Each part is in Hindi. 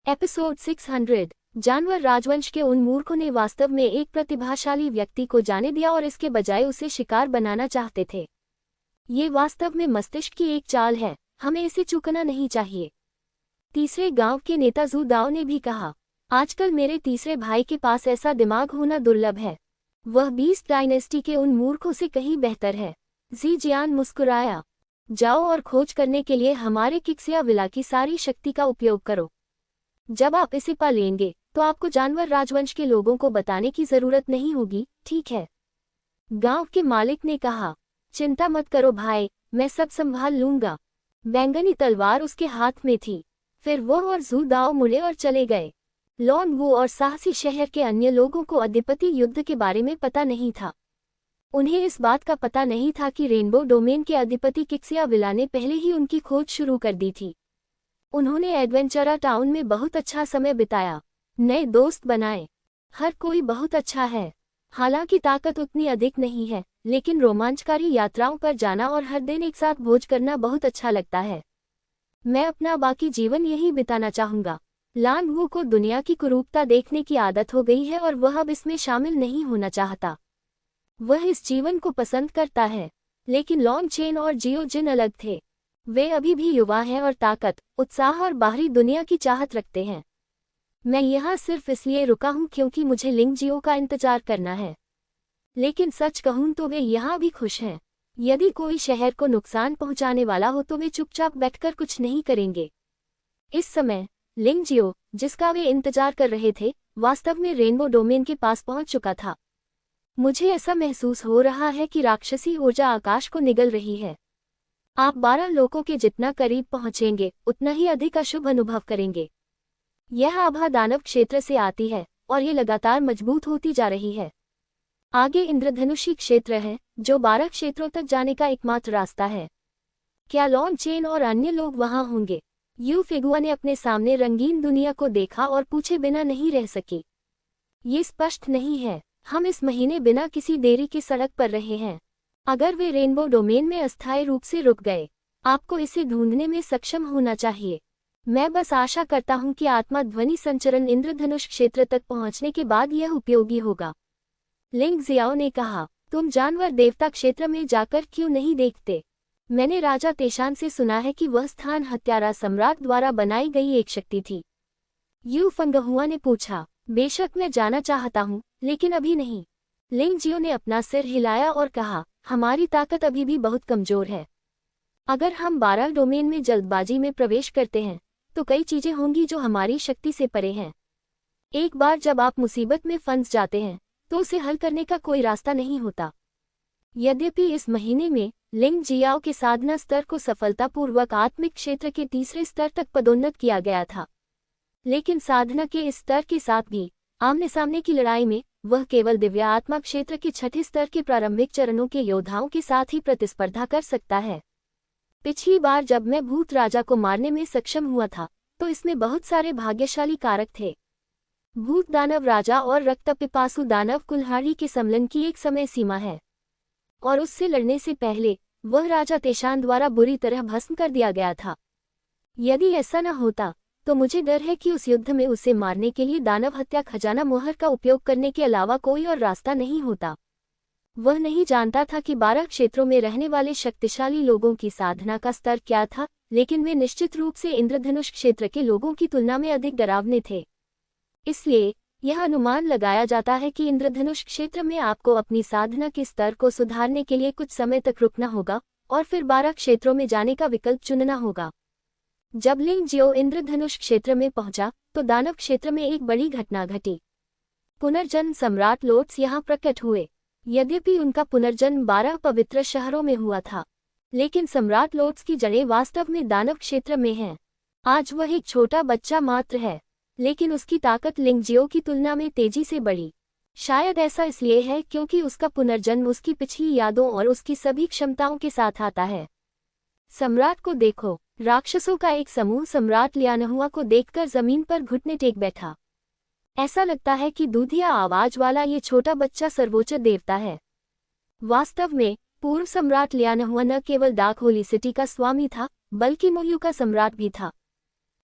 एपिसोड 600। जानवर राजवंश के उन मूर्खों ने वास्तव में एक प्रतिभाशाली व्यक्ति को जाने दिया और इसके बजाय उसे शिकार बनाना चाहते थे। ये वास्तव में मस्तिष्क की एक चाल है, हमें इसे चूकना नहीं चाहिए। तीसरे गांव के नेता जू दाओ ने भी कहा, आजकल मेरे तीसरे भाई के पास ऐसा दिमाग होना दुर्लभ है। वह 20 डायनेस्टी के उन मूर्खों से कहीं बेहतर है। जी जियान मुस्कुराया। जाओ और खोज करने के लिए हमारे किक्सिया विला की सारी शक्ति का उपयोग करो। जब आप इसे पा लेंगे तो आपको जानवर राजवंश के लोगों को बताने की जरूरत नहीं होगी, ठीक है? गांव के मालिक ने कहा, चिंता मत करो भाई, मैं सब संभाल लूंगा। बैंगनी तलवार उसके हाथ में थी। फिर वो और जू दाओ मुड़े और चले गए। लॉन वू और साहसी शहर के अन्य लोगों को अधिपति युद्ध के बारे में पता नहीं था। उन्हें इस बात का पता नहीं था कि रेनबो डोमेन के अधिपति किक्सिया विला ने पहले ही उनकी खोज शुरू कर दी थी। उन्होंने एडवेंचरा टाउन में बहुत अच्छा समय बिताया, नए दोस्त बनाए। हर कोई बहुत अच्छा है। हालांकि ताकत उतनी अधिक नहीं है, लेकिन रोमांचकारी यात्राओं पर जाना और हर दिन एक साथ भोज करना बहुत अच्छा लगता है। मैं अपना बाकी जीवन यही बिताना चाहूंगा। लान वू को दुनिया की कुरूपता देखने की आदत हो गई है और वह अब इसमें शामिल नहीं होना चाहता। वह इस जीवन को पसंद करता है। लेकिन लॉन्ग चेन और जियो जिन अलग थे। वे अभी भी युवा हैं और ताकत, उत्साह और बाहरी दुनिया की चाहत रखते हैं। मैं यहाँ सिर्फ इसलिए रुका हूँ क्योंकि मुझे लिंग जियो का इंतजार करना है। लेकिन सच कहूँ तो वे यहाँ भी खुश हैं। यदि कोई शहर को नुकसान पहुँचाने वाला हो तो वे चुपचाप बैठकर कुछ नहीं करेंगे। इस समय लिंग जियो, जिसका वे इंतजार कर रहे थे, वास्तव में रेनबो डोमेन के पास पहुँच चुका था। मुझे ऐसा महसूस हो रहा है कि राक्षसी ऊर्जा आकाश को निगल रही है। आप 12 लोगों के जितना करीब पहुंचेंगे, उतना ही अधिक अशुभ अनुभव करेंगे। यह आभा दानव क्षेत्र से आती है और ये लगातार मजबूत होती जा रही है। आगे इंद्रधनुषी क्षेत्र है, जो 12 क्षेत्रों तक जाने का एकमात्र रास्ता है। क्या लॉन चेन और अन्य लोग वहां होंगे? यू फिगुआ ने अपने सामने रंगीन दुनिया को देखा और पूछे बिना नहीं रह सकी। ये स्पष्ट नहीं है। हम इस महीने बिना किसी देरी की सड़क पर रहे हैं। अगर वे रेनबो डोमेन में अस्थायी रूप से रुक गए, आपको इसे ढूंढने में सक्षम होना चाहिए। मैं बस आशा करता हूं कि आत्मा ध्वनि संचरण इंद्रधनुष क्षेत्र तक पहुंचने के बाद यह उपयोगी होगा। लिंग जियाओ ने कहा, तुम जानवर देवता क्षेत्र में जाकर क्यों नहीं देखते? मैंने राजा तेशान से सुना है कि वह स्थान हत्यारा सम्राट द्वारा बनाई गई एक शक्ति थी। यू फंगहुआ ने पूछा, बेशक मैं जाना चाहता हूँ, लेकिन अभी नहीं। लिंग जियो ने अपना सिर हिलाया और कहा, हमारी ताकत अभी भी बहुत कमजोर है। अगर हम 12 डोमेन में जल्दबाजी में प्रवेश करते हैं तो कई चीजें होंगी जो हमारी शक्ति से परे हैं। एक बार जब आप मुसीबत में फंस जाते हैं तो उसे हल करने का कोई रास्ता नहीं होता। यद्यपि इस महीने में लिंग जियाओ के साधना स्तर को सफलतापूर्वक आत्मिक क्षेत्र के तीसरे स्तर तक पदोन्नत किया गया था, लेकिन साधना के इस स्तर के साथ भी आमने सामने की लड़ाई में वह केवल दिव्य आत्मा क्षेत्र के छठे स्तर के प्रारंभिक चरणों के योद्धाओं के साथ ही प्रतिस्पर्धा कर सकता है। पिछली बार जब मैं भूत राजा को मारने में सक्षम हुआ था तो इसमें बहुत सारे भाग्यशाली कारक थे। भूत दानव राजा और रक्तपिपासु दानव कुल्हाड़ी के सम्मिलन की एक समय सीमा है, और उससे लड़ने से पहले वह राजा तेशान द्वारा बुरी तरह भस्म कर दिया गया था। यदि ऐसा न होता तो मुझे डर है कि उस युद्ध में उसे मारने के लिए दानव हत्या खजाना मोहर का उपयोग करने के अलावा कोई और रास्ता नहीं होता। वह नहीं जानता था कि 12 क्षेत्रों में रहने वाले शक्तिशाली लोगों की साधना का स्तर क्या था, लेकिन वे निश्चित रूप से इंद्रधनुष क्षेत्र के लोगों की तुलना में अधिक डरावने थे। इसलिए यह अनुमान लगाया जाता है कि इंद्रधनुष क्षेत्र में आपको अपनी साधना के स्तर को सुधारने के लिए कुछ समय तक रुकना होगा और फिर 12 क्षेत्रों में जाने का विकल्प चुनना होगा। जब लिंग जियो इंद्रधनुष क्षेत्र में पहुंचा तो दानव क्षेत्र में एक बड़ी घटना घटी। पुनर्जन्म सम्राट लोट्स यहाँ प्रकट हुए। यद्यपि उनका पुनर्जन्म 12 पवित्र शहरों में हुआ था, लेकिन सम्राट लोट्स की जड़ें वास्तव में दानव क्षेत्र में हैं। आज वह एक छोटा बच्चा मात्र है, लेकिन उसकी ताकत लिंग जियो की तुलना में तेजी से बढ़ी। शायद ऐसा इसलिए है क्योंकि उसका पुनर्जन्म उसकी पिछली यादों और उसकी सभी क्षमताओं के साथ आता है। सम्राट को देखो। राक्षसों का एक समूह सम्राट लियानहुआ को देखकर जमीन पर घुटने टेक बैठा। ऐसा लगता है कि दूधिया आवाज वाला ये छोटा बच्चा सर्वोच्च देवता है। वास्तव में पूर्व सम्राट लियानहुआ न केवल डार्क होली सिटी का स्वामी था, बल्कि मोयू का सम्राट भी था।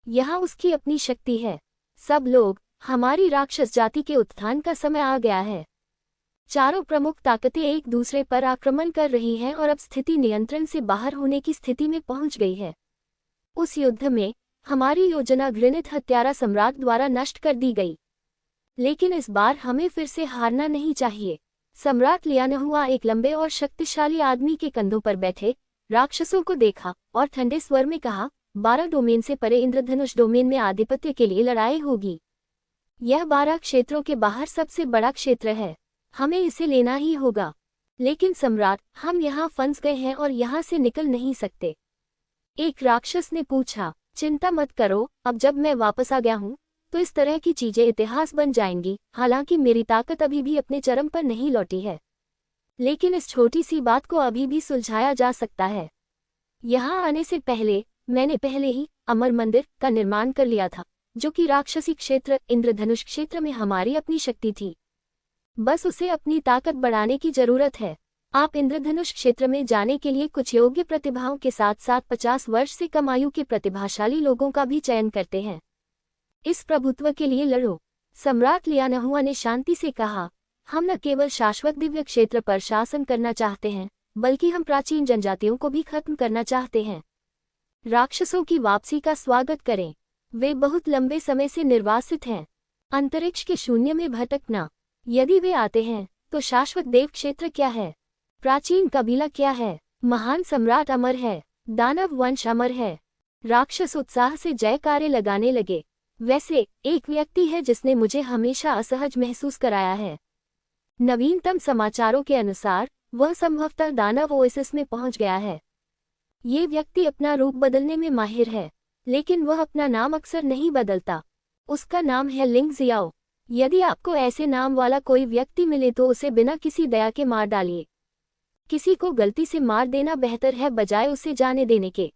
यहाँ उसकी अपनी शक्ति है। सब लोग, हमारी राक्षस जाति के उत्थान का समय आ गया है। चारों प्रमुख ताकतें एक दूसरे पर आक्रमण कर रही हैं और अब स्थिति नियंत्रण से बाहर होने की स्थिति में पहुंच गई है। उस युद्ध में हमारी योजना घृणित हत्यारा सम्राट द्वारा नष्ट कर दी गई, लेकिन इस बार हमें फिर से हारना नहीं चाहिए। सम्राट लियानहुआ एक लंबे और शक्तिशाली आदमी के कंधों पर बैठे राक्षसों को देखा और ठंडे स्वर में कहा, 12 डोमेन से परे इंद्रधनुष डोमेन में आधिपत्य के लिए लड़ाई होगी। यह 12 क्षेत्रों के बाहर सबसे बड़ा क्षेत्र है, हमें इसे लेना ही होगा। लेकिन सम्राट, हम यहाँ फंस गए हैं और यहाँ से निकल नहीं सकते। एक राक्षस ने पूछा, चिंता मत करो, अब जब मैं वापस आ गया हूँ तो इस तरह की चीजें इतिहास बन जाएंगी। हालांकि मेरी ताकत अभी भी अपने चरम पर नहीं लौटी है, लेकिन इस छोटी सी बात को अभी भी सुलझाया जा सकता है। यहाँ आने से पहले मैंने पहले ही अमर मंदिर का निर्माण कर लिया था, जो कि राक्षसी क्षेत्र इंद्रधनुष क्षेत्र में हमारी अपनी शक्ति थी। बस उसे अपनी ताकत बढ़ाने की जरूरत है। आप इंद्रधनुष क्षेत्र में जाने के लिए कुछ योग्य प्रतिभाओं के साथ साथ 50 वर्ष से कम आयु के प्रतिभाशाली लोगों का भी चयन करते हैं। इस प्रभुत्व के लिए लड़ो। सम्राट लियानहुआ ने शांति से कहा, हम न केवल शाश्वत दिव्य क्षेत्र पर शासन करना चाहते हैं, बल्कि हम प्राचीन जनजातियों को भी खत्म करना चाहते हैं। राक्षसों की वापसी का स्वागत करें, वे बहुत लंबे समय से निर्वासित हैं। अंतरिक्ष के शून्य में भटकना। यदि वे आते हैं तो शाश्वत देव क्षेत्र क्या है? प्राचीन कबीला क्या है? महान सम्राट अमर है, दानव वंश अमर है। राक्षस उत्साह से जयकारे लगाने लगे। वैसे एक व्यक्ति है जिसने मुझे हमेशा असहज महसूस कराया है। नवीनतम समाचारों के अनुसार वह संभवतः दानव ओएसिस में पहुंच गया है। ये व्यक्ति अपना रूप बदलने में माहिर है, लेकिन वह अपना नाम अक्सर नहीं बदलता। उसका नाम है लिंग जियाओ। यदि आपको ऐसे नाम वाला कोई व्यक्ति मिले तो उसे बिना किसी दया के मार डालिए। किसी को गलती से मार देना बेहतर है बजाय उसे जाने देने के।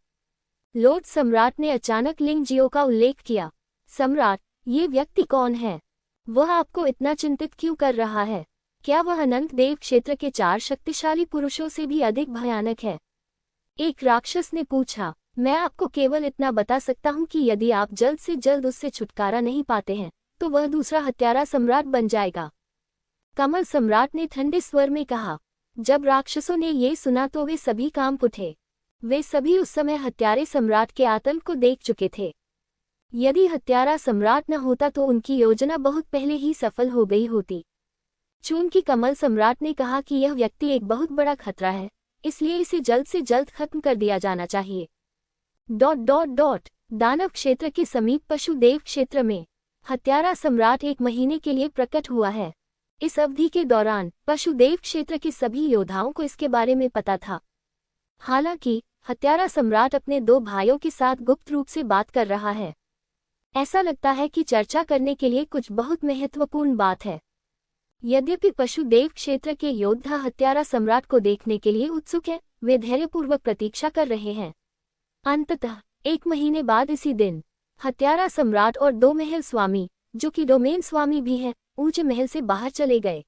लॉर्ड सम्राट ने अचानक लिंग जियो का उल्लेख किया। सम्राट, ये व्यक्ति कौन है? वह आपको इतना चिंतित क्यों कर रहा है? क्या वह अनंत देव क्षेत्र के 4 शक्तिशाली पुरुषों से भी अधिक भयानक है? एक राक्षस ने पूछा। मैं आपको केवल इतना बता सकता हूँ कि यदि आप जल्द से जल्द उससे छुटकारा नहीं पाते हैं तो वह दूसरा हत्यारा सम्राट बन जाएगा। कमल सम्राट ने ठंडे स्वर में कहा। जब राक्षसों ने ये सुना तो वे सभी कांप उठे। वे सभी उस समय हत्यारे सम्राट के आतंक को देख चुके थे। यदि हत्यारा सम्राट न होता तो उनकी योजना बहुत पहले ही सफल हो गई होती। चूंकि कमल सम्राट ने कहा कि यह व्यक्ति एक बहुत बड़ा खतरा है, इसलिए इसे जल्द से जल्द खत्म कर दिया जाना चाहिए। ... दानव क्षेत्र के समीप पशुदेव क्षेत्र में हत्यारा सम्राट 1 महीने के लिए प्रकट हुआ है। इस अवधि के दौरान पशुदेव क्षेत्र के सभी योद्धाओं को इसके बारे में पता था। हालांकि हत्यारा सम्राट अपने 2 भाइयों के साथ गुप्त रूप से बात कर रहा है। ऐसा लगता है कि चर्चा करने के लिए कुछ बहुत महत्वपूर्ण बात है। यद्यपि पशुदेव क्षेत्र के योद्धा हत्यारा सम्राट को देखने के लिए उत्सुक हैं, वे धैर्यपूर्वक प्रतीक्षा कर रहे हैं। अंततः 1 महीने बाद इसी दिन हत्यारा सम्राट और 2 महल स्वामी, जो कि डोमेन स्वामी भी हैं, ऊंचे महल से बाहर चले गए।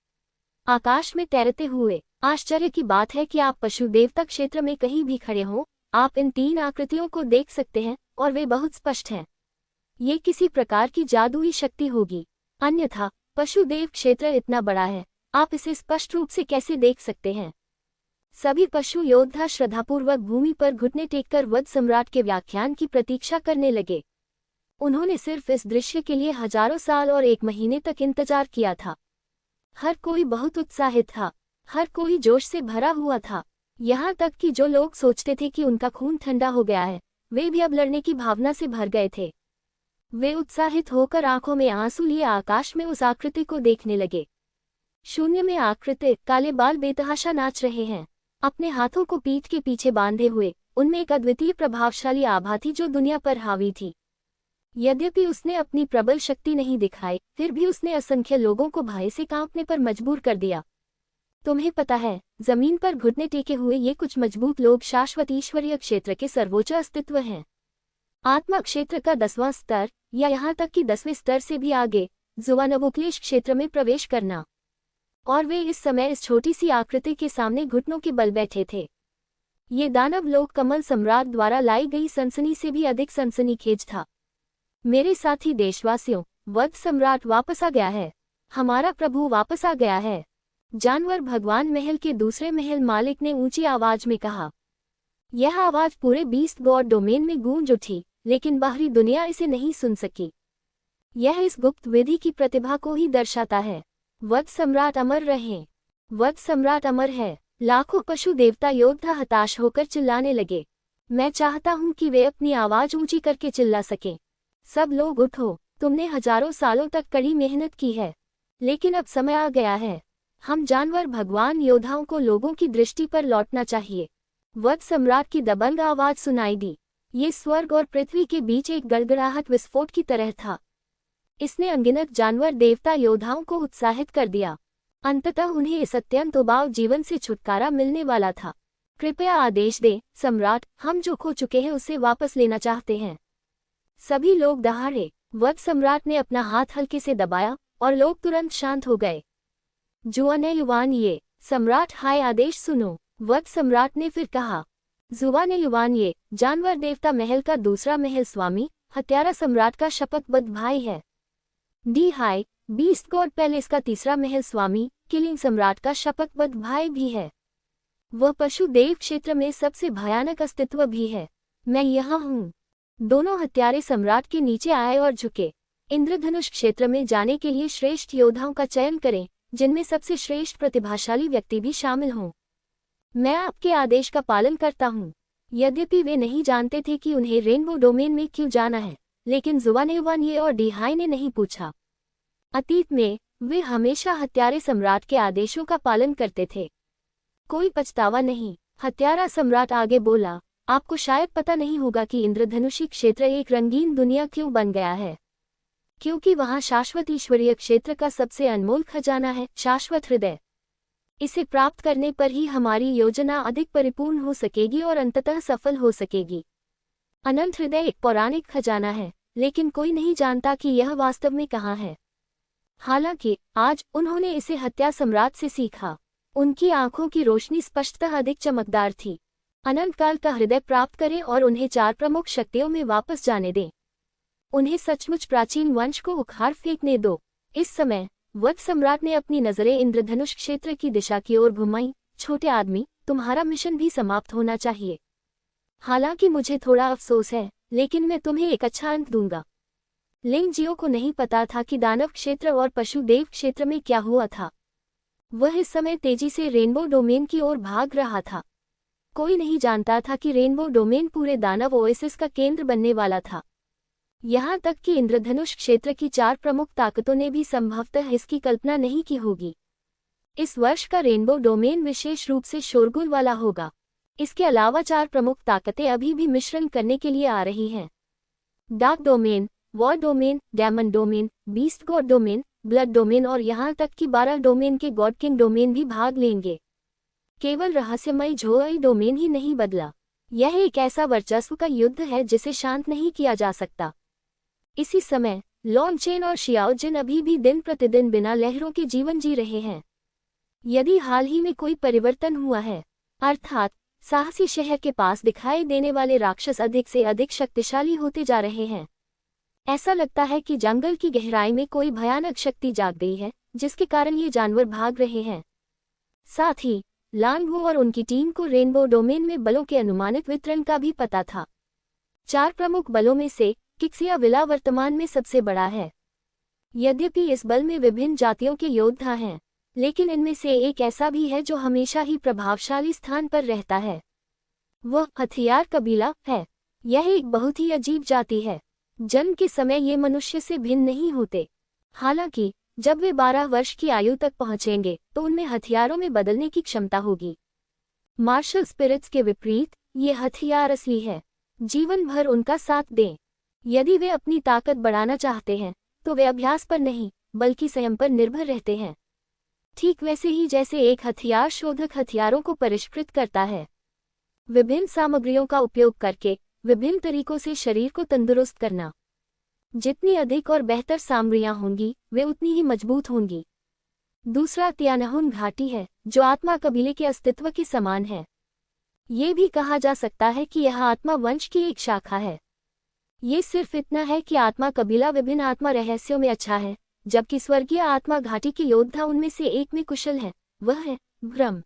आकाश में तैरते हुए। आश्चर्य की बात है कि आप पशु देवता क्षेत्र में कहीं भी खड़े हों, आप इन 3 आकृतियों को देख सकते हैं और वे बहुत स्पष्ट हैं। ये किसी प्रकार की जादुई शक्ति होगी, अन्यथा पशुदेव क्षेत्र इतना बड़ा है, आप इसे स्पष्ट रूप से कैसे देख सकते हैं? सभी पशु योद्धा श्रद्धापूर्वक भूमि पर घुटने टेककर वध सम्राट के व्याख्यान की प्रतीक्षा करने लगे। उन्होंने सिर्फ इस दृश्य के लिए हजारों साल और 1 महीने तक इंतजार किया था। हर कोई बहुत उत्साहित था, हर कोई जोश से भरा हुआ था। यहाँ तक कि जो लोग सोचते थे कि उनका खून ठंडा हो गया है, वे भी अब लड़ने की भावना से भर गए थे। वे उत्साहित होकर आंखों में आंसू लिए आकाश में उस आकृति को देखने लगे। शून्य में आकृति काले बाल बेतहाशा नाच रहे हैं, अपने हाथों को पीठ के पीछे बांधे हुए। उनमें एक अद्वितीय प्रभावशाली आभा थी जो दुनिया पर हावी थी। यद्यपि उसने अपनी प्रबल शक्ति नहीं दिखाई, फिर भी उसने असंख्य लोगों को भय से कांपने पर मजबूर कर दिया। तुम्हें पता है, जमीन पर घुटने टेके हुए ये कुछ मजबूत लोग शाश्वत ईश्वरीय क्षेत्र के सर्वोच्च अस्तित्व हैं। आत्मा क्षेत्र का 10वां स्तर, या यहाँ तक कि 10वें स्तर से भी आगे, जुवानवोक्लेश क्षेत्र में प्रवेश करना। और वे इस समय इस छोटी सी आकृति के सामने घुटनों के बल बैठे थे। ये दानव लोग कमल सम्राट द्वारा लाई गई सनसनी से भी अधिक सनसनीखेज था। मेरे साथी देशवासियों, वध सम्राट वापस आ गया है। हमारा प्रभु वापस आ गया है। जानवर भगवान महल के दूसरे महल मालिक ने ऊंची आवाज में कहा। यह आवाज पूरे बीस्ट गॉड डोमेन में गूंज उठी, लेकिन बाहरी दुनिया इसे नहीं सुन सकी। यह इस गुप्त विधि की प्रतिभा को ही दर्शाता है। वध सम्राट अमर रहे। वध सम्राट अमर है। लाखों पशु देवता योद्धा हताश होकर चिल्लाने लगे। मैं चाहता हूं कि वे अपनी आवाज ऊंची करके चिल्ला सकें। सब लोग उठो, तुमने हजारों सालों तक कड़ी मेहनत की है, लेकिन अब समय आ गया है। हम जानवर भगवान योद्धाओं को लोगों की दृष्टि पर लौटना चाहिए। वध सम्राट की दबंग आवाज सुनाई दी। ये स्वर्ग और पृथ्वी के बीच एक गड़गड़ाहट विस्फोट की तरह था। इसने अनगिनत जानवर देवता योद्धाओं को उत्साहित कर दिया। अंततः उन्हें इस अत्यंत उबाऊ जीवन से छुटकारा मिलने वाला था। कृपया आदेश दे सम्राट, हम जो खो चुके हैं उसे वापस लेना चाहते हैं। सभी लोग दहाड़े। वध सम्राट ने अपना हाथ हल्के से दबाया और लोग तुरंत शांत हो गए। जुआने युवान ये सम्राट, हाय आदेश सुनो। वध सम्राट ने फिर कहा। जुआने युवान ये जानवर देवता महल का दूसरा महल स्वामी, हत्यारा सम्राट का शपथबद्ध भाई है। डी हाय बीस्ट गॉड पैलेस का तीसरा महल स्वामी, किलिंग सम्राट का शपथबद्ध भाई भी है। वह पशु देव क्षेत्र में सबसे भयानक अस्तित्व भी है। मैं यहाँ हूँ। दोनों हत्यारे सम्राट के नीचे आए और झुके। इंद्रधनुष क्षेत्र में जाने के लिए श्रेष्ठ योद्धाओं का चयन करें, जिनमें सबसे श्रेष्ठ प्रतिभाशाली व्यक्ति भी शामिल हों। मैं आपके आदेश का पालन करता हूँ। यद्यपि वे नहीं जानते थे कि उन्हें रेनबो डोमेन में क्यों जाना है, लेकिन जुआनेवानिये और डीहाई ने नहीं पूछा। अतीत में वे हमेशा हत्यारे सम्राट के आदेशों का पालन करते थे। कोई पछतावा नहीं। हत्यारा सम्राट आगे बोला, आपको शायद पता नहीं होगा कि इंद्रधनुषी क्षेत्र एक रंगीन दुनिया क्यों बन गया है। क्योंकि वहाँ शाश्वत ईश्वरीय क्षेत्र का सबसे अनमोल खजाना है, शाश्वत हृदय। इसे प्राप्त करने पर ही हमारी योजना अधिक परिपूर्ण हो सकेगी और अंततः सफल हो सकेगी। अनंत हृदय एक पौराणिक खजाना है, लेकिन कोई नहीं जानता कि यह वास्तव में कहाँ है। हालांकि आज उन्होंने इसे हत्या सम्राट से सीखा। उनकी आंखों की रोशनी स्पष्टतः अधिक चमकदार थी। अनंत काल का हृदय प्राप्त करें और उन्हें 4 प्रमुख शक्तियों में वापस जाने दें। उन्हें सचमुच प्राचीन वंश को उखाड़ फेंकने दो। इस समय वध सम्राट ने अपनी नजरें इंद्रधनुष क्षेत्र की दिशा की ओर घुमाई। छोटे आदमी, तुम्हारा मिशन भी समाप्त होना चाहिए। हालांकि मुझे थोड़ा अफसोस है, लेकिन मैं तुम्हें एक अच्छा अंत दूंगा। लिंगजियो को नहीं पता था कि दानव क्षेत्र और पशु देव क्षेत्र में क्या हुआ था। वह इस समय तेजी से रेनबो डोमेन की ओर भाग रहा था। कोई नहीं जानता था कि रेनबो डोमेन पूरे दानव ओएसिस का केंद्र बनने वाला था। यहाँ तक कि इंद्रधनुष क्षेत्र की 4 प्रमुख ताकतों ने भी संभवतः इसकी कल्पना नहीं की होगी। इस वर्ष का रेनबो डोमेन विशेष रूप से शोरगुल वाला होगा। इसके अलावा 4 प्रमुख ताकतें अभी भी मिश्रण करने के लिए आ रही हैं। Dark domain, war domain, demon domain, beast god domain, blood domain और यहाँ तक कि 12 डोमेन के गॉड किंग डोमेन भी भाग लेंगे। केवल रहस्यमय झोई डोमेन ही नहीं बदला। यह एक ऐसा वर्चस्व का युद्ध है जिसे शांत नहीं किया जा सकता। इसी समय लॉन्गचेन और शियाओजिन अभी भी दिन प्रतिदिन बिना लहरों के जीवन जी रहे हैं। यदि हाल ही में कोई परिवर्तन हुआ है, अर्थात साहसी शहर के पास दिखाई देने वाले राक्षस अधिक से अधिक शक्तिशाली होते जा रहे हैं। ऐसा लगता है कि जंगल की गहराई में कोई भयानक शक्ति जाग गई है, जिसके कारण ये जानवर भाग रहे हैं। साथ ही लांगवू और उनकी टीम को रेनबो डोमेन में बलों के अनुमानित वितरण का भी पता था। 4 प्रमुख बलों में से किक्सिया विला वर्तमान में सबसे बड़ा है। यद्यपि इस बल में विभिन्न जातियों के योद्धा हैं, लेकिन इनमें से एक ऐसा भी है जो हमेशा ही प्रभावशाली स्थान पर रहता है। वह हथियार कबीला है। यह एक बहुत ही अजीब जाति है। जन्म के समय ये मनुष्य से भिन्न नहीं होते। हालांकि जब वे 12 वर्ष की आयु तक पहुंचेंगे तो उनमें हथियारों में बदलने की क्षमता होगी। मार्शल स्पिरिट्स के विपरीत ये हथियार असली है। जीवन भर उनका साथ दें। यदि वे अपनी ताकत बढ़ाना चाहते हैं तो वे अभ्यास पर नहीं बल्कि संयम पर निर्भर रहते हैं। ठीक वैसे ही जैसे एक हथियार शोधक हथियारों को परिष्कृत करता है। विभिन्न सामग्रियों का उपयोग करके विभिन्न तरीकों से शरीर को तंदुरुस्त करना। जितनी अधिक और बेहतर सामग्रियां होंगी वे उतनी ही मजबूत होंगी। दूसरा तियानहुन घाटी है, जो आत्मा कबीले के अस्तित्व के समान है। ये भी कहा जा सकता है कि यह आत्मा वंश की एक शाखा है। ये सिर्फ इतना है कि आत्मा कबीला विभिन्न आत्मा रहस्यों में अच्छा है, जबकि स्वर्गीय आत्मा घाटी के योद्धा उनमें से एक में कुशल है, वह है ब्रह्म।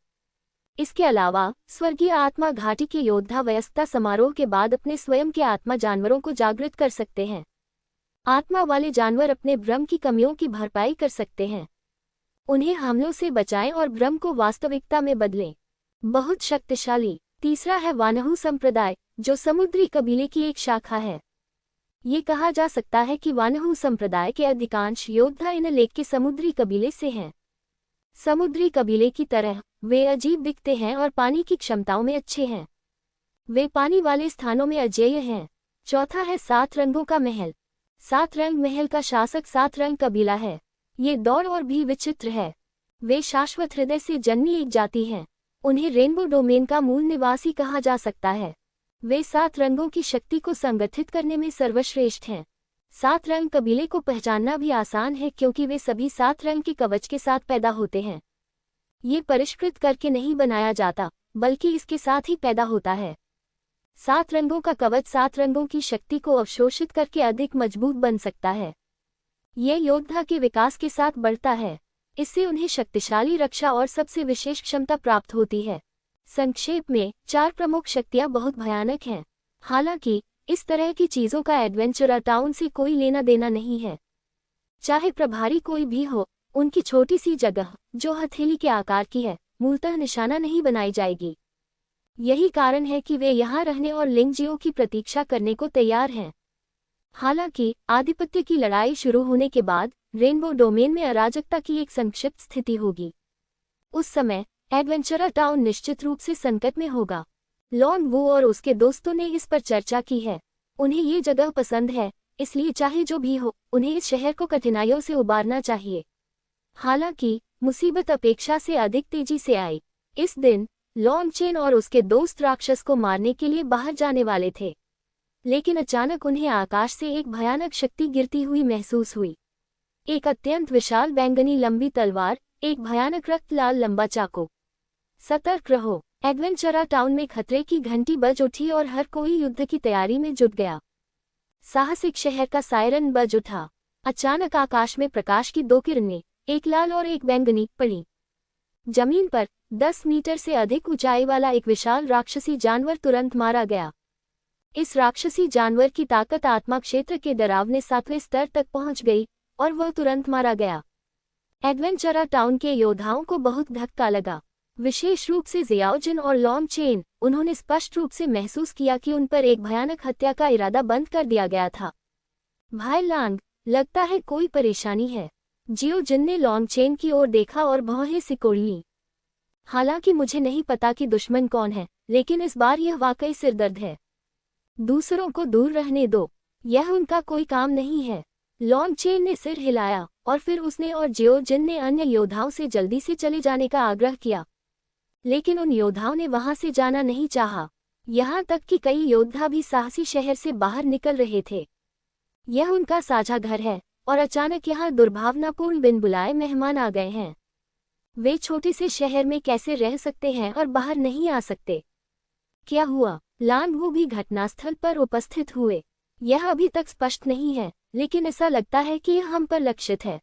इसके अलावा स्वर्गीय आत्मा घाटी के योद्धा वयस्कता समारोह के बाद अपने स्वयं के आत्मा जानवरों को जागृत कर सकते हैं। आत्मा वाले जानवर अपने ब्रह्म की कमियों की भरपाई कर सकते हैं। उन्हें हमलों से बचाएं और ब्रह्म को वास्तविकता में बदलें। बहुत शक्तिशाली। तीसरा है वानहु संप्रदाय, जो समुद्री कबीले की एक शाखा है। ये कहा जा सकता है कि वानहु संप्रदाय के अधिकांश योद्धा इन लेक के समुद्री कबीले से हैं। समुद्री कबीले की तरह वे अजीब दिखते हैं और पानी की क्षमताओं में अच्छे हैं। वे पानी वाले स्थानों में अजेय हैं। चौथा है 7 रंगों का महल। 7 रंग महल का शासक 7 रंग कबीला है। ये दौड़ और भी विचित्र है। वे शाश्वत हृदय से जन्मी एक जाति हैं। उन्हें रेनबो डोमेन का मूल निवासी कहा जा सकता है। वे 7 रंगों की शक्ति को संगठित करने में सर्वश्रेष्ठ हैं। 7 रंग कबीले को पहचानना भी आसान है क्योंकि वे सभी 7 रंग के कवच के साथ पैदा होते हैं। ये परिष्कृत करके नहीं बनाया जाता, बल्कि इसके साथ ही पैदा होता है। 7 रंगों का कवच 7 रंगों की शक्ति को अवशोषित करके अधिक मजबूत बन सकता है। यह योद्धा के विकास के साथ बढ़ता है। इससे उन्हें शक्तिशाली रक्षा और सबसे विशेष क्षमता प्राप्त होती है। संक्षेप में 4 प्रमुख शक्तियां बहुत भयानक हैं। हालांकि इस तरह की चीजों का एडवेंचर टाउन से कोई लेना देना नहीं है। चाहे प्रभारी कोई भी हो, उनकी छोटी सी जगह जो हथेली के आकार की है, मूलतः निशाना नहीं बनाई जाएगी। यही कारण है कि वे यहाँ रहने और लिंगजियो की प्रतीक्षा करने को तैयार हैं। हालांकि आधिपत्य की लड़ाई शुरू होने के बाद रेनबो डोमेन में अराजकता की एक संक्षिप्त स्थिति होगी। उस समय एडवेंचर टाउन निश्चित रूप से संकट में होगा। लॉन्ग वू और उसके दोस्तों ने इस पर चर्चा की है। उन्हें ये जगह पसंद है, इसलिए चाहे जो भी हो, उन्हें इस शहर को कठिनाइयों से उबारना चाहिए। हालांकि मुसीबत अपेक्षा से अधिक तेजी से आई। इस दिन लॉन्ग चेन और उसके दोस्त राक्षस को मारने के लिए बाहर जाने वाले थे, लेकिन अचानक उन्हें आकाश से एक भयानक शक्ति गिरती हुई महसूस हुई। एक अत्यंत विशाल बैंगनी लंबी तलवार, एक भयानक रक्त लाल लंबा चाकू। सतर्क रहो। एडवेंचर टाउन में खतरे की घंटी बज उठी और हर कोई युद्ध की तैयारी में जुट गया। साहसिक शहर का सायरन बज उठा। अचानक आकाश में प्रकाश की 2 किरणें, एक लाल और एक बैंगनी, पड़ी। जमीन पर 10 मीटर से अधिक ऊंचाई वाला एक विशाल राक्षसी जानवर तुरंत मारा गया। इस राक्षसी जानवर की ताकत आत्मा क्षेत्र के डरावने 7वें स्तर तक पहुंच गई और वह तुरंत मारा गया। एडवेंचर टाउन के योद्धाओं को बहुत धक्का लगा, विशेष रूप से जियाओजिन और लॉन्ग चेन। उन्होंने स्पष्ट रूप से महसूस किया कि उन पर एक भयानक हत्या का इरादा बंद कर दिया गया था। भाई लांग, लगता है कोई परेशानी है। जियोजिन ने लॉन्ग चेन की ओर देखा और भौहें सिकोड़ लीं। हालांकि मुझे नहीं पता कि दुश्मन कौन है, लेकिन इस बार यह वाकई सिरदर्द है। दूसरों को दूर रहने दो, यह उनका कोई काम नहीं है। लॉन्ग चेन ने सिर हिलाया और फिर उसने और जियोजिन ने अन्य योद्धाओं से जल्दी से चले जाने का आग्रह किया, लेकिन उन योद्धाओं ने वहां से जाना नहीं चाहा। यहाँ तक कि कई योद्धा भी साहसी शहर से बाहर निकल रहे थे। यह उनका साझा घर है और अचानक यहाँ दुर्भावनापूर्ण बिन बुलाए मेहमान आ गए हैं। वे छोटे से शहर में कैसे रह सकते हैं और बाहर नहीं आ सकते? क्या हुआ? लांग वू भी घटनास्थल पर उपस्थित हुए। यह अभी तक स्पष्ट नहीं है, लेकिन ऐसा लगता है कि यह हम पर लक्षित है,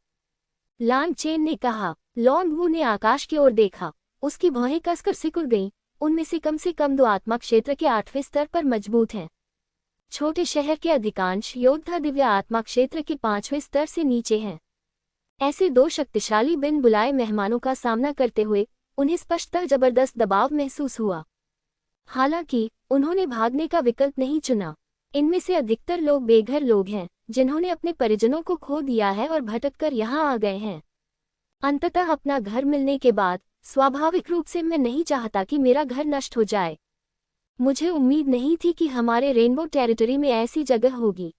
लांग चेन ने कहा। लॉन्ग वू ने आकाश की ओर देखा। उसकी भौहें कसकर सिकुड़ गईं। उनमें से कम 2 आत्मा क्षेत्र के 8वें स्तर पर मजबूत हैं। छोटे शहर के अधिकांश योद्धा दिव्य आत्मा क्षेत्र के 5वें स्तर से नीचे हैं। ऐसे 2 शक्तिशाली बिन बुलाए मेहमानों का सामना करते हुए उन्हें स्पष्टतः जबरदस्त दबाव महसूस हुआ। हालांकि उन्होंने भागने का विकल्प नहीं चुना। इनमें से अधिकतर लोग बेघर लोग हैं, जिन्होंने अपने परिजनों को खो दिया है और भटककर यहाँ आ गए हैं। अंततः अपना घर मिलने के बाद स्वाभाविक रूप से मैं नहीं चाहता कि मेरा घर नष्ट हो जाए। मुझे उम्मीद नहीं थी कि हमारे रेनबो टेरिटरी में ऐसी जगह होगी।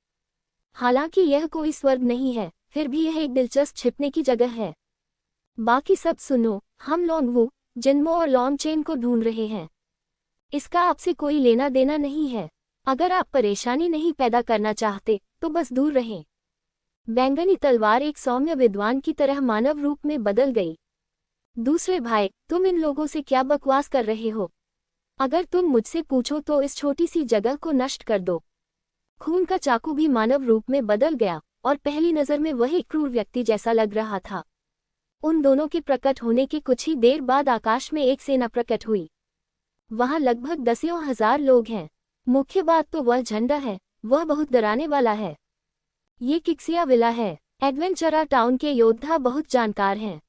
हालांकि यह कोई स्वर्ग नहीं है, फिर भी यह एक दिलचस्प छिपने की जगह है। बाकी सब सुनो, हम लॉन्ग वू, जिनमो और लॉन्ग चेन को ढूंढ रहे हैं। इसका आपसे कोई लेना देना नहीं है। अगर आप परेशानी नहीं पैदा करना चाहते तो बस दूर रहें। बैंगनी तलवार एक सौम्य विद्वान की तरह मानव रूप में बदल गई। दूसरे भाई, तुम इन लोगों से क्या बकवास कर रहे हो? अगर तुम मुझसे पूछो तो इस छोटी सी जगह को नष्ट कर दो। खून का चाकू भी मानव रूप में बदल गया और पहली नजर में वही क्रूर व्यक्ति जैसा लग रहा था। उन दोनों के प्रकट होने के कुछ ही देर बाद आकाश में एक सेना प्रकट हुई। वहां लगभग दसियों हजार लोग हैं। मुख्य बात तो वह झंडा है, वह बहुत डराने वाला है। ये किक्सिया विला है। एडवेंचरा टाउन के योद्धा बहुत जानकार हैं।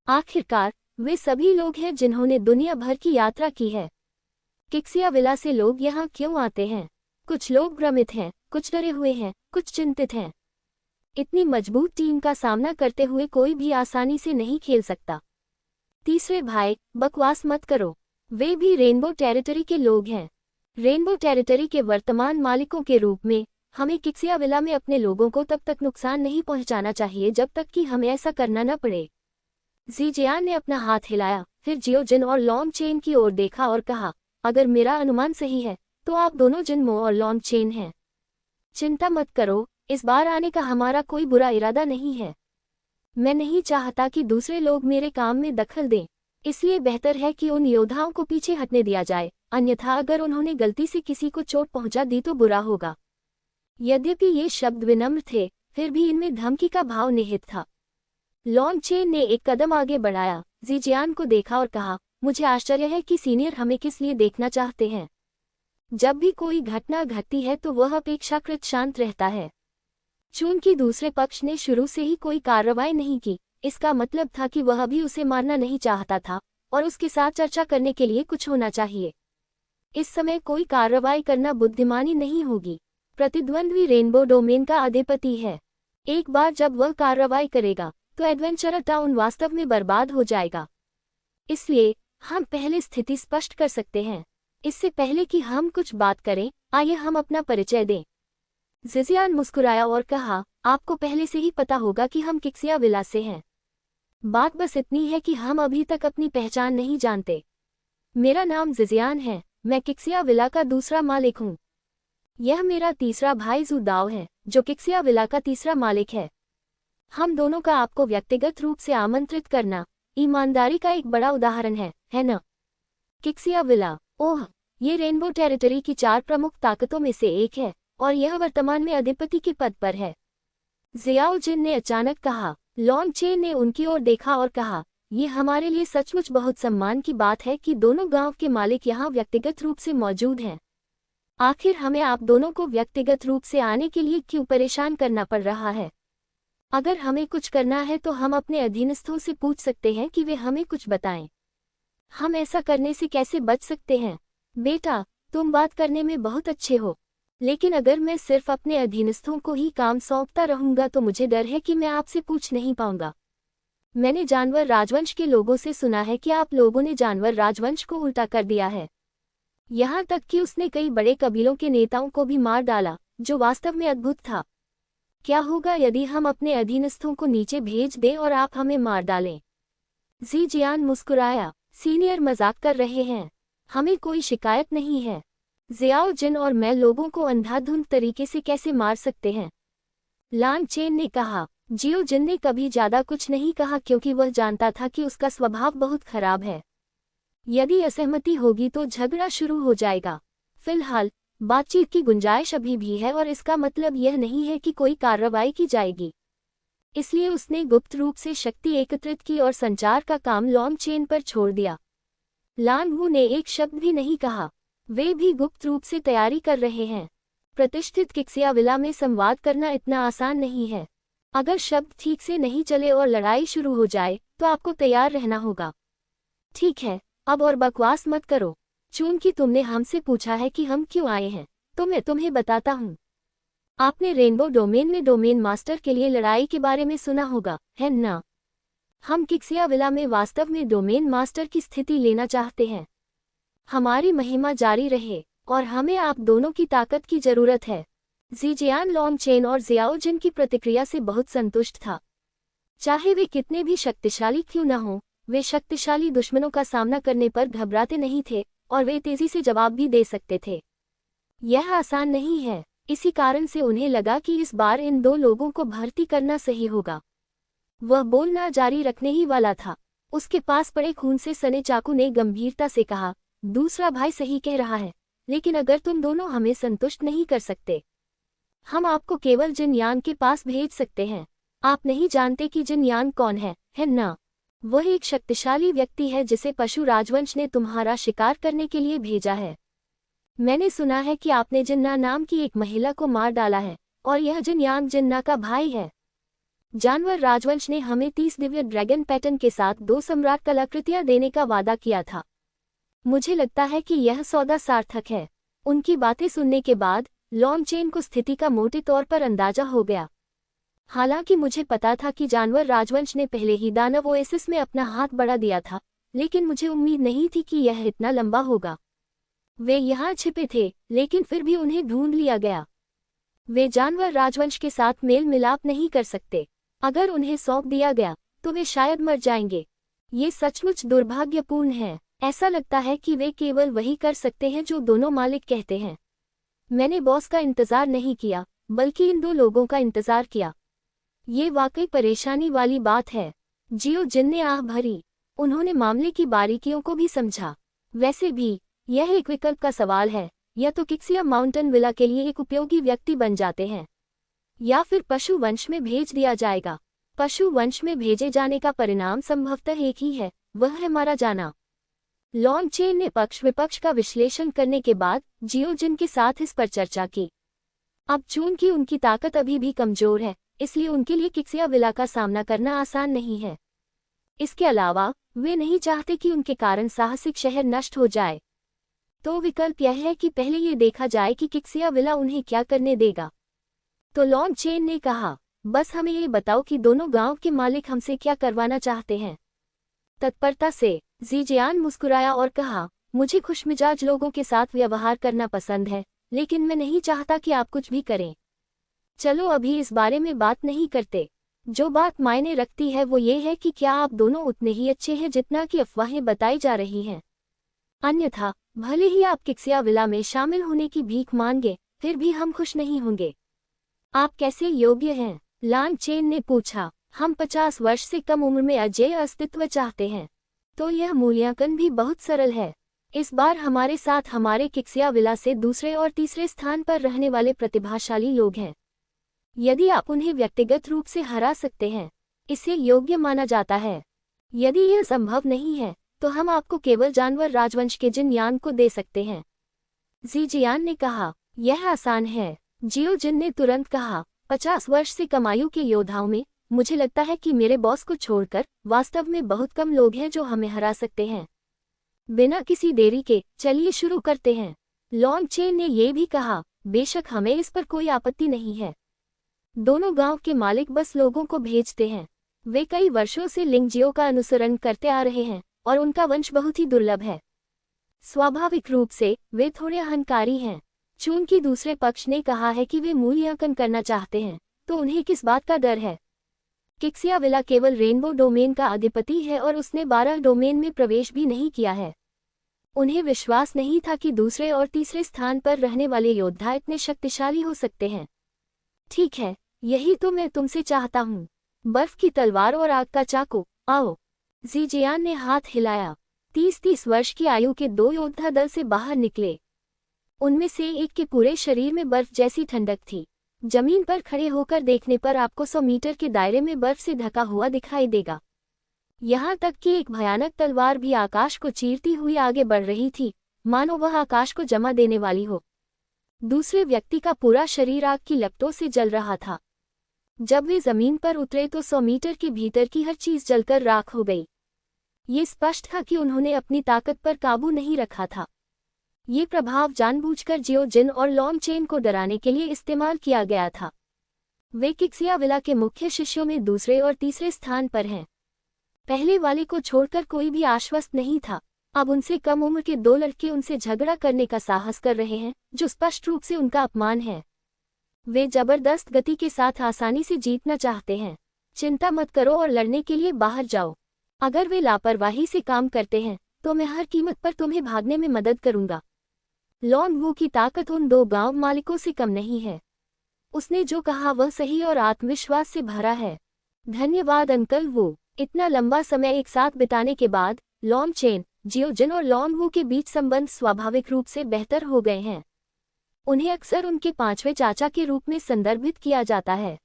आखिरकार वे सभी लोग हैं जिन्होंने दुनिया भर की यात्रा की है। किक्सिया विला से लोग यहाँ क्यों आते हैं? कुछ लोग भ्रमित हैं, कुछ डरे हुए हैं, कुछ चिंतित हैं। इतनी मजबूत टीम का सामना करते हुए कोई भी आसानी से नहीं खेल सकता। तीसरे भाई, बकवास मत करो। वे भी रेनबो टेरिटरी के लोग हैं। रेनबो टेरिटरी के वर्तमान मालिकों के रूप में हमें किक्सिया विला में अपने लोगों को तब तक नुकसान नहीं पहुंचाना चाहिए जब तक कि हमें ऐसा करना न पड़े। ज़ीजियान ने अपना हाथ हिलाया, फिर जियोजिन और लॉन्गचेन की ओर देखा और कहा, अगर मेरा अनुमान सही है तो आप दोनों जिनमो और लॉन्गचेन हैं। चिंता मत करो, इस बार आने का हमारा कोई बुरा इरादा नहीं है। मैं नहीं चाहता कि दूसरे लोग मेरे काम में दखल दें, इसलिए बेहतर है कि उन योद्धाओं को पीछे हटने दिया जाए, अन्यथा अगर उन्होंने गलती से किसी को चोट पहुंचा दी तो बुरा होगा। यद्यपि ये शब्द विनम्र थे, फिर भी इनमें धमकी का भाव निहित था। लॉन्गचेन ने एक कदम आगे बढ़ाया, ज़ीजियान को देखा और कहा, मुझे आश्चर्य है कि सीनियर हमें किस लिए देखना चाहते हैं। जब भी कोई घटना घटती है तो वह अपेक्षाकृत शांत रहता है। चूंकि दूसरे पक्ष ने शुरू से ही कोई कार्रवाई नहीं की, इसका मतलब था कि वह भी उसे मारना नहीं चाहता था और उसके साथ चर्चा करने के लिए कुछ होना चाहिए। इस समय कोई कार्रवाई करना बुद्धिमानी नहीं होगी। प्रतिद्वंद्वी रेनबो डोमेन का अधिपति है। एक बार जब वह कार्रवाई करेगा तो एडवेंचर टाउन वास्तव में बर्बाद हो जाएगा। इसलिए हम पहले स्थिति स्पष्ट कर सकते हैं। इससे पहले कि हम कुछ बात करें, आइए हम अपना परिचय दें। ज़ीजियान मुस्कुराया और कहा, आपको पहले से ही पता होगा कि हम किक्सिया विला से हैं। बात बस इतनी है कि हम अभी तक अपनी पहचान नहीं जानते। मेरा नाम ज़ीजियान है, मैं किक्सिया विला का दूसरा मालिक हूँ। यह मेरा तीसरा भाई ज़ू दाओ है, जो किक्सिया विला का तीसरा मालिक है। हम दोनों का आपको व्यक्तिगत रूप से आमंत्रित करना ईमानदारी का एक बड़ा उदाहरण है न? किक्सिया विला, ओह, ये रेनबो टेरिटरी की 4 प्रमुख ताकतों में से एक है और यह वर्तमान में अधिपति के पद पर है। ज़ियाओजिन ने अचानक कहा। लॉन्गचेन ने उनकी ओर देखा और कहा, यह हमारे लिए सचमुच बहुत सम्मान की बात है कि दोनों गांव के मालिक यहाँ व्यक्तिगत रूप से मौजूद हैं। आखिर हमें आप दोनों को व्यक्तिगत रूप से आने के लिए क्यों परेशान करना पड़ रहा है? अगर हमें कुछ करना है तो हम अपने अधीनस्थों से पूछ सकते हैं कि वे हमें कुछ बताएं। हम ऐसा करने से कैसे बच सकते हैं? बेटा, तुम बात करने में बहुत अच्छे हो, लेकिन अगर मैं सिर्फ अपने अधीनस्थों को ही काम सौंपता रहूंगा तो मुझे डर है कि मैं आपसे पूछ नहीं पाऊंगा। मैंने जानवर राजवंश के लोगों से सुना है कि आप लोगों ने जानवर राजवंश को उल्टा कर दिया है। यहाँ तक कि उसने कई बड़े कबीलों के नेताओं को भी मार डाला, जो वास्तव में अद्भुत था। क्या होगा यदि हम अपने अधीनस्थों को नीचे भेज दें और आप हमें मार डालें? ज़ीजियान मुस्कुराया, सीनियर मजाक कर रहे हैं, हमें कोई शिकायत नहीं है। ज़ियाओजिन और मैं लोगों को अंधाधुंध तरीके से कैसे मार सकते हैं? लॉन्गचेन ने कहा। जियोजिन ने कभी ज्यादा कुछ नहीं कहा क्योंकि वह जानता था कि उसका स्वभाव बहुत खराब है। यदि असहमति होगी तो झगड़ा शुरू हो जाएगा। फिलहाल बातचीत की गुंजाइश अभी भी है और इसका मतलब यह नहीं है कि कोई कार्रवाई की जाएगी। इसलिए उसने गुप्त रूप से शक्ति एकत्रित की और संचार का काम लॉन्गचेन पर छोड़ दिया। लांगवू ने एक शब्द भी नहीं कहा। वे भी गुप्त रूप से तैयारी कर रहे हैं। प्रतिष्ठित किक्सिया विला में संवाद करना इतना आसान नहीं है। अगर शब्द ठीक से नहीं चले और लड़ाई शुरू हो जाए तो आपको तैयार रहना होगा। ठीक है, अब और बकवास मत करो। चूंकि तुमने हमसे पूछा है कि हम क्यों आए हैं, तो मैं तुम्हें बताता हूँ। आपने रेनबो डोमेन में डोमेन मास्टर के लिए लड़ाई के बारे में सुना होगा, है ना? हम किक्सिया विला में वास्तव में डोमेन मास्टर की स्थिति लेना चाहते हैं। हमारी महिमा जारी रहे और हमें आप दोनों की ताकत की जरूरत है। ज़ीजियान लॉन्गचेन और ज़ियाओजिन की प्रतिक्रिया से बहुत संतुष्ट था। चाहे वे कितने भी शक्तिशाली क्यों न हों, वे शक्तिशाली दुश्मनों का सामना करने पर घबराते नहीं थे और वे तेजी से जवाब भी दे सकते थे। यह आसान नहीं है, इसी कारण से उन्हें लगा कि इस बार इन 2 लोगों को भर्ती करना सही होगा। वह बोलना जारी रखने ही वाला था। उसके पास पड़े खून से सने चाकू ने गंभीरता से कहा, दूसरा भाई सही कह रहा है, लेकिन अगर तुम दोनों हमें संतुष्ट नहीं कर सकते हम आपको केवल जिनयान के पास भेज सकते हैं। आप नहीं जानते कि जिनयान कौन है ना? वह एक शक्तिशाली व्यक्ति है जिसे पशु राजवंश ने तुम्हारा शिकार करने के लिए भेजा है। मैंने सुना है कि आपने जिन्ना नाम की एक महिला को मार डाला है, और यह जिनयान जिन्ना का भाई है। जानवर राजवंश ने हमें 30 दिव्य ड्रैगन पैटर्न के साथ 2 सम्राट कलाकृतियां देने का वादा किया था। मुझे लगता है कि यह सौदा सार्थक है। उनकी बातें सुनने के बाद लॉन्गचेन को स्थिति का मोटे तौर पर अंदाजा हो गया। हालांकि मुझे पता था कि जानवर राजवंश ने पहले ही दानव ओएसिस में अपना हाथ बढ़ा दिया था, लेकिन मुझे उम्मीद नहीं थी कि यह इतना लंबा होगा। वे यहाँ छिपे थे, लेकिन फिर भी उन्हें ढूंढ लिया गया। वे जानवर राजवंश के साथ मेल मिलाप नहीं कर सकते। अगर उन्हें सौंप दिया गया तो वे शायद मर जाएंगे। ये सचमुच दुर्भाग्यपूर्ण है। ऐसा लगता है कि वे केवल वही कर सकते हैं जो दोनों मालिक कहते हैं। मैंने बॉस का इंतजार नहीं किया, बल्कि इन 2 लोगों का इंतजार किया। ये वाकई परेशानी वाली बात है। जियो जिन ने आह भरी। उन्होंने मामले की बारीकियों को भी समझा। वैसे भी यह एक विकल्प का सवाल है, या तो किक्सिया माउंटेन विला के लिए एक उपयोगी व्यक्ति बन जाते हैं, या फिर पशु वंश में भेज दिया जाएगा। पशु वंश में भेजे जाने का परिणाम संभवतः एक ही है, वह है मारा जाना। लॉन्गचेन ने पक्ष विपक्ष का विश्लेषण करने के बाद जियो जिन के साथ इस पर चर्चा की। अब चूंकि उनकी ताकत अभी भी कमजोर है, इसलिए उनके लिए किक्सिया विला का सामना करना आसान नहीं है। इसके अलावा वे नहीं चाहते कि उनके कारण साहसिक शहर नष्ट हो जाए। तो विकल्प यह है कि पहले ये देखा जाए कि किक्सिया विला उन्हें क्या करने देगा। तो लॉन्गचेन ने कहा, बस हमें ये बताओ कि दोनों गांव के मालिक हमसे क्या करवाना चाहते हैं। तत्परता से ज़ीजियान मुस्कुराया और कहा, मुझे खुशमिजाज लोगों के साथ व्यवहार करना पसंद है, लेकिन मैं नहीं चाहता कि आप कुछ भी करें। चलो अभी इस बारे में बात नहीं करते। जो बात मायने रखती है वो ये है कि क्या आप दोनों उतने ही अच्छे हैं जितना कि अफवाहें बताई जा रही हैं। अन्यथा भले ही आप किक्सिया विला में शामिल होने की भीख मांगे, फिर भी हम खुश नहीं होंगे। आप कैसे योग्य हैं? लॉन्गचेन ने पूछा। हम 50 वर्ष से कम उम्र में अजेय अस्तित्व चाहते हैं। तो यह मूल्यांकन भी बहुत सरल है। इस बार हमारे साथ हमारे किक्सिया विला से दूसरे और तीसरे स्थान पर रहने वाले प्रतिभाशाली लोग हैं। यदि आप उन्हें व्यक्तिगत रूप से हरा सकते हैं, इसे योग्य माना जाता है। यदि यह संभव नहीं है, तो हम आपको केवल जानवर राजवंश के जिनयान को दे सकते हैं। ज़ीजियान ने कहा, यह आसान है। जियो जिन ने तुरंत कहा, 50 वर्ष से कम आयु के योद्धाओं में मुझे लगता है कि मेरे बॉस को छोड़कर वास्तव में बहुत कम लोग हैं जो हमें हरा सकते हैं। बिना किसी देरी के चलिए शुरू करते हैं। लॉन्गचेन ने यह भी कहा, बेशक हमें इस पर कोई आपत्ति नहीं है। दोनों गांव के मालिक बस लोगों को भेजते हैं। वे कई वर्षों से लिंगजियो का अनुसरण करते आ रहे हैं, और उनका वंश बहुत ही दुर्लभ है। स्वाभाविक रूप से वे थोड़े अहंकारी हैं। चूंकि दूसरे पक्ष ने कहा है कि वे मूल्यांकन करना चाहते हैं, तो उन्हें किस बात का डर है? किक्सिया विला केवल रेनबो डोमेन का अधिपति है और उसने 12 डोमेन में प्रवेश भी नहीं किया है। उन्हें विश्वास नहीं था कि दूसरे और तीसरे स्थान पर रहने वाले योद्धा इतने शक्तिशाली हो सकते हैं। ठीक है, यही तो मैं तुमसे चाहता हूँ। बर्फ की तलवार और आग का चाकू, आओ। ज़ीजियान ने हाथ हिलाया। 30 वर्ष की आयु के 2 योद्धा दल से बाहर निकले। उनमें से एक के पूरे शरीर में बर्फ जैसी ठंडक थी। जमीन पर खड़े होकर देखने पर आपको 100 मीटर के दायरे में बर्फ से ढका हुआ दिखाई देगा। यहाँ तक कि एक भयानक तलवार भी आकाश को चीरती हुई आगे बढ़ रही थी, मानो वह आकाश को जमा देने वाली हो। दूसरे व्यक्ति का पूरा शरीर आग की लपटों से जल रहा था। जब वे जमीन पर उतरे तो 100 मीटर के भीतर की हर चीज जलकर राख हो गई। ये स्पष्ट था कि उन्होंने अपनी ताकत पर काबू नहीं रखा था। ये प्रभाव जानबूझकर जियो जिन और लॉन्गचेन को डराने के लिए इस्तेमाल किया गया था। वे किक्सिया विला के मुख्य शिष्यों में दूसरे और तीसरे स्थान पर हैं। पहले वाले को छोड़कर कोई भी आश्वस्त नहीं था। अब उनसे कम उम्र के 2 लड़के उनसे झगड़ा करने का साहस कर रहे हैं, जो स्पष्ट रूप से उनका अपमान है। वे जबरदस्त गति के साथ आसानी से जीतना चाहते हैं। चिंता मत करो और लड़ने के लिए बाहर जाओ। अगर वे लापरवाही से काम करते हैं, तो मैं हर कीमत पर तुम्हें भागने में मदद करूंगा। लॉन्ग वू की ताकत उन 2 गांव मालिकों से कम नहीं है। उसने जो कहा वह सही और आत्मविश्वास से भरा है। धन्यवाद अंकल वू। इतना लंबा समय एक साथ बिताने के बाद लॉन्गचेन, जियो जिन और लॉन्ग वू के बीच संबंध स्वाभाविक रूप से बेहतर हो गए हैं। उन्हें अक्सर उनके पांचवें चाचा के रूप में संदर्भित किया जाता है।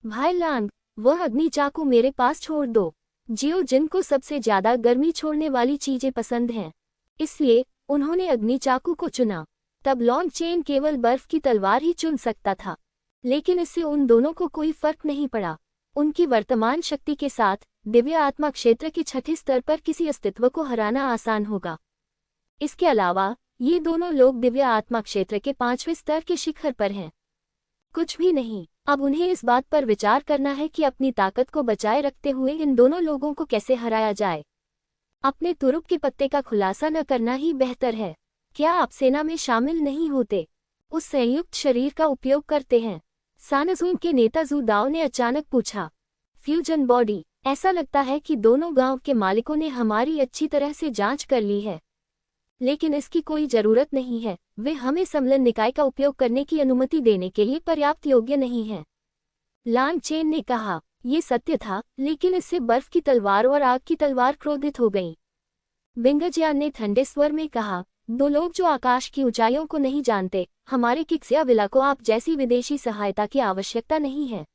भाई लांग, वह अग्नि चाकू मेरे पास छोड़ दो। जियो जिन को सबसे ज्यादा गर्मी छोड़ने वाली चीजें पसंद हैं, इसलिए उन्होंने अग्नि चाकू को चुना। तब लॉन्ग चेन केवल बर्फ की तलवार ही चुन सकता था, लेकिन इससे उन दोनों को कोई फर्क नहीं पड़ा। उनकी वर्तमान शक्ति के साथ दिव्य आत्मा क्षेत्र के छठे स्तर पर किसी अस्तित्व को हराना आसान होगा। इसके अलावा ये दोनों लोग दिव्य आत्मा क्षेत्र के पांचवें स्तर के शिखर पर हैं। कुछ भी नहीं, अब उन्हें इस बात पर विचार करना है कि अपनी ताकत को बचाए रखते हुए इन दोनों लोगों को कैसे हराया जाए। अपने तुरुप के पत्ते का खुलासा न करना ही बेहतर है। क्या आप सेना में शामिल नहीं होते? उस संयुक्त शरीर का उपयोग करते हैं? सानजून के नेता जू दाओ ने अचानक पूछा। फ्यूजन बॉडी, ऐसा लगता है कि दोनों गांव के मालिकों ने हमारी अच्छी तरह से जांच कर ली है, लेकिन इसकी कोई जरूरत नहीं है। वे हमें सम्मिलन निकाय का उपयोग करने की अनुमति देने के लिए पर्याप्त योग्य नहीं हैं। लांग चेन ने कहा। ये सत्य था, लेकिन इससे बर्फ की तलवार और आग की तलवार क्रोधित हो गईं। बिंगजियान ने ठंडे स्वर में कहा, दो लोग जो आकाश की ऊंचाइयों को नहीं जानते, हमारे किक्सिया विला को आप जैसी विदेशी सहायता की आवश्यकता नहीं है।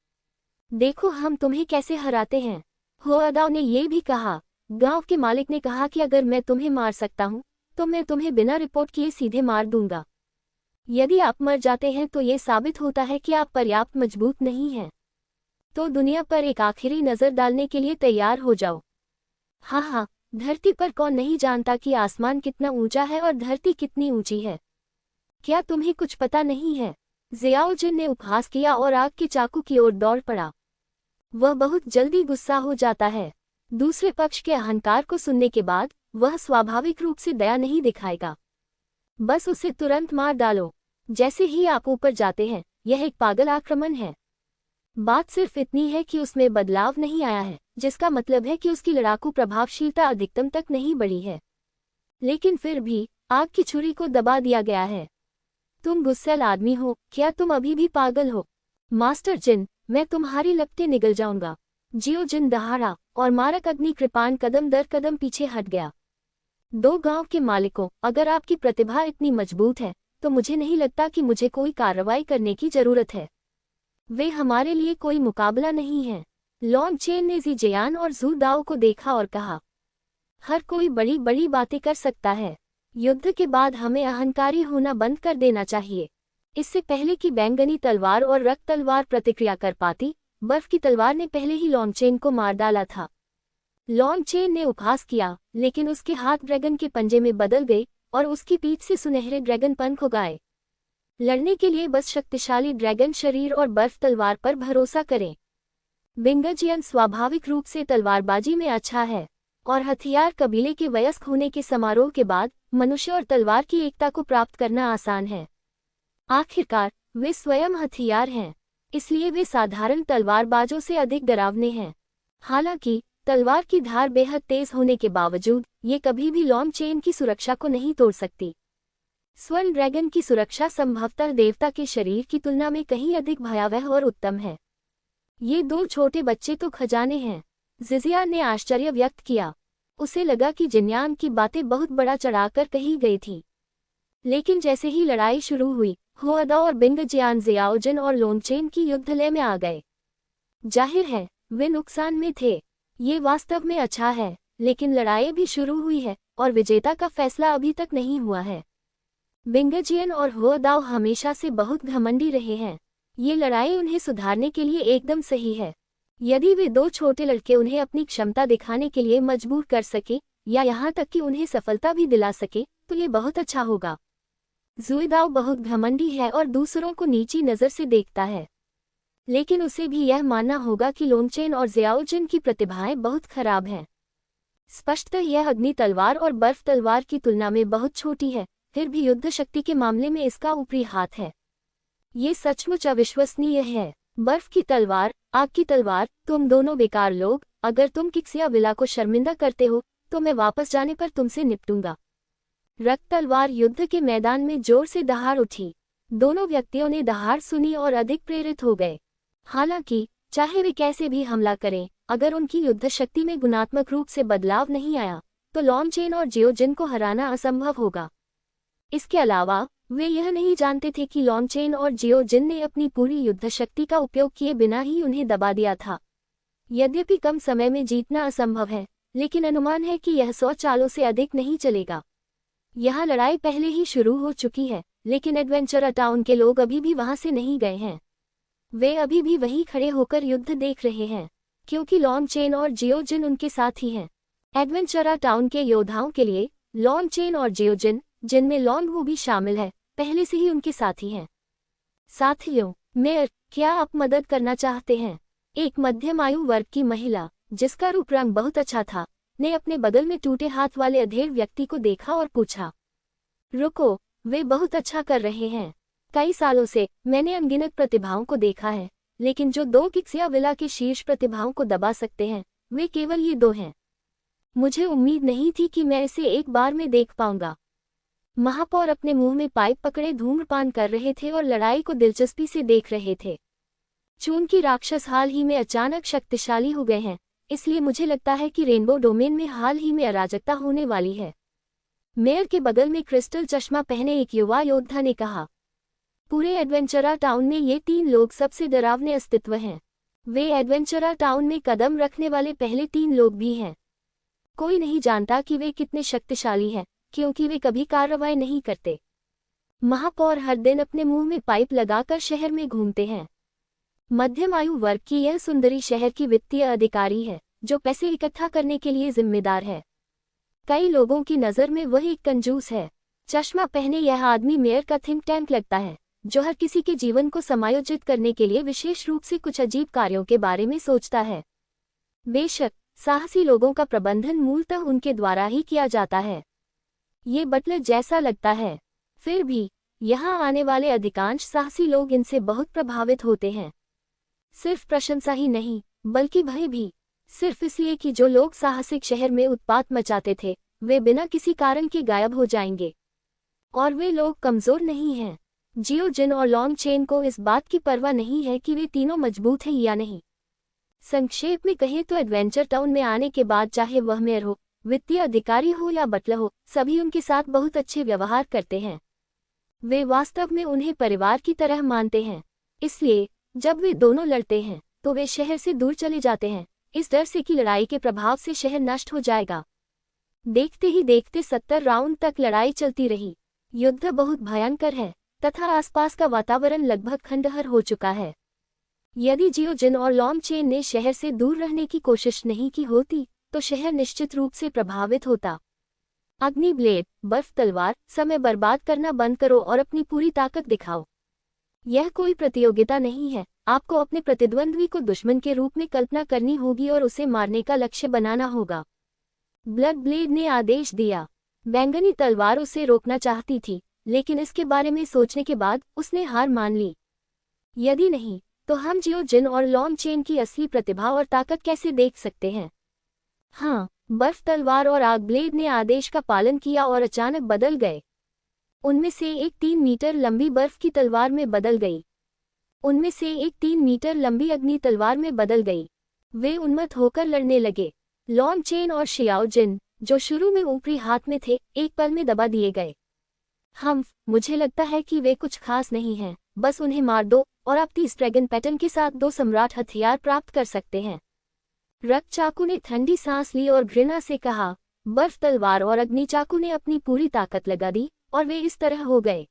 देखो हम तुम्हें कैसे हराते हैं। हुआदाओ ने ये भी कहा। गांव के मालिक ने कहा कि अगर मैं तुम्हें मार सकता हूं तो मैं तुम्हें बिना रिपोर्ट किए सीधे मार दूंगा। यदि आप मर जाते हैं तो ये साबित होता है कि आप पर्याप्त मजबूत नहीं हैं। तो दुनिया पर एक आखिरी नज़र डालने के लिए तैयार हो जाओ। हाँ, धरती पर कौन नहीं जानता कि आसमान कितना ऊंचा है और धरती कितनी ऊंची है। क्या तुम्हें कुछ पता नहीं है? जियाओ जिन ने उपहास किया और आग के चाकू की ओर दौड़ पड़ा। वह बहुत जल्दी गुस्सा हो जाता है। दूसरे पक्ष के अहंकार को सुनने के बाद वह स्वाभाविक रूप से दया नहीं दिखाएगा। बस उसे तुरंत मार डालो। जैसे ही आप ऊपर जाते हैं, यह एक पागल आक्रमण है। बात सिर्फ इतनी है कि उसमें बदलाव नहीं आया है, जिसका मतलब है कि उसकी लड़ाकू प्रभावशीलता अधिकतम तक नहीं बढ़ी है। लेकिन फिर भी आग की छुरी को दबा दिया गया है। तुम गुस्सैल आदमी हो। क्या तुम अभी भी पागल हो? मास्टर जिन, मैं तुम्हारी लपटें निगल जाऊंगा। जियो जिन दहाड़ा और मारक अग्नि कृपाण कदम दर कदम पीछे हट गया। दो गांव के मालिकों, अगर आपकी प्रतिभा इतनी मजबूत है तो मुझे नहीं लगता कि मुझे कोई कार्रवाई करने की जरूरत है। वे हमारे लिए कोई मुकाबला नहीं है। लॉन्ग चेन ने जी जियान और जू दाओ को देखा और कहा, हर कोई बड़ी बड़ी बातें कर सकता है। युद्ध के बाद हमें अहंकारी होना बंद कर देना चाहिए। इससे पहले कि बैंगनी तलवार और रक्त तलवार प्रतिक्रिया कर पाती, बर्फ की तलवार ने पहले ही लॉन्ग चेन को मार डाला था। लॉन्ग चेन ने उपहास किया, लेकिन उसके हाथ ड्रैगन के पंजे में बदल गए और उसकी पीठ से सुनहरे ड्रैगन पंख उगाए। लड़ने के लिए बस शक्तिशाली ड्रैगन शरीर और बर्फ तलवार पर भरोसा करें। बिंगजियन स्वाभाविक रूप से तलवारबाजी में अच्छा है, और हथियार कबीले के वयस्क होने के समारोह के बाद मनुष्य और तलवार की एकता को प्राप्त करना आसान है। आखिरकार वे स्वयं हथियार हैं, इसलिए वे साधारण तलवारबाजों से अधिक डरावने हैं। हालांकि तलवार की धार बेहद तेज होने के बावजूद ये कभी भी लॉन्ग चेन की सुरक्षा को नहीं तोड़ सकती। स्वर्ण ड्रैगन की सुरक्षा संभवतः देवता के शरीर की तुलना में कहीं अधिक भयावह और उत्तम है। ये दो छोटे बच्चे तो खजाने हैं। जिजियान ने आश्चर्य व्यक्त किया। उसे लगा कि जिन्यान की बातें बहुत बड़ा चढ़ाकर कही गई थी। लेकिन जैसे ही लड़ाई शुरू हुई, हुआदा और बिंगजियान जियाओजिन और लोंगचेन की युद्धलय में आ गए। जाहिर है वे नुकसान में थे। ये वास्तव में अच्छा है, लेकिन लड़ाई भी शुरू हुई है और विजेता का फैसला अभी तक नहीं हुआ है। बिंगजियन और हुआदाओ हमेशा से बहुत घमंडी रहे हैं। ये लड़ाई उन्हें सुधारने के लिए एकदम सही है। यदि वे दो छोटे लड़के उन्हें अपनी क्षमता दिखाने के लिए मजबूर कर सके, या यहाँ तक कि उन्हें सफलता भी दिला सके, तो ये बहुत अच्छा होगा। जुइदाओ बहुत घमंडी है और दूसरों को नीची नज़र से देखता है, लेकिन उसे भी यह मानना होगा कि लोंगचेन और जियाओजिन की प्रतिभाएं बहुत खराब हैं। स्पष्टतः यह अग्नि तलवार और बर्फ तलवार की तुलना में बहुत छोटी है, फिर भी युद्ध शक्ति के मामले में इसका ऊपरी हाथ है। ये सचमुच अविश्वसनीय है। बर्फ की तलवार, आग की तलवार, तुम दोनों बेकार लोग। अगर तुम किक्सिया विला को शर्मिंदा करते हो तो मैं वापस जाने पर तुमसे निपटूंगा। रक्त तलवार युद्ध के मैदान में जोर से दहाड़ उठी। दोनों व्यक्तियों ने दहाड़ सुनी और अधिक प्रेरित हो गए। हालांकि चाहे वे कैसे भी हमला करें, अगर उनकी युद्ध शक्ति में गुणात्मक रूप से बदलाव नहीं आया तो लोंगचेन और जियोजिन को हराना असंभव होगा। इसके अलावा वे यह नहीं जानते थे कि लॉन्गचेन और जियो जिन ने अपनी पूरी युद्ध शक्ति का उपयोग किए बिना ही उन्हें दबा दिया था। यद्यपि कम समय में जीतना असंभव है, लेकिन अनुमान है कि यह 100 चालों से अधिक नहीं चलेगा। यह लड़ाई पहले ही शुरू हो चुकी है, लेकिन एडवेंचर टाउन के लोग अभी भी वहां से नहीं गए हैं। वे अभी भी वहीं खड़े होकर युद्ध देख रहे हैं, क्योंकि लॉन्गचेन और जियो जिन उनके साथ ही हैं। एडवेंचर टाउन के योद्धाओं के लिए लॉन्गचेन और जियो जिन, जिनमें लॉन्ग वू भी शामिल है, पहले से ही उनके साथी हैं। साथियों, मेयर, क्या आप मदद करना चाहते हैं? एक मध्यम आयु वर्ग की महिला, जिसका रूप रंग बहुत अच्छा था, ने अपने बगल में टूटे हाथ वाले अधेड़ व्यक्ति को देखा और पूछा। रुको, वे बहुत अच्छा कर रहे हैं। कई सालों से मैंने अनगिनत प्रतिभाओं को देखा है, लेकिन जो 2 किक्स या विला के शीर्ष प्रतिभाओं को दबा सकते हैं, वे केवल ये 2 हैं। मुझे उम्मीद नहीं थी कि मैं इसे एक बार में देख पाऊंगा। महापौर अपने मुंह में पाइप पकड़े धूम्रपान कर रहे थे और लड़ाई को दिलचस्पी से देख रहे थे। चूंकि राक्षस हाल ही में अचानक शक्तिशाली हो गए हैं, इसलिए मुझे लगता है कि रेनबो डोमेन में हाल ही में अराजकता होने वाली है। मेयर के बगल में क्रिस्टल चश्मा पहने एक युवा योद्धा ने कहा। पूरे एडवेंचर टाउन में ये 3 लोग सबसे डरावने अस्तित्व हैं। वे एडवेंचर टाउन में कदम रखने वाले पहले 3 लोग भी हैं। कोई नहीं जानता कि वे कितने शक्तिशाली हैं, क्योंकि वे कभी कार्रवाई नहीं करते। महापौर हर दिन अपने मुंह में पाइप लगाकर शहर में घूमते हैं। मध्यम आयु वर्ग की यह सुंदरी शहर की वित्तीय अधिकारी है, जो पैसे इकट्ठा करने के लिए जिम्मेदार है। कई लोगों की नज़र में वह एक कंजूस है। चश्मा पहने यह आदमी मेयर का थिंक टैंक लगता है, जो हर किसी के जीवन को समायोजित करने के लिए विशेष रूप से कुछ अजीब कार्यों के बारे में सोचता है। बेशक, साहसी लोगों का प्रबंधन मूलतः उनके द्वारा ही किया जाता है। ये बटलर जैसा लगता है। फिर भी यहाँ आने वाले अधिकांश साहसी लोग इनसे बहुत प्रभावित होते हैं। सिर्फ प्रशंसा ही नहीं, बल्कि भय भी। सिर्फ इसलिए कि जो लोग साहसिक शहर में उत्पात मचाते थे, वे बिना किसी कारण के गायब हो जाएंगे। और वे लोग कमजोर नहीं हैं। जियो जिन और लॉन्गचेन को इस बात की परवाह नहीं है कि वे तीनों मजबूत हैं या नहीं। संक्षेप में कहें तो एडवेंचर टाउन में आने के बाद चाहे वह मेयर हो, वित्तीय अधिकारी हो या बटलर हो, सभी उनके साथ बहुत अच्छे व्यवहार करते हैं। वे वास्तव में उन्हें परिवार की तरह मानते हैं। इसलिए जब वे दोनों लड़ते हैं तो वे शहर से दूर चले जाते हैं, इस डर से कि लड़ाई के प्रभाव से शहर नष्ट हो जाएगा। देखते ही देखते 70 राउंड तक लड़ाई चलती रही। युद्ध बहुत भयंकर है तथा आसपास का वातावरण लगभग खंडहर हो चुका है। यदि जियो जिन और लॉन्गचेन ने शहर से दूर रहने की कोशिश नहीं की होती, तो शहर निश्चित रूप से प्रभावित होता। अग्नि ब्लेड, बर्फ तलवार, समय बर्बाद करना बंद करो और अपनी पूरी ताकत दिखाओ। यह कोई प्रतियोगिता नहीं है। आपको अपने प्रतिद्वंद्वी को दुश्मन के रूप में कल्पना करनी होगी और उसे मारने का लक्ष्य बनाना होगा। ब्लड ब्लेड ने आदेश दिया। बैंगनी तलवार उसे रोकना चाहती थी, लेकिन इसके बारे में सोचने के बाद उसने हार मान ली। यदि नहीं, तो हम जियो जिन और लॉन्गचेन की असली प्रतिभा और ताकत कैसे देख सकते हैं? हाँ, बर्फ तलवार और आग ब्लेड ने आदेश का पालन किया और अचानक बदल गए। उनमें से एक 3 मीटर लंबी बर्फ की तलवार में बदल गई। उनमें से एक 3 मीटर लंबी अग्नि तलवार में बदल गई। वे उन्मत्त होकर लड़ने लगे। लॉन्गचेन और शियाओ जिन, जो शुरू में ऊपरी हाथ में थे, एक पल में दबा दिए गए। मुझे लगता है कि वे कुछ खास नहीं हैं, बस उन्हें मार दो और आप 30 ड्रैगन पैटर्न के साथ 2 सम्राट हथियार प्राप्त कर सकते हैं। रक्त चाकू ने ठंडी सांस ली और घृणा से कहा। बर्फ तलवार और अग्नि चाकू ने अपनी पूरी ताकत लगा दी और वे इस तरह हो गए।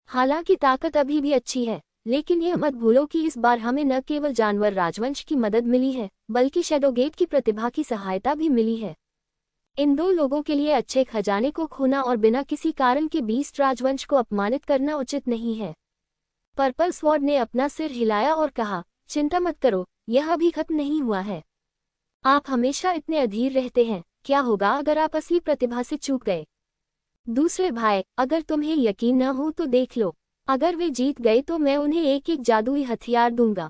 हालांकि ताकत अभी भी अच्छी है, लेकिन यह मत भूलो कि इस बार हमें न केवल जानवर राजवंश की मदद मिली है, बल्कि शैडोगेट की प्रतिभा की सहायता भी मिली है। इन 2 लोगों के लिए अच्छे खजाने को खोना और बिना किसी कारण के बीस्ट राजवंश को अपमानित करना उचित नहीं है। पर्पल स्वॉर्ड ने अपना सिर हिलाया और कहा, चिंता मत करो, यह अभी खत्म नहीं हुआ है। आप हमेशा इतने अधीर रहते हैं, क्या होगा अगर आप असली प्रतिभा से चूक गए? दूसरे भाई, अगर तुम्हें यकीन न हो तो देख लो। अगर वे जीत गए तो मैं उन्हें एक एक जादुई हथियार दूंगा।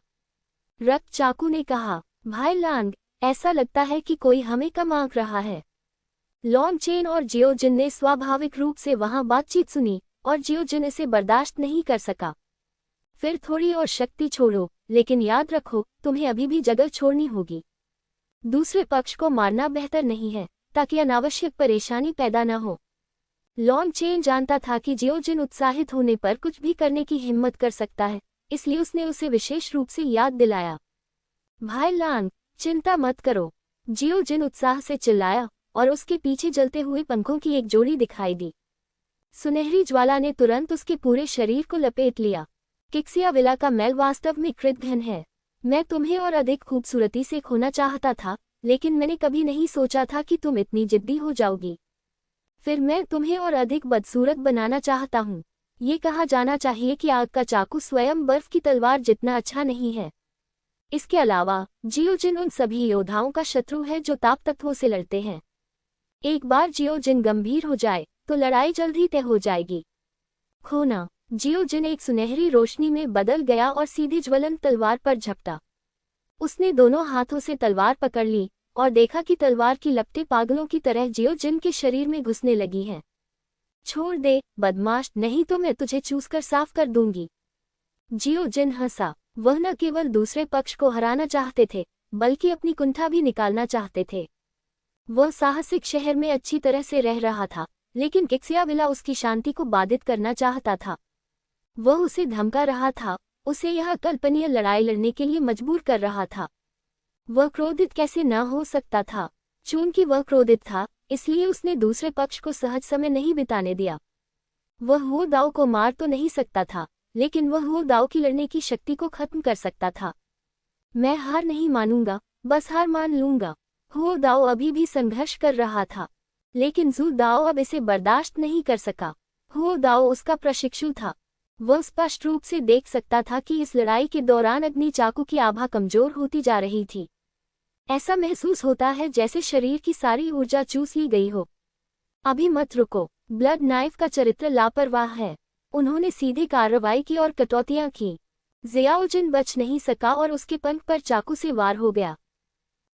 रक्त चाकू ने कहा। भाई लांग, ऐसा लगता है कि कोई हमें कम आंक रहा है। लॉन्गचेन और जियो जिन ने स्वाभाविक रूप से वहां बातचीत सुनी और जियो जिन इसे बर्दाश्त नहीं कर सका। फिर थोड़ी और शक्ति छोड़ो, लेकिन याद रखो, तुम्हें अभी भी जगह छोड़नी होगी। दूसरे पक्ष को मारना बेहतर नहीं है, ताकि अनावश्यक परेशानी पैदा न हो। लॉन्ग चेन जानता था कि जियोजिन उत्साहित होने पर कुछ भी करने की हिम्मत कर सकता है, इसलिए उसने उसे विशेष रूप से याद दिलाया। भाई लांग, चिंता मत करो, जियोजिन उत्साह से चिल्लाया और उसके पीछे जलते हुए पंखों की एक जोड़ी दिखाई दी। सुनहरी ज्वाला ने तुरंत उसके पूरे शरीर को लपेट लिया। किक्सियाविला का मैल वास्तव में कृतघ्न है। मैं तुम्हें और अधिक खूबसूरती से खोना चाहता था, लेकिन मैंने कभी नहीं सोचा था कि तुम इतनी जिद्दी हो जाओगी। फिर मैं तुम्हें और अधिक बदसूरत बनाना चाहता हूँ। ये कहा जाना चाहिए कि आग का चाकू स्वयं बर्फ की तलवार जितना अच्छा नहीं है। इसके अलावा जियोजिन उन सभी योद्धाओं का शत्रु है जो ताप तत्वों से लड़ते हैं। एक बार जियोजिन गंभीर हो जाए तो लड़ाई जल्द ही तय हो जाएगी। खोना। जियोजिन एक सुनहरी रोशनी में बदल गया और सीधी ज्वलंत तलवार पर झपटा। उसने दोनों हाथों से तलवार पकड़ ली और देखा कि तलवार की लपटें पागलों की तरह जियोजिन के शरीर में घुसने लगी हैं। छोड़ दे बदमाश, नहीं तो मैं तुझे चूसकर साफ कर दूंगी। जियोजिन हंसा। वह न केवल दूसरे पक्ष को हराना चाहते थे, बल्कि अपनी कुंठा भी निकालना चाहते थे। वह साहसिक शहर में अच्छी तरह से रह रहा था, लेकिन किक्सियाविला उसकी शांति को बाधित करना चाहता था। वह उसे धमका रहा था, उसे यह अकल्पनीय लड़ाई लड़ने के लिए मजबूर कर रहा था। वह क्रोधित कैसे न हो सकता था? चूंकि वह क्रोधित था, इसलिए उसने दूसरे पक्ष को सहज समय नहीं बिताने दिया। वह हो दाओ को मार तो नहीं सकता था, लेकिन वह हो दाओ की लड़ने की शक्ति को खत्म कर सकता था। मैं हार नहीं मानूंगा, बस हार मान लूंगा। हो दाओ अभी भी संघर्ष कर रहा था, लेकिन जू दाओ अब इसे बर्दाश्त नहीं कर सका। हो दाओ उसका प्रशिक्षु था। वह स्पष्ट रूप से देख सकता था कि इस लड़ाई के दौरान अग्नि चाकू की आभा कमजोर होती जा रही थी। ऐसा महसूस होता है जैसे शरीर की सारी ऊर्जा चूस ली गई हो। अभी मत रुको। ब्लड नाइफ का चरित्र लापरवाह है। उन्होंने सीधी कार्रवाई की और कटौतियां की। जियाओजिन बच नहीं सका और उसके पंख पर चाकू से वार हो गया।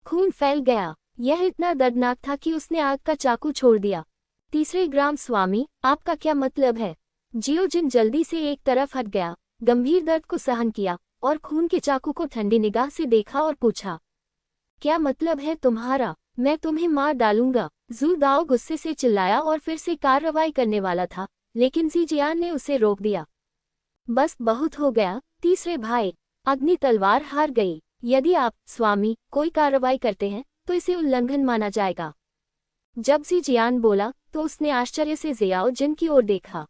खून फैल गया। यह इतना दर्दनाक था कि उसने आग का चाकू छोड़ दिया। तीसरे ग्राम स्वामी, आपका क्या मतलब है? जियोजिन जल्दी से एक तरफ हट गया, गंभीर दर्द को सहन किया और खून के चाकू को ठंडी निगाह से देखा और पूछा, क्या मतलब है तुम्हारा? मैं तुम्हें मार डालूंगा। जू दाओ गुस्से से चिल्लाया और फिर से कार्रवाई करने वाला था, लेकिन ज़िजियान ने उसे रोक दिया। बस बहुत हो गया तीसरे भाई, अग्नि तलवार हार गई। यदि आप, स्वामी, कोई कार्रवाई करते हैं तो इसे उल्लंघन माना जाएगा। जब ज़िजियान बोला तो उसने आश्चर्य से जियाओजिन की ओर देखा।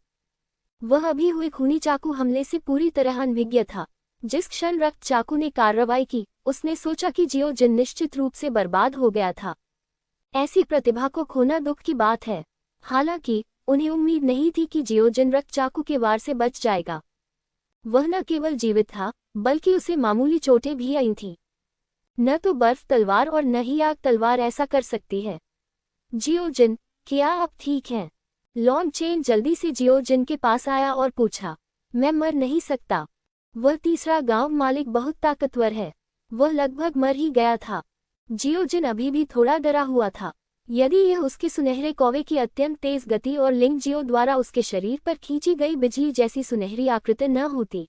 वह अभी हुए खूनी चाकू हमले से पूरी तरह अनभिज्ञ था। जिस क्षण रक्त चाकू ने कार्रवाई की, उसने सोचा कि जियोजिन निश्चित रूप से बर्बाद हो गया था। ऐसी प्रतिभा को खोना दुख की बात है। हालांकि उन्हें उम्मीद नहीं थी कि जियोजिन रक्त चाकू के वार से बच जाएगा। वह न केवल जीवित था, बल्कि उसे मामूली चोटें भी आई थीं। न तो बर्फ तलवार और न ही आग तलवार ऐसा कर सकती है। जियोजिन, क्या आप ठीक हैं? लॉन्ग चेन जल्दी से जियोजिन के पास आया और पूछा, मैं मर नहीं सकता। वह तीसरा गांव मालिक बहुत ताकतवर है। वह लगभग मर ही गया था। जियोजिन अभी भी थोड़ा डरा हुआ था। यदि यह उसके सुनहरे कौवे की अत्यंत तेज गति और लिंग जियो द्वारा उसके शरीर पर खींची गई बिजली जैसी सुनहरी आकृति न होती,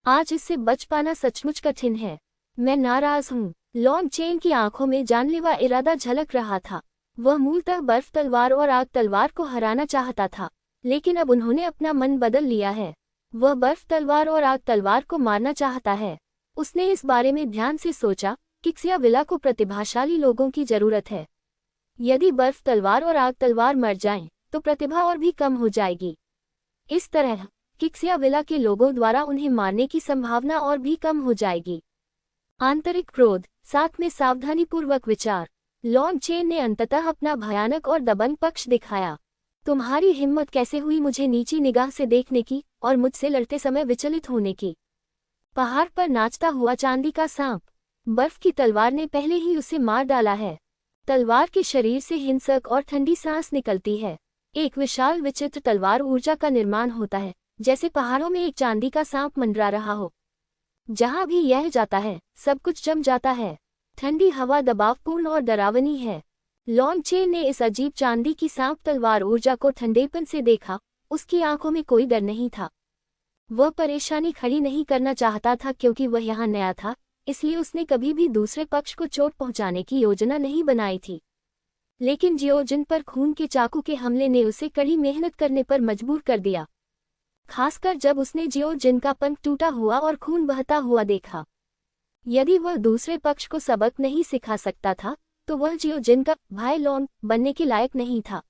आज इससे बच पाना सचमुच कठिन है। मैं नाराज हूँ। लॉन्ग चेन की आंखों में जानलेवा इरादा झलक रहा था। वह मूलतः बर्फ तलवार और आग तलवार को हराना चाहता था, लेकिन अब उन्होंने अपना मन बदल लिया है। वह बर्फ तलवार और आग तलवार को मारना चाहता है। उसने इस बारे में ध्यान से सोचा, किक्सियाविला को प्रतिभाशाली लोगों की जरूरत है। यदि बर्फ तलवार और आग तलवार मर जाएं, तो प्रतिभा और भी कम हो जाएगी। इस तरह किक्सियाविला के लोगों द्वारा उन्हें मारने की संभावना और भी कम हो जाएगी। आंतरिक क्रोध, साथ में सावधानीपूर्वक विचार। लॉन्ग चेन ने अंततः अपना भयानक और दबंग पक्ष दिखाया। तुम्हारी हिम्मत कैसे हुई मुझे नीची निगाह से देखने की और मुझसे लड़ते समय विचलित होने की? पहाड़ पर नाचता हुआ चांदी का सांप। बर्फ की तलवार ने पहले ही उसे मार डाला है। तलवार के शरीर से हिंसक और ठंडी सांस निकलती है। एक विशाल विचित्र तलवार ऊर्जा का निर्माण होता है, जैसे पहाड़ों में एक चांदी का सांप मंडरा रहा हो। जहां भी यह जाता है, सब कुछ जम जाता है। ठंडी हवा दबावपूर्ण और डरावनी है। लॉन्ग चेन ने इस अजीब चांदी की सांप तलवार ऊर्जा को ठंडेपन से देखा। उसकी आंखों में कोई डर नहीं था। वह परेशानी खड़ी नहीं करना चाहता था क्योंकि वह यहाँ नया था, इसलिए उसने कभी भी दूसरे पक्ष को चोट पहुंचाने की योजना नहीं बनाई थी। लेकिन जियो जिन पर खून के चाकू के हमले ने उसे कड़ी मेहनत करने पर मजबूर कर दिया, खासकर जब उसने जियो जिन का पंख टूटा हुआ और खून बहता हुआ देखा। यदि वह दूसरे पक्ष को सबक नहीं सिखा सकता था तो वह जियो जिन का भाई लॉन्ग बनने के लायक नहीं था।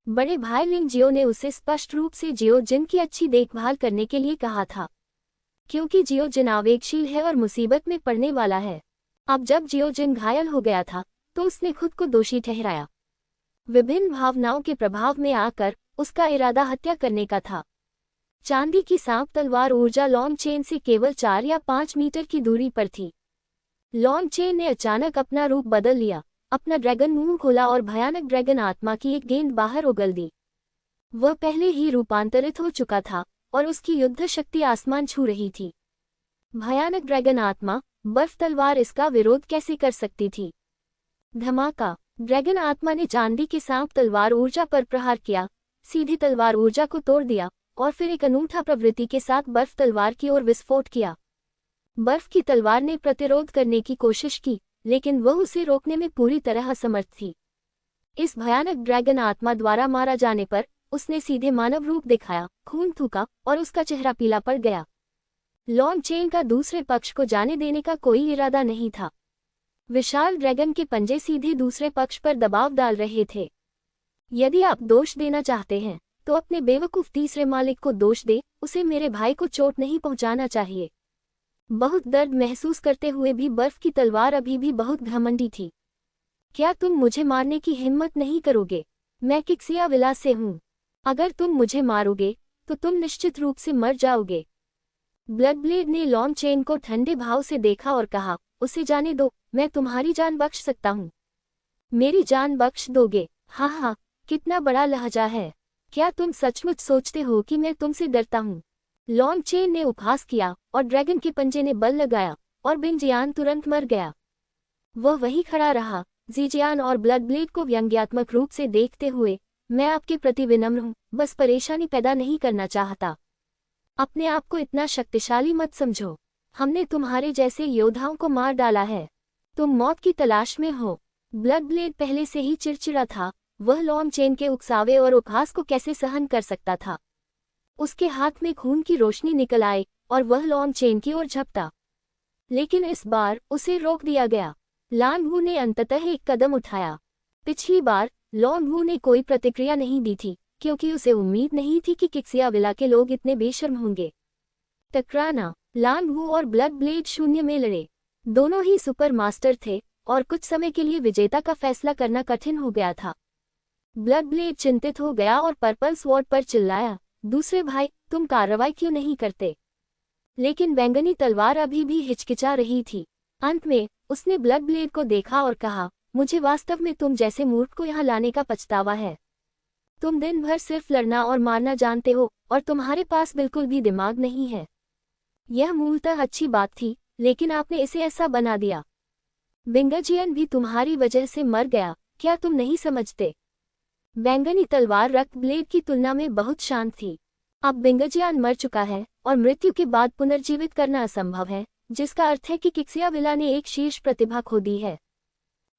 बड़े भाई लिंग जियो ने उसे स्पष्ट रूप से जियो जिन की अच्छी देखभाल करने के लिए कहा था, क्योंकि जियो जिन आवेगशील है और मुसीबत में पड़ने वाला है। अब जब जियो जिन घायल हो गया था तो उसने खुद को दोषी ठहराया। विभिन्न भावनाओं के प्रभाव में आकर उसका इरादा हत्या करने का था। चांदी की सांप तलवार ऊर्जा लॉन्ग चेन से केवल 4 या 5 मीटर की दूरी पर थी। लॉन्ग चेन ने अचानक अपना रूप बदल लिया, अपना ड्रैगन मुंह खोला और भयानक ड्रैगन आत्मा की एक गेंद बाहर उगल दी। वह पहले ही रूपांतरित हो चुका था और उसकी युद्ध शक्ति आसमान छू रही थी। भयानक ड्रैगन आत्मा, बर्फ तलवार इसका विरोध कैसे कर सकती थी? धमाका! ड्रैगन आत्मा ने चांदी की सांप तलवार ऊर्जा पर प्रहार किया, सीधी तलवार ऊर्जा को तोड़ दिया और फिर एक अनूठा प्रवृत्ति के साथ बर्फ तलवार की ओर विस्फोट किया। बर्फ की तलवार ने प्रतिरोध करने की कोशिश की, लेकिन वह उसे रोकने में पूरी तरह असमर्थ थी। इस भयानक ड्रैगन आत्मा द्वारा मारा जाने पर उसने सीधे मानव रूप दिखाया, खून थूका और उसका चेहरा पीला पड़ गया। लॉन्ग चेन का दूसरे पक्ष को जाने देने का कोई इरादा नहीं था। विशाल ड्रैगन के पंजे सीधे दूसरे पक्ष पर दबाव डाल रहे थे। यदि आप दोष देना चाहते हैं तो अपने बेवकूफ तीसरे मालिक को दोष दे, उसे मेरे भाई को चोट नहीं पहुंचाना चाहिए। बहुत दर्द महसूस करते हुए भी बर्फ की तलवार अभी भी बहुत घमंडी थी। क्या तुम मुझे मारने की हिम्मत नहीं करोगे? मैं किक्सिया विला से हूँ। अगर तुम मुझे मारोगे तो तुम निश्चित रूप से मर जाओगे। ब्लडब्लेड ने लॉन्ग चेन को ठंडे भाव से देखा और कहा, उसे जाने दो, मैं तुम्हारी जान बख्श सकता हूँ। मेरी जान बख्श दोगे? हाँ हाँ, कितना बड़ा लहजा है। क्या तुम सचमुच सोचते हो कि मैं तुमसे डरता हूँ? लॉन्ग चेन ने उपहास किया और ड्रैगन के पंजे ने बल लगाया और बिंजियान तुरंत मर गया। वह वहीं खड़ा रहा, जीजियान और ब्लडब्लेड को व्यंग्यात्मक रूप से देखते हुए। मैं आपके प्रति विनम्र हूँ, बस परेशानी पैदा नहीं करना चाहता। अपने आप को इतना शक्तिशाली मत समझो। हमने तुम्हारे जैसे योद्धाओं को मार डाला है। तुम मौत की तलाश में हो। ब्लडब्लेड पहले से ही चिड़चिड़ा था। वह लॉन्ग चेन के उकसावे और उपहास को कैसे सहन कर सकता था? उसके हाथ में खून की रोशनी निकल आई और वह लॉन्ग चेन की ओर झपटा, लेकिन इस बार उसे रोक दिया गया। लांग वू ने अंततः एक कदम उठाया। पिछली बार लॉन्ग वू ने कोई प्रतिक्रिया नहीं दी थी, क्योंकि उसे उम्मीद नहीं थी कि किक्सिया विला के लोग इतने बेशर्म होंगे। टकराना। लांग वू और ब्लडब्लेड शून्य में लड़े। दोनों ही सुपर मास्टर थे और कुछ समय के लिए विजेता का फैसला करना कठिन हो गया था। ब्लडब्लेड चिंतित हो गया और पर्पल स्वॉर्ड पर चिल्लाया, दूसरे भाई, तुम कार्रवाई क्यों नहीं करते? लेकिन बैंगनी तलवार अभी भी हिचकिचा रही थी। अंत में उसने ब्लडब्लेड को देखा और कहा, मुझे वास्तव में तुम जैसे मूर्ख को यहाँ लाने का पछतावा है। तुम दिन भर सिर्फ लड़ना और मारना जानते हो और तुम्हारे पास बिल्कुल भी दिमाग नहीं है। यह मूलतः अच्छी बात थी, लेकिन आपने इसे ऐसा बना दिया। बिंगजियन भी तुम्हारी वजह से मर गया, क्या तुम नहीं समझते? बैंगनी तलवार रक्त ब्लेड की तुलना में बहुत शांत थी। अब बिंगजियन मर चुका है और मृत्यु के बाद पुनर्जीवित करना असंभव है, जिसका अर्थ है कि किक्सिया विला ने एक शीर्ष प्रतिभा खो दी है।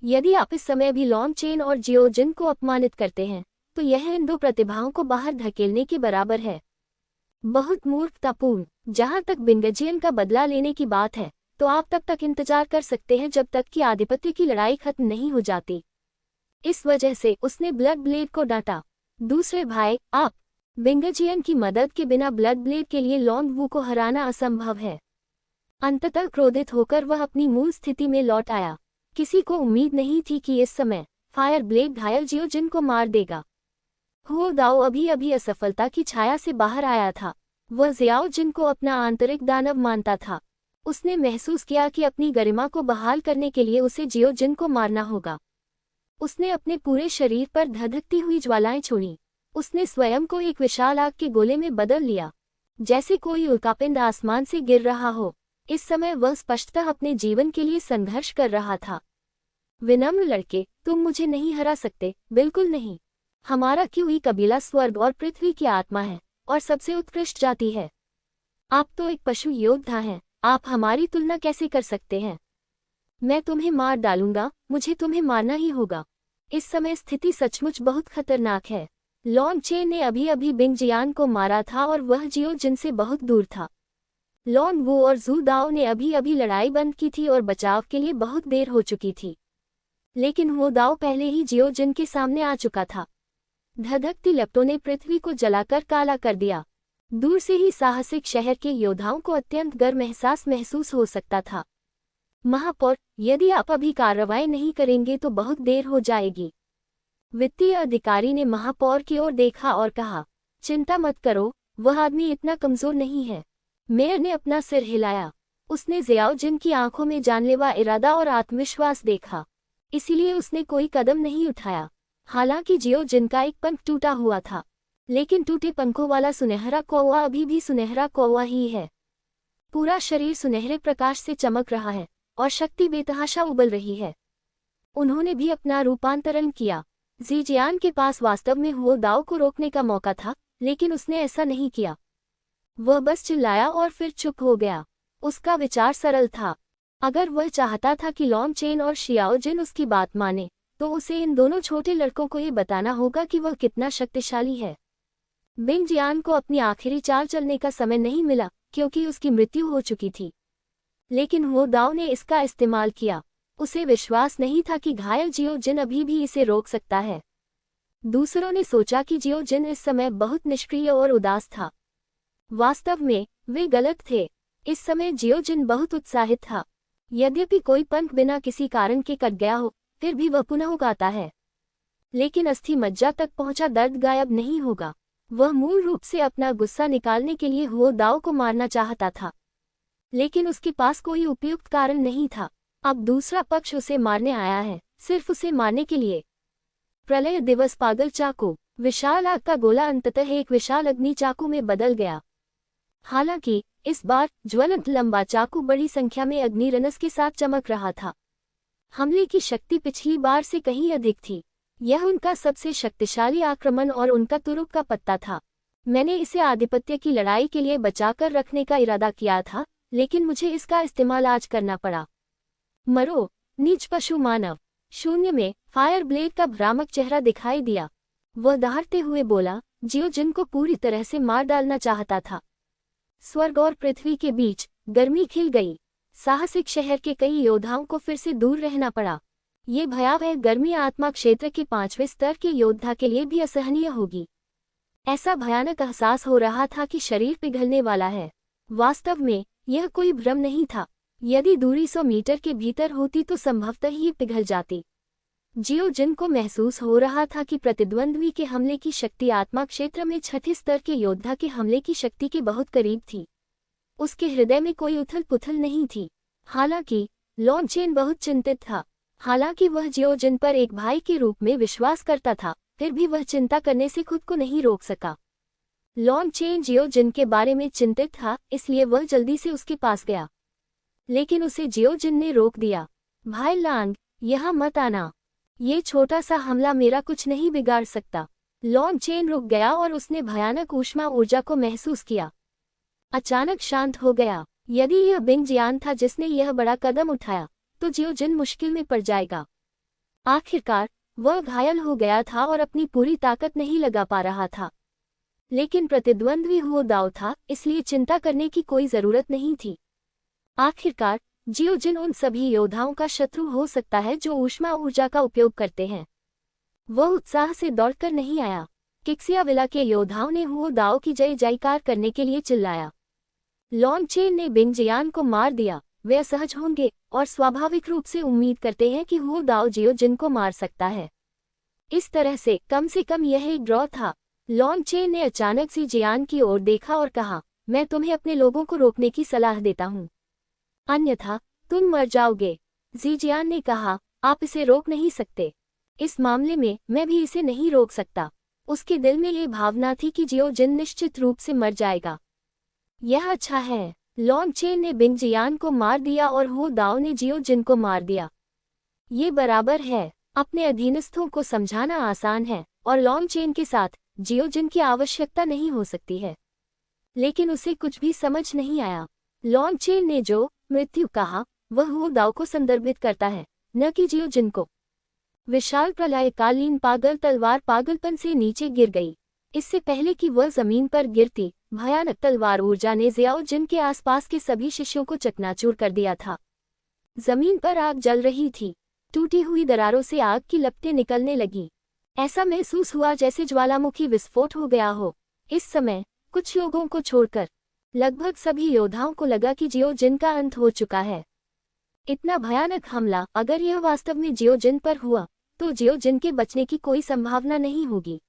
यदि आप इस समय भी लॉन्ग चेन और जियो जिन को अपमानित करते हैं तो यह इन दो प्रतिभाओं को बाहर धकेलने के बराबर है। बहुत मूर्खतापूर्ण। जहां तक बिंगजियन का बदला लेने की बात है तो आप तब तक इंतजार कर सकते हैं जब तक कि आधिपत्य की लड़ाई खत्म नहीं हो जाती। इस वजह से उसने ब्लडब्लेड को डांटा, दूसरे भाई, आप। बिंगजियन की मदद के बिना ब्लडब्लेड के लिए लॉन्ग वू को हराना असंभव है। अंततः क्रोधित होकर वह अपनी मूल स्थिति में लौट आया। किसी को उम्मीद नहीं थी कि इस समय फायर ब्लेड घायल जियो जिन को मार देगा। हुओ दाओ अभी अभी असफलता की छाया से बाहर आया था। वह जियाओ जिन को अपना आंतरिक दानव मानता था। उसने महसूस किया कि अपनी गरिमा को बहाल करने के लिए उसे जियो जिन को मारना होगा। उसने अपने पूरे शरीर पर धधकती हुई ज्वालाएं छोड़ी। उसने स्वयं को एक विशाल आग के गोले में बदल लिया, जैसे कोई उल्कापिंड आसमान से गिर रहा हो। इस समय वह स्पष्टतः अपने जीवन के लिए संघर्ष कर रहा था। विनम्र लड़के, तुम मुझे नहीं हरा सकते, बिल्कुल नहीं। हमारा क्यूई कबीला स्वर्ग और पृथ्वी की आत्मा है और सबसे उत्कृष्ट जाति है। आप तो एक पशु योद्धा हैं, आप हमारी तुलना कैसे कर सकते हैं? मैं तुम्हें मार डालूंगा, मुझे तुम्हें मारना ही होगा। इस समय स्थिति सचमुच बहुत खतरनाक है। लॉन्ग चेन ने अभी अभी बिंग जियान को मारा था और वह जियो जिन से बहुत दूर था। लॉन्ग वू और जू दाओ ने अभी अभी लड़ाई बंद की थी और बचाव के लिए बहुत देर हो चुकी थी। लेकिन वो दाओ पहले ही जियो जिन के सामने आ चुका था। धधकती लपटों ने पृथ्वी को जलाकर काला कर दिया। दूर से ही साहसिक शहर के योद्धाओं को अत्यंत गर्म एहसास महसूस हो सकता था। महापौर, यदि आप अभी कार्रवाई नहीं करेंगे तो बहुत देर हो जाएगी। वित्तीय अधिकारी ने महापौर की ओर देखा और कहा, चिंता मत करो, वह आदमी इतना कमजोर नहीं है। मेयर ने अपना सिर हिलाया। उसने ज़ियाओ जिन की आंखों में जानलेवा इरादा और आत्मविश्वास देखा, इसीलिए उसने कोई कदम नहीं उठाया। हालांकि जियो जिन का एक पंख टूटा हुआ था, लेकिन टूटे पंखों वाला सुनहरा कौवा अभी भी सुनहरा कौवा ही है। पूरा शरीर सुनहरे प्रकाश से चमक रहा है और शक्ति बेतहाशा उबल रही है। उन्होंने भी अपना रूपांतरण किया। ज़ीजियान के पास वास्तव में हुओ दाओ को रोकने का मौका था, लेकिन उसने ऐसा नहीं किया। वह बस चिल्लाया और फिर चुप हो गया। उसका विचार सरल था। अगर वह चाहता था कि लॉन्ग चेन और शियाओ जिन उसकी बात माने, तो उसे इन दोनों छोटे लड़कों को ये बताना होगा कि वह कितना शक्तिशाली है। बिंग जियान को अपनी आखिरी चाल चलने का समय नहीं मिला, क्योंकि उसकी मृत्यु हो चुकी थी। लेकिन हुओ दाओ ने इसका इस्तेमाल किया। उसे विश्वास नहीं था कि घायल जियो जिन अभी भी इसे रोक सकता है। दूसरों ने सोचा कि जियो जिन इस समय बहुत निष्क्रिय और उदास था। वास्तव में वे गलत थे। इस समय जियो जिन बहुत उत्साहित था। यद्यपि कोई पंख बिना किसी कारण के कट गया हो, फिर भी वह पुनः उगाता है। लेकिन अस्थि मज्जा तक पहुंचा दर्द गायब नहीं होगा। वह मूल रूप से अपना गुस्सा निकालने के लिए हुओ दाओ को मारना चाहता था, लेकिन उसके पास कोई उपयुक्त कारण नहीं था। अब दूसरा पक्ष उसे मारने आया है, सिर्फ उसे मारने के लिए। प्रलय दिवस पागल चाकू। विशाल आग का गोला अंततः एक विशाल अग्नि चाकू में बदल गया। हालांकि इस बार ज्वलंत लंबा चाकू बड़ी संख्या में अग्निरनस के साथ चमक रहा था। हमले की शक्ति पिछली बार से कहीं अधिक थी। यह उनका सबसे शक्तिशाली आक्रमण और उनका तुरुप का पत्ता था। मैंने इसे आधिपत्य की लड़ाई के लिए बचाकर रखने का इरादा किया था, लेकिन मुझे इसका इस्तेमाल आज करना पड़ा। मरो, नीच पशु मानव। शून्य में फायर ब्लेड का भ्रामक चेहरा दिखाई दिया। वह दहाड़ते हुए बोला, जियो जिन को पूरी तरह से मार डालना चाहता था। स्वर्ग और पृथ्वी के बीच गर्मी खिल गई। साहसिक शहर के कई योद्धाओं को फिर से दूर रहना पड़ा। ये भयावह गर्मी आत्मा क्षेत्र के 5वें स्तर के योद्धा के लिए भी असहनीय होगी। ऐसा भयानक एहसास हो रहा था कि शरीर पिघलने वाला है। वास्तव में यह कोई भ्रम नहीं था। यदि दूरी 100 मीटर के भीतर होती तो संभवतः ही पिघल जाती। जियो जिन को महसूस हो रहा था कि प्रतिद्वंद्वी के हमले की शक्ति आत्मा क्षेत्र में 6ठे स्तर के योद्धा के हमले की शक्ति के बहुत करीब थी। उसके हृदय में कोई उथल पुथल नहीं थी। हालांकि लॉन्ग चेन बहुत चिंतित था। हालांकि वह जियो जिन पर एक भाई के रूप में विश्वास करता था, फिर भी वह चिंता करने से खुद को नहीं रोक सका। लॉन्ग चेन जियो जिन के बारे में चिंतित था, इसलिए वह जल्दी से उसके पास गया। लेकिन उसे जियो जिन ने रोक दिया। भाई लांग, यहाँ मत आना। ये छोटा सा हमला मेरा कुछ नहीं बिगाड़ सकता। लॉन्ग चेन रुक गया और उसने भयानक ऊष्मा ऊर्जा को महसूस किया। अचानक शांत हो गया। यदि यह बिंग जियान था जिसने यह बड़ा कदम उठाया, तो जियो जिन मुश्किल में पड़ जाएगा। आखिरकार वह घायल हो गया था और अपनी पूरी ताकत नहीं लगा पा रहा था। लेकिन प्रतिद्वंद्वी हुओ दाओ था, इसलिए चिंता करने की कोई जरूरत नहीं थी। आखिरकार जियो जिन उन सभी योद्धाओं का शत्रु हो सकता है जो ऊष्मा ऊर्जा का उपयोग करते हैं। वह उत्साह से दौड़कर नहीं आया। किक्सिया विला के योद्धाओं ने हुओ दाओ की जय जयकार करने के लिए चिल्लाया। लॉन्ग चेन ने बिंग जियान को मार दिया। वे असहज होंगे और स्वाभाविक रूप से उम्मीद करते हैं कि हुओ दाओ जियो जिन को मार सकता है। इस तरह से कम यह एक ड्रॉ था। लॉन्ग चेन ने अचानक से जियान की ओर देखा और कहा, मैं तुम्हें अपने लोगों को रोकने की सलाह देता हूँ, अन्यथा तुम मर जाओगे। ज़ीजियान ने कहा, आप इसे रोक नहीं सकते। इस मामले में मैं भी इसे नहीं रोक सकता। उसके दिल में ये भावना थी कि जियो जिन निश्चित रूप से मर जाएगा। यह अच्छा है। लॉन्ग चेन ने बिंग जियान को मार दिया और हुओ दाओ ने जियो जिन को मार दिया। ये बराबर है। अपने अधीनस्थों को समझाना आसान है और लॉन्ग चेन के साथ जियो जिन की आवश्यकता नहीं हो सकती है। लेकिन उसे कुछ भी समझ नहीं आया। लॉन्ग चेन ने जो मृत्यु कहा, वह हुओ दाओ को संदर्भित करता है, न कि जियो जिन को। विशाल प्रलयकालीन पागल तलवार पागलपन से नीचे गिर गई। इससे पहले कि वह जमीन पर गिरती, भयानक तलवार ऊर्जा ने ज़ियाओ जिन के आसपास के सभी शिष्यों को चकनाचूर कर दिया था। जमीन पर आग जल रही थी। टूटी हुई दरारों से आग की लपटें निकलने लगीं। ऐसा महसूस हुआ जैसे ज्वालामुखी विस्फोट हो गया हो। इस समय कुछ लोगों को छोड़कर लगभग सभी योद्धाओं को लगा कि जियो जिन का अंत हो चुका है। इतना भयानक हमला अगर यह वास्तव में जियो जिन पर हुआ तो जियो जिन के बचने की कोई संभावना नहीं होगी।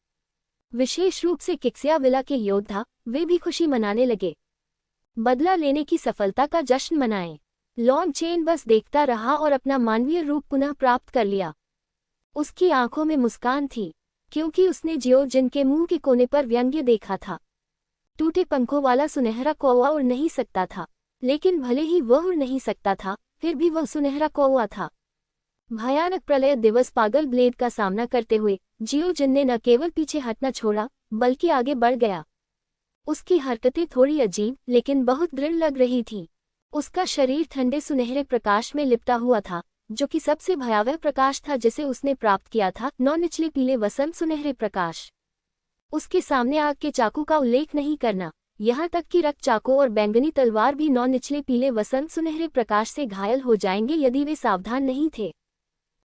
विशेष रूप से किक्सिया विला के योद्धा, वे भी खुशी मनाने लगे। बदला लेने की सफलता का जश्न मनाएं। लॉन्ग चेन बस देखता रहा और अपना मानवीय रूप पुनः प्राप्त कर लिया। उसकी आंखों में मुस्कान थी, क्योंकि उसने जियो जिन के मुंह के कोने पर व्यंग्य देखा था। टूटे पंखों वाला सुनहरा कौवा उड़ नहीं सकता था, लेकिन भले ही वह उड़ नहीं सकता था, फिर भी वह सुनहरा कौवा था। भयानक प्रलय दिवस पागल ब्लेड का सामना करते हुए जियो जिन ने न केवल पीछे हटना छोड़ा, बल्कि आगे बढ़ गया। उसकी हरकतें थोड़ी अजीब लेकिन बहुत दृढ़ लग रही थी। उसका शरीर ठंडे सुनहरे प्रकाश में लिपटा हुआ था, जो कि सबसे भयावह प्रकाश था जिसे उसने प्राप्त किया था, नौ निचले पीले वसंत सुनहरे प्रकाश। उसके सामने आग के चाकू का उल्लेख नहीं करना, यहाँ तक कि रक्त चाकू और बैंगनी तलवार भी नौ निचले पीले वसंत सुनहरे प्रकाश से घायल हो जाएंगे यदि वे सावधान नहीं थे।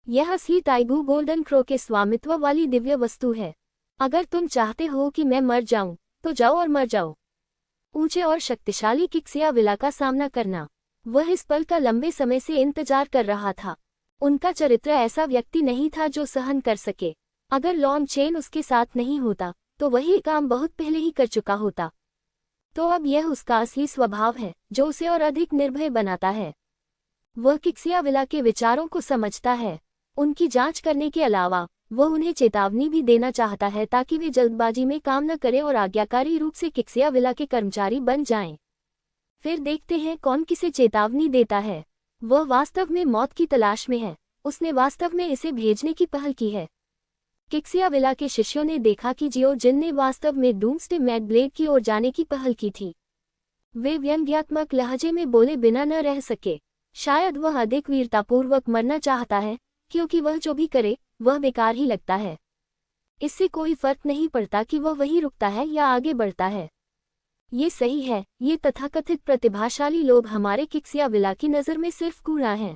यह असली टाइगू गोल्डन क्रो के स्वामित्व वाली दिव्य वस्तु है। अगर तुम चाहते हो कि मैं मर जाऊं, तो जाओ और मर जाओ। ऊंचे और शक्तिशाली किक्सिया विला का सामना करना। वह इस पल का लंबे समय से इंतजार कर रहा था। उनका चरित्र ऐसा व्यक्ति नहीं था जो सहन कर सके। अगर लॉन्ग चेन उसके साथ नहीं होता तो वही काम बहुत पहले ही कर चुका होता। तो अब यह उसका असली स्वभाव है जो उसे और अधिक निर्भय बनाता है। वह किक्सिया विला के विचारों को समझता है। उनकी जांच करने के अलावा वह उन्हें चेतावनी भी देना चाहता है ताकि वे जल्दबाजी में काम न करें और आज्ञाकारी रूप से किक्सिया विला के कर्मचारी बन जाएं। फिर देखते हैं कौन किसे चेतावनी देता है। वह वास्तव में मौत की तलाश में है। उसने वास्तव में इसे भेजने की पहल की है। किक्सिया विला के शिष्यों ने देखा कि जियो जिन ने वास्तव में डूम्सडे मैड ब्लेड की ओर जाने की पहल की थी। वे व्यंग्यात्मक लहजे में बोले बिना न रह सके। शायद वह अधिक वीरतापूर्वक मरना चाहता है, क्योंकि वह जो भी करे वह बेकार ही लगता है। इससे कोई फर्क नहीं पड़ता कि वह वहीं रुकता है या आगे बढ़ता है। ये सही है, ये तथाकथित प्रतिभाशाली लोग हमारे किक्सिया विला की नज़र में सिर्फ कूड़ा हैं।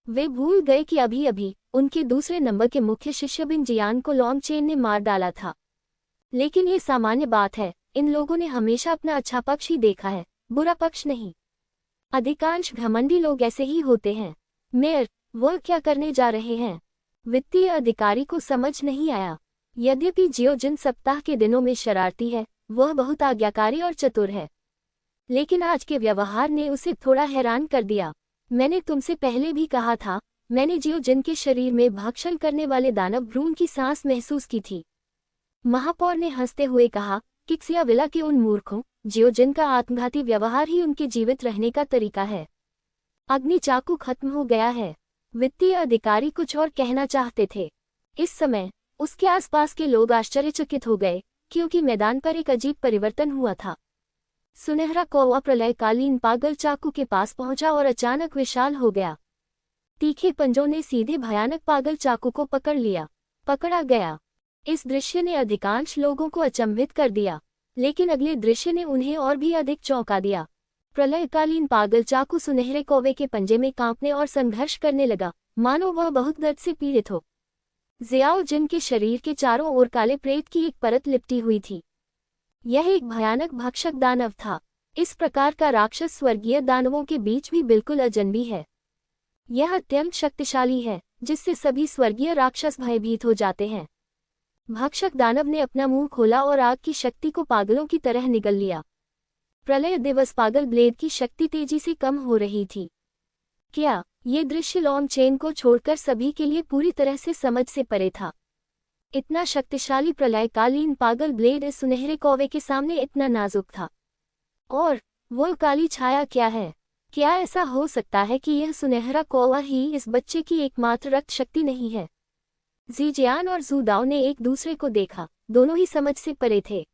वे भूल गए कि अभी अभी उनके दूसरे नंबर के मुख्य शिष्य बिन जियान को लॉन्ग चेन ने मार डाला था। लेकिन ये सामान्य बात है, इन लोगों ने हमेशा अपना अच्छा पक्ष ही देखा है, बुरा पक्ष नहीं। अधिकांश घमंडी लोग ऐसे ही होते हैं। मेयर, वह क्या करने जा रहे हैं? वित्तीय अधिकारी को समझ नहीं आया। यद्यपि जियो जिन सप्ताह के दिनों में शरारती है, वह बहुत आज्ञाकारी और चतुर है। लेकिन आज के व्यवहार ने उसे थोड़ा हैरान कर दिया। मैंने तुमसे पहले भी कहा था, मैंने जियो जिन के शरीर में भक्षण करने वाले दानव भ्रूण की सांस महसूस की थी। महापौर ने हंसते हुए कहा, किक्सिया विला के उन मूर्खों, जियो जिन का आत्मघाती व्यवहार ही उनके जीवित रहने का तरीका है। अग्नि चाकू खत्म हो गया है। वित्तीय अधिकारी कुछ और कहना चाहते थे। इस समय उसके आसपास के लोग आश्चर्यचकित हो गए, क्योंकि मैदान पर एक अजीब परिवर्तन हुआ था। सुनहरा कौवा प्रलयकालीन पागल चाकू के पास पहुंचा और अचानक विशाल हो गया। तीखे पंजों ने सीधे भयानक पागल चाकू को पकड़ा गया। इस दृश्य ने अधिकांश लोगों को अचंभित कर दिया, लेकिन अगले दृश्य ने उन्हें और भी अधिक चौंका दिया। प्रलयकालीन पागल चाकू सुनहरे कौवे के पंजे में कांपने और संघर्ष करने लगा, मानो वह बहुत दर्द से पीड़ित हो। ज़ियाओ जिन के शरीर के चारों ओर काले प्रेत की एक परत लिपटी हुई थी। यह एक भयानक भक्षक दानव था। इस प्रकार का राक्षस स्वर्गीय दानवों के बीच भी बिल्कुल अजनबी है। यह अत्यंत शक्तिशाली है, जिससे सभी स्वर्गीय राक्षस भयभीत हो जाते हैं। भक्षक दानव ने अपना मुंह खोला और आग की शक्ति को पागलों की तरह निगल लिया। प्रलय दिवस पागल ब्लेड की शक्ति तेजी से कम हो रही थी। क्या ये दृश्य लॉन्ग चेन को छोड़कर सभी के लिए पूरी तरह से समझ से परे था? इतना शक्तिशाली प्रलयकालीन पागल ब्लेड इस सुनहरे कौवे के सामने इतना नाजुक था। और वो काली छाया क्या है? क्या ऐसा हो सकता है कि यह सुनहरा कौवा ही इस बच्चे की एकमात्र रक्त शक्ति नहीं है? ज़ीजियान और ज़ूदाओ ने एक दूसरे को देखा, दोनों ही समझ से परे थे।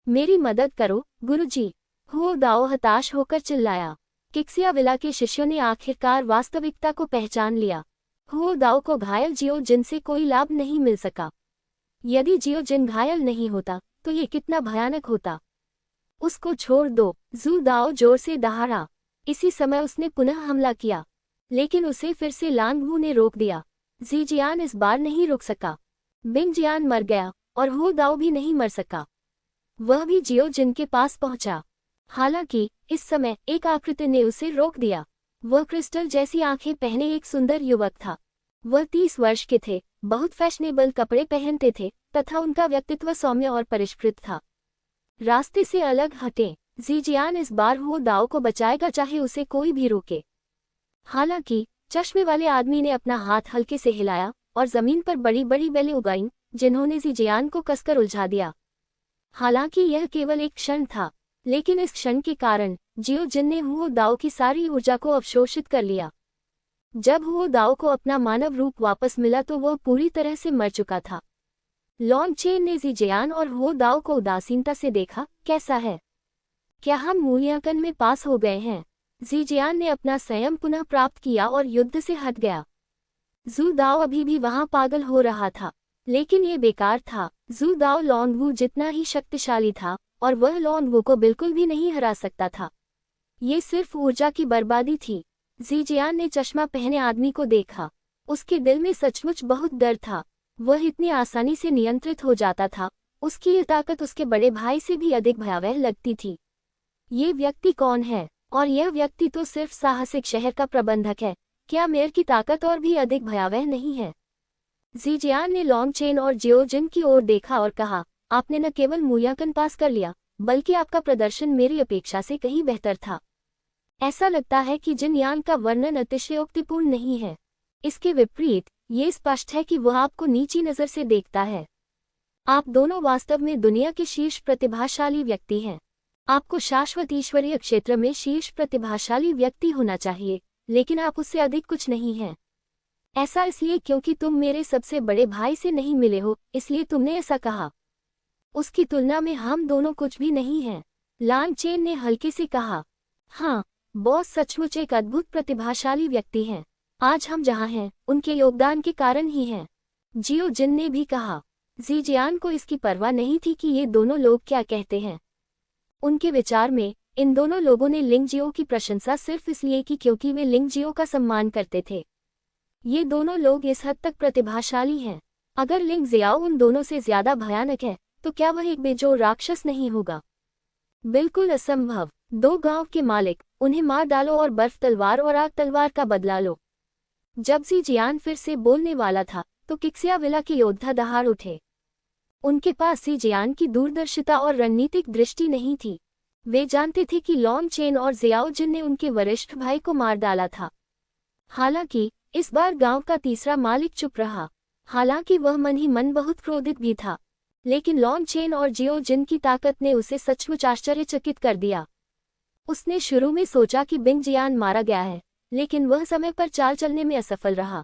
मेरी मदद करो, गुरुजी, हुओ दाओ हताश होकर चिल्लाया। किक्सिया विला के शिष्यों ने आखिरकार वास्तविकता को पहचान लिया। हुओ दाओ को घायल जियो जिन से कोई लाभ नहीं मिल सका। यदि जियो जिन घायल नहीं होता तो ये कितना भयानक होता। उसको छोड़ दो, जू दाओ जोर से दहाड़ा। इसी समय उसने पुनः हमला किया, लेकिन उसे फिर से लांगवू ने रोक दिया। जीजियान इस बार नहीं रुक सका। बिंग जियान मर गया और हुओ दाओ भी नहीं मर सका। वह भी जियो जिन के पास पहुंचा। हालांकि इस समय एक आकृति ने उसे रोक दिया। वह क्रिस्टल जैसी आंखें पहने एक सुंदर युवक था। वह 30 वर्ष के थे, बहुत फैशनेबल कपड़े पहनते थे तथा उनका व्यक्तित्व सौम्य और परिष्कृत था। रास्ते से अलग हटें, जीजियान इस बार हुओ दाओ को बचाएगा चाहे उसे कोई भी रोके। हालांकि चश्मे वाले आदमी ने अपना हाथ हल्के से हिलाया और जमीन पर बड़ी बड़ी बेलें उगाईं, जिन्होंने जीजियान को कसकर उलझा दिया। हालांकि यह केवल एक क्षण था, लेकिन इस क्षण के कारण जियो जिन ने हुओ दाओ की सारी ऊर्जा को अवशोषित कर लिया। जब हुओ दाओ को अपना मानव रूप वापस मिला तो वह पूरी तरह से मर चुका था। लॉन्ग चेन ने जीजियान और हुओ दाओ को उदासीनता से देखा। कैसा है? क्या हम मूल्यांकन में पास हो गए हैं? जीजियान ने अपना संयम पुनः प्राप्त किया और युद्ध से हट गया। जू दाओ अभी भी वहां पागल हो रहा था, लेकिन ये बेकार था। जू दाओ लॉन्गवू जितना ही शक्तिशाली था और वह लॉन्गवू को बिल्कुल भी नहीं हरा सकता था। ये सिर्फ ऊर्जा की बर्बादी थी। जीजियान ने चश्मा पहने आदमी को देखा। उसके दिल में सचमुच बहुत डर था। वह इतनी आसानी से नियंत्रित हो जाता था। उसकी ये ताकत उसके बड़े भाई से भी अधिक भयावह लगती थी। ये व्यक्ति कौन है? और यह व्यक्ति तो सिर्फ साहसिक शहर का प्रबंधक है। क्या मेयर की ताकत और भी अधिक भयावह नहीं है? जीजियान ने लॉन्ग चेन और जियो जिन की ओर देखा और कहा, आपने न केवल मूल्यांकन पास कर लिया, बल्कि आपका प्रदर्शन मेरी अपेक्षा से कहीं बेहतर था। ऐसा लगता है कि जिन यान का वर्णन अतिशयोक्तिपूर्ण नहीं है। इसके विपरीत ये स्पष्ट है कि वह आपको नीची नज़र से देखता है। आप दोनों वास्तव में दुनिया के शीर्ष प्रतिभाशाली व्यक्ति हैं। आपको शाश्वत ईश्वरीय क्षेत्र में शीर्ष प्रतिभाशाली व्यक्ति होना चाहिए, लेकिन आप उससे अधिक कुछ नहीं हैं। ऐसा इसलिए क्योंकि तुम मेरे सबसे बड़े भाई से नहीं मिले हो, इसलिए तुमने ऐसा कहा। उसकी तुलना में हम दोनों कुछ भी नहीं हैं। लॉन्ग चेन ने हल्के से कहा, हाँ, बॉस सचमुच एक अद्भुत प्रतिभाशाली व्यक्ति हैं। आज हम जहाँ हैं उनके योगदान के कारण ही हैं। जियो जिन ने भी कहा। जीजियान को इसकी परवाह नहीं थी कि ये दोनों लोग क्या कहते हैं। उनके विचार में इन दोनों लोगों ने लिंग जियो की प्रशंसा सिर्फ इसलिए की क्योंकि वे लिंग जियो का सम्मान करते थे। ये दोनों लोग इस हद तक प्रतिभाशाली हैं। अगर लिंग जियाओ उन दोनों से ज्यादा भयानक है तो क्या वह एक बेजोड़ राक्षस नहीं होगा? बिल्कुल असंभव। 2 गांव के मालिक, उन्हें मार डालो और बर्फ तलवार और आग तलवार का बदला लो। जब जीजियान फिर से बोलने वाला था तो किक्सियाविला के योद्धा दहाड़ उठे। उनके पास जीजियान की दूरदर्शिता और रणनीतिक दृष्टि नहीं थी। वे जानते थे कि लॉन्ग चेन और जियाओ जिन ने उनके वरिष्ठ भाई को मार डाला था। हालांकि इस बार गांव का तीसरा मालिक चुप रहा। हालांकि वह मन ही मन बहुत क्रोधित भी था, लेकिन लॉन्ग चेन और जियो जिन की ताकत ने उसे सचमुच आश्चर्यचकित कर दिया। उसने शुरू में सोचा कि बिंग जियान मारा गया है, लेकिन वह समय पर चाल चलने में असफल रहा।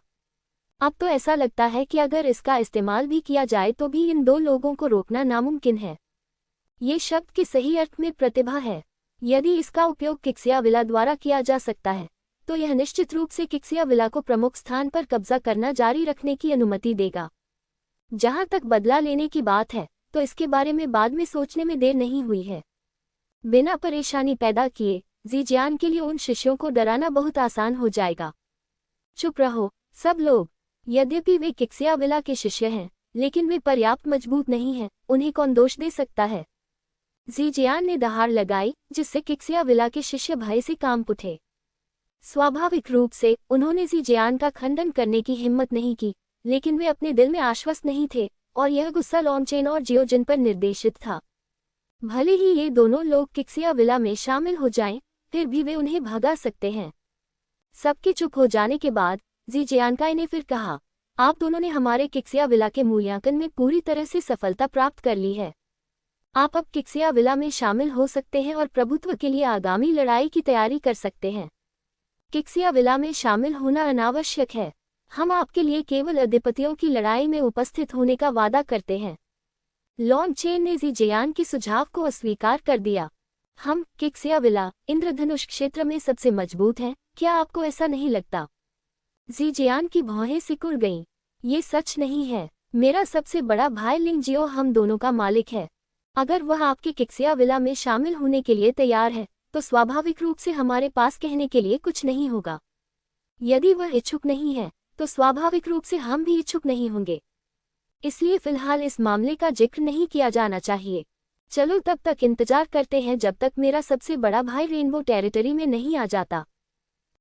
अब तो ऐसा लगता है कि अगर इसका इस्तेमाल भी किया जाए तो भी इन 2 लोगों को रोकना नामुमकिन है। ये शब्द के सही अर्थ में प्रतिभा है। यदि इसका उपयोग किक्सियाविला द्वारा किया जा सकता है तो यह निश्चित रूप से किक्सियाविला को प्रमुख स्थान पर कब्जा करना जारी रखने की अनुमति देगा। जहां तक बदला लेने की बात है तो इसके बारे में बाद में सोचने में देर नहीं हुई है। बिना परेशानी पैदा किए जीजियान के लिए उन शिष्यों को डराना बहुत आसान हो जाएगा। चुप रहो सब लोग। यद्यपि वे किक्सियाविला के शिष्य हैं, लेकिन वे पर्याप्त मजबूत नहीं हैं। उन्हें कौन दोष दे सकता है? जीजियान ने दहाड़ लगाई, जिससे किक्सियाविला के शिष्य भय से कांप उठे। स्वाभाविक रूप से उन्होंने जीजियान का खंडन करने की हिम्मत नहीं की, लेकिन वे अपने दिल में आश्वस्त नहीं थे और यह गुस्सा लॉन्ग चेन और जियो जिन पर निर्देशित था। भले ही ये दोनों लोग किक्सियाविला में शामिल हो जाएं, फिर भी वे उन्हें भगा सकते हैं। सबके चुप हो जाने के बाद जीजियानकाई ने फिर कहा, आप दोनों ने हमारे किक्सियाविला के मूल्यांकन में पूरी तरह से सफलता प्राप्त कर ली है। आप अब किक्सियाविला में शामिल हो सकते हैं और प्रभुत्व के लिए आगामी लड़ाई की तैयारी कर सकते हैं। किक्सियाविला में शामिल होना अनावश्यक है। हम आपके लिए केवल अधिपतियों की लड़ाई में उपस्थित होने का वादा करते हैं। लॉन्ग चेन ने जीजियान के सुझाव को अस्वीकार कर दिया। हम किक्सियाविला इंद्रधनुष क्षेत्र में सबसे मजबूत हैं, क्या आपको ऐसा नहीं लगता? ज़ीजियान की भौहें सिकुड़ गईं। ये सच नहीं है। मेरा सबसे बड़ा भाई लिंगजियो हम दोनों का मालिक है। अगर वह आपके किक्सिया विला में शामिल होने के लिए तैयार है, तो स्वाभाविक रूप से हमारे पास कहने के लिए कुछ नहीं होगा। यदि वह इच्छुक नहीं है, तो स्वाभाविक रूप से हम भी इच्छुक नहीं होंगे। इसलिए फिलहाल इस मामले का जिक्र नहीं किया जाना चाहिए। चलो तब तक इंतजार करते हैं जब तक मेरा सबसे बड़ा भाई रेनबो टेरिटरी में नहीं आ जाता।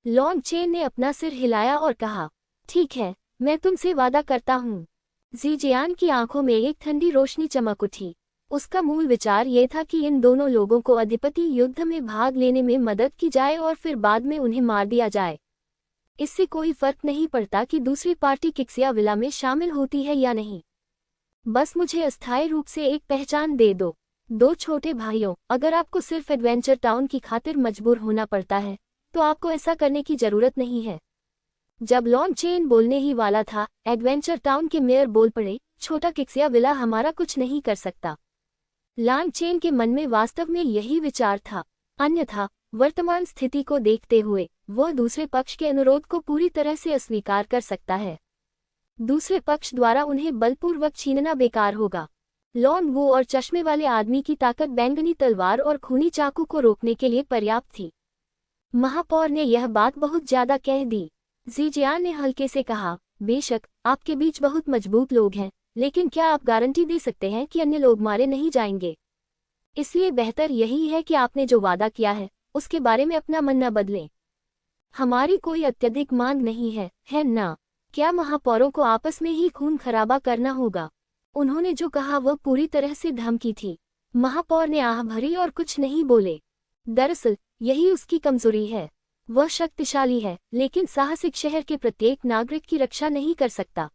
लॉन्ग चेन ने अपना सिर हिलाया और कहा, ठीक है, मैं तुमसे वादा करता हूँ। ज़ीजियान की आंखों में एक ठंडी रोशनी चमक उठी। उसका मूल विचार ये था कि इन दोनों लोगों को अधिपति युद्ध में भाग लेने में मदद की जाए और फिर बाद में उन्हें मार दिया जाए। इससे कोई फर्क नहीं पड़ता कि दूसरी पार्टी किक्सिया विला में शामिल होती है या नहीं। बस मुझे अस्थायी रूप से एक पहचान दे दो। दो छोटे भाइयों, अगर आपको सिर्फ एडवेंचर टाउन की खातिर मजबूर होना पड़ता है, तो आपको ऐसा करने की जरूरत नहीं है। जब लॉन्ग चेन बोलने ही वाला था, एडवेंचर टाउन के मेयर बोल पड़े, छोटा किक्सिया विला हमारा कुछ नहीं कर सकता। लॉन्ग चेन के मन में वास्तव में यही विचार था। अन्यथा वर्तमान स्थिति को देखते हुए वह दूसरे पक्ष के अनुरोध को पूरी तरह से अस्वीकार कर सकता है। दूसरे पक्ष द्वारा उन्हें बलपूर्वक छीनना बेकार होगा। लॉन्ग वू और चश्मे वाले आदमी की ताकत बैंगनी तलवार और खूनी चाकू को रोकने के लिए पर्याप्त थी। महापौर ने यह बात बहुत ज्यादा कह दी। ज़ीजियान ने हल्के से कहा, बेशक आपके बीच बहुत मजबूत लोग हैं, लेकिन क्या आप गारंटी दे सकते हैं कि अन्य लोग मारे नहीं जाएंगे? इसलिए बेहतर यही है कि आपने जो वादा किया है उसके बारे में अपना मन न बदलें। हमारी कोई अत्यधिक मांग नहीं है ना? क्या महापौरों को आपस में ही खून खराबा करना होगा? उन्होंने जो कहा वह पूरी तरह से धमकी थी। महापौर ने आह भरी और कुछ नहीं बोले। दरअसल यही उसकी कमजोरी है। वह शक्तिशाली है, लेकिन साहसिक शहर के प्रत्येक नागरिक की रक्षा नहीं कर सकता।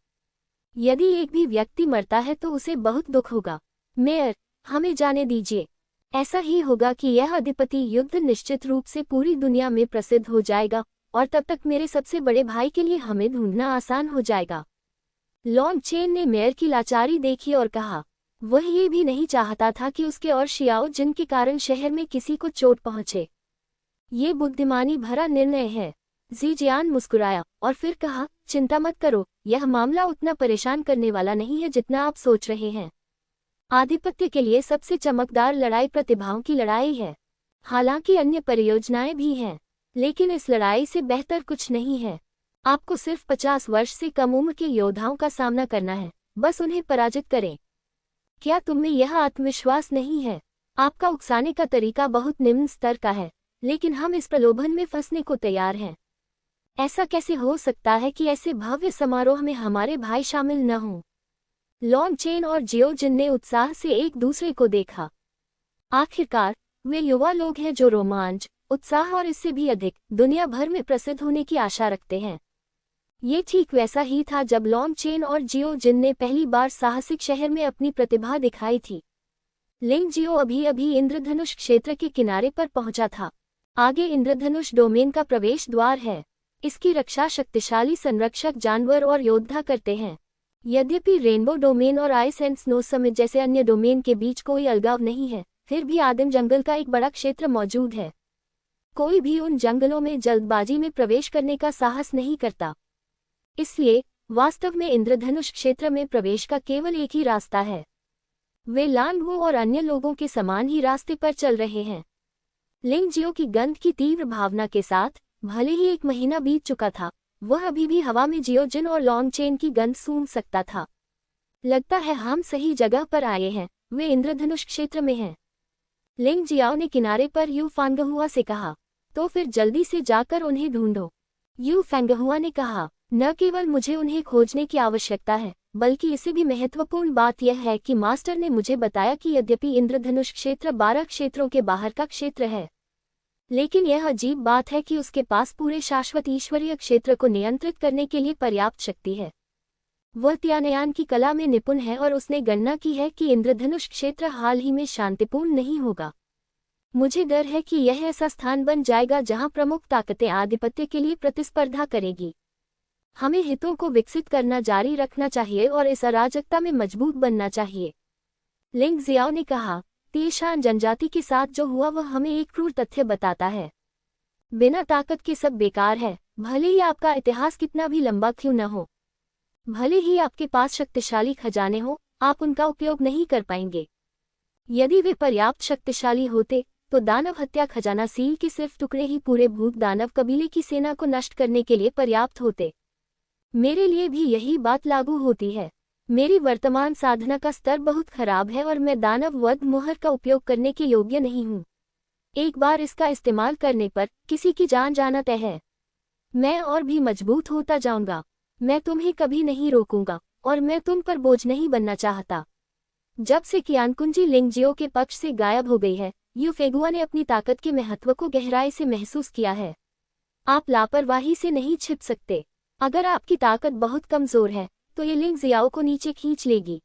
यदि एक भी व्यक्ति मरता है तो उसे बहुत दुख होगा। मेयर, हमें जाने दीजिए। ऐसा ही होगा कि यह अधिपति युद्ध निश्चित रूप से पूरी दुनिया में प्रसिद्ध हो जाएगा और तब तक मेरे सबसे बड़े भाई के लिए हमें ढूंढना आसान हो जाएगा। लॉन्ग चेन ने मेयर की लाचारी देखी और कहा, वह ये भी नहीं चाहता था कि उसके और शियाओ जिनके कारण शहर में किसी को चोट पहुंचे। ये बुद्धिमानी भरा निर्णय है। ज़ीजियान मुस्कुराया और फिर कहा, चिंता मत करो, यह मामला उतना परेशान करने वाला नहीं है जितना आप सोच रहे हैं। आधिपत्य के लिए सबसे चमकदार लड़ाई प्रतिभाओं की लड़ाई है। हालांकि अन्य परियोजनाएं भी हैं, लेकिन इस लड़ाई से बेहतर कुछ नहीं है। आपको सिर्फ 50 वर्ष से कम उम्र के योद्धाओं का सामना करना है, बस उन्हें पराजित करें। क्या तुममें यह आत्मविश्वास नहीं है? आपका उकसाने का तरीका बहुत निम्न स्तर का है, लेकिन हम इस प्रलोभन में फंसने को तैयार हैं। ऐसा कैसे हो सकता है कि ऐसे भव्य समारोह में हमारे भाई शामिल न हों? लॉन्ग चेन और जियो जिन ने उत्साह से एक दूसरे को देखा। आखिरकार वे युवा लोग हैं जो रोमांच, उत्साह और इससे भी अधिक दुनिया भर में प्रसिद्ध होने की आशा रखते हैं। ये ठीक वैसा ही था जब लॉन्ग चेन और जियो जिन ने पहली बार साहसिक शहर में अपनी प्रतिभा दिखाई थी। लिंग जियो अभी अभी इंद्रधनुष क्षेत्र के किनारे पर पहुंचा था। आगे इंद्रधनुष डोमेन का प्रवेश द्वार है। इसकी रक्षा शक्तिशाली संरक्षक जानवर और योद्धा करते हैं। यद्यपि रेनबो डोमेन और आइस एंड स्नो समिट जैसे अन्य डोमेन के बीच कोई अलगाव नहीं है, फिर भी आदिम जंगल का एक बड़ा क्षेत्र मौजूद है। कोई भी उन जंगलों में जल्दबाजी में प्रवेश करने का साहस नहीं करता। इसलिए वास्तव में इंद्रधनुष क्षेत्र में प्रवेश का केवल एक ही रास्ता है। वे लानवो और अन्य लोगों के समान ही रास्ते पर चल रहे हैं। लिंग जियो की गंध की तीव्र भावना के साथ, भले ही 1 महीना बीत चुका था, वह अभी भी हवा में जियो जिन और लॉन्ग चेन की गंध सूंघ सकता था। लगता है हम सही जगह पर आए हैं, वे इंद्रधनुष क्षेत्र में हैं। लिंग जियाओ ने किनारे पर यू फांगहुआ से कहा, तो फिर जल्दी से जाकर उन्हें ढूंढो। यू फांगहुआ ने कहा, न केवल मुझे उन्हें खोजने की आवश्यकता है, बल्कि इससे भी महत्वपूर्ण बात यह है कि मास्टर ने मुझे बताया कि यद्यपि इंद्रधनुष क्षेत्र 12 क्षेत्रों के बाहर का क्षेत्र है, लेकिन यह अजीब बात है कि उसके पास पूरे शाश्वत ईश्वरीय क्षेत्र को नियंत्रित करने के लिए पर्याप्त शक्ति है। वह त्यानयान की कला में निपुण है और उसने गणना की है कि इंद्रधनुष क्षेत्र हाल ही में शांतिपूर्ण नहीं होगा। मुझे डर है कि यह ऐसा स्थान बन जाएगा जहां प्रमुख ताकतें आधिपत्य के लिए प्रतिस्पर्धा करेगी। हमें हितों को विकसित करना जारी रखना चाहिए और इस अराजकता में मजबूत बनना चाहिए। लिंग जियाओ ने कहा, तिशान जनजाति के साथ जो हुआ वह हमें एक क्रूर तथ्य बताता है। बिना ताकत के सब बेकार है, भले ही आपका इतिहास कितना भी लंबा क्यों न हो, भले ही आपके पास शक्तिशाली खजाने हो, आप उनका उपयोग नहीं कर पाएंगे। यदि वे पर्याप्त शक्तिशाली होते तो दानव हत्या खजाना सील के सिर्फ टुकड़े ही पूरे भूत दानव कबीले की सेना को नष्ट करने के लिए पर्याप्त होते। मेरे लिए भी यही बात लागू होती है। मेरी वर्तमान साधना का स्तर बहुत खराब है और मैं दानव वध मुहर का उपयोग करने के योग्य नहीं हूँ। एक बार इसका इस्तेमाल करने पर किसी की जान जाना तय है। मैं और भी मजबूत होता जाऊंगा। मैं तुम्हें कभी नहीं रोकूंगा और मैं तुम पर बोझ नहीं बनना चाहता। जब से कियानकुंजी लिंगजियो के पक्ष से गायब हो गई है, यू फेगुआ ने अपनी ताकत के महत्व को गहराई से महसूस किया है। आप लापरवाही से नहीं छिप सकते। अगर आपकी ताकत बहुत कमजोर है तो ये लिंग जियाओ को नीचे खींच लेगी।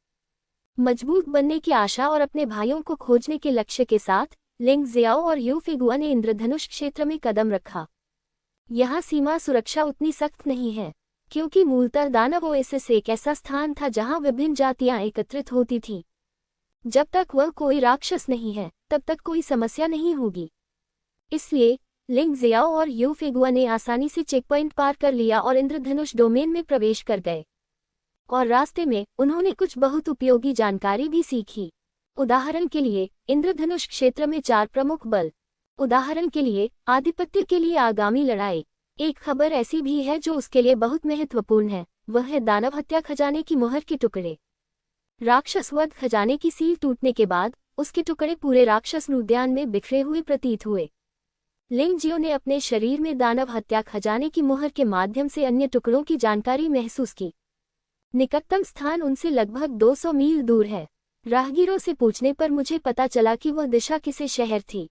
मजबूत बनने की आशा और अपने भाइयों को खोजने के लक्ष्य के साथ लिंग जियाओ और यू फेगुआ ने इंद्रधनुष क्षेत्र में कदम रखा। यहाँ सीमा सुरक्षा उतनी सख्त नहीं है, क्योंकि मूलतः दानव ओएसिस एक ऐसा स्थान था जहाँ विभिन्न जातियाँ एकत्रित होती थीं। जब तक वह कोई राक्षस नहीं है तब तक कोई समस्या नहीं होगी। इसलिए लिंग जियाओ और यू फेगुआ ने आसानी से चेकपॉइंट पार कर लिया और इंद्रधनुष डोमेन में प्रवेश कर गए। और रास्ते में उन्होंने कुछ बहुत उपयोगी जानकारी भी सीखी। उदाहरण के लिए इंद्रधनुष क्षेत्र में 4 प्रमुख बल। उदाहरण के लिए आधिपत्य के लिए आगामी लड़ाई। एक खबर ऐसी भी है जो उसके लिए बहुत महत्वपूर्ण है, वह है दानव हत्या खजाने की मुहर के टुकड़े। राक्षस वध खजाने की सील टूटने के बाद उसके टुकड़े पूरे राक्षस उद्यान में बिखरे हुए प्रतीत हुए। लिंगजियो ने अपने शरीर में दानव हत्या खजाने की मुहर के माध्यम से अन्य टुकड़ों की जानकारी महसूस की। निकटतम स्थान उनसे लगभग 200 मील दूर है। राहगीरों से पूछने पर मुझे पता चला कि वह दिशा किसे शहर थी।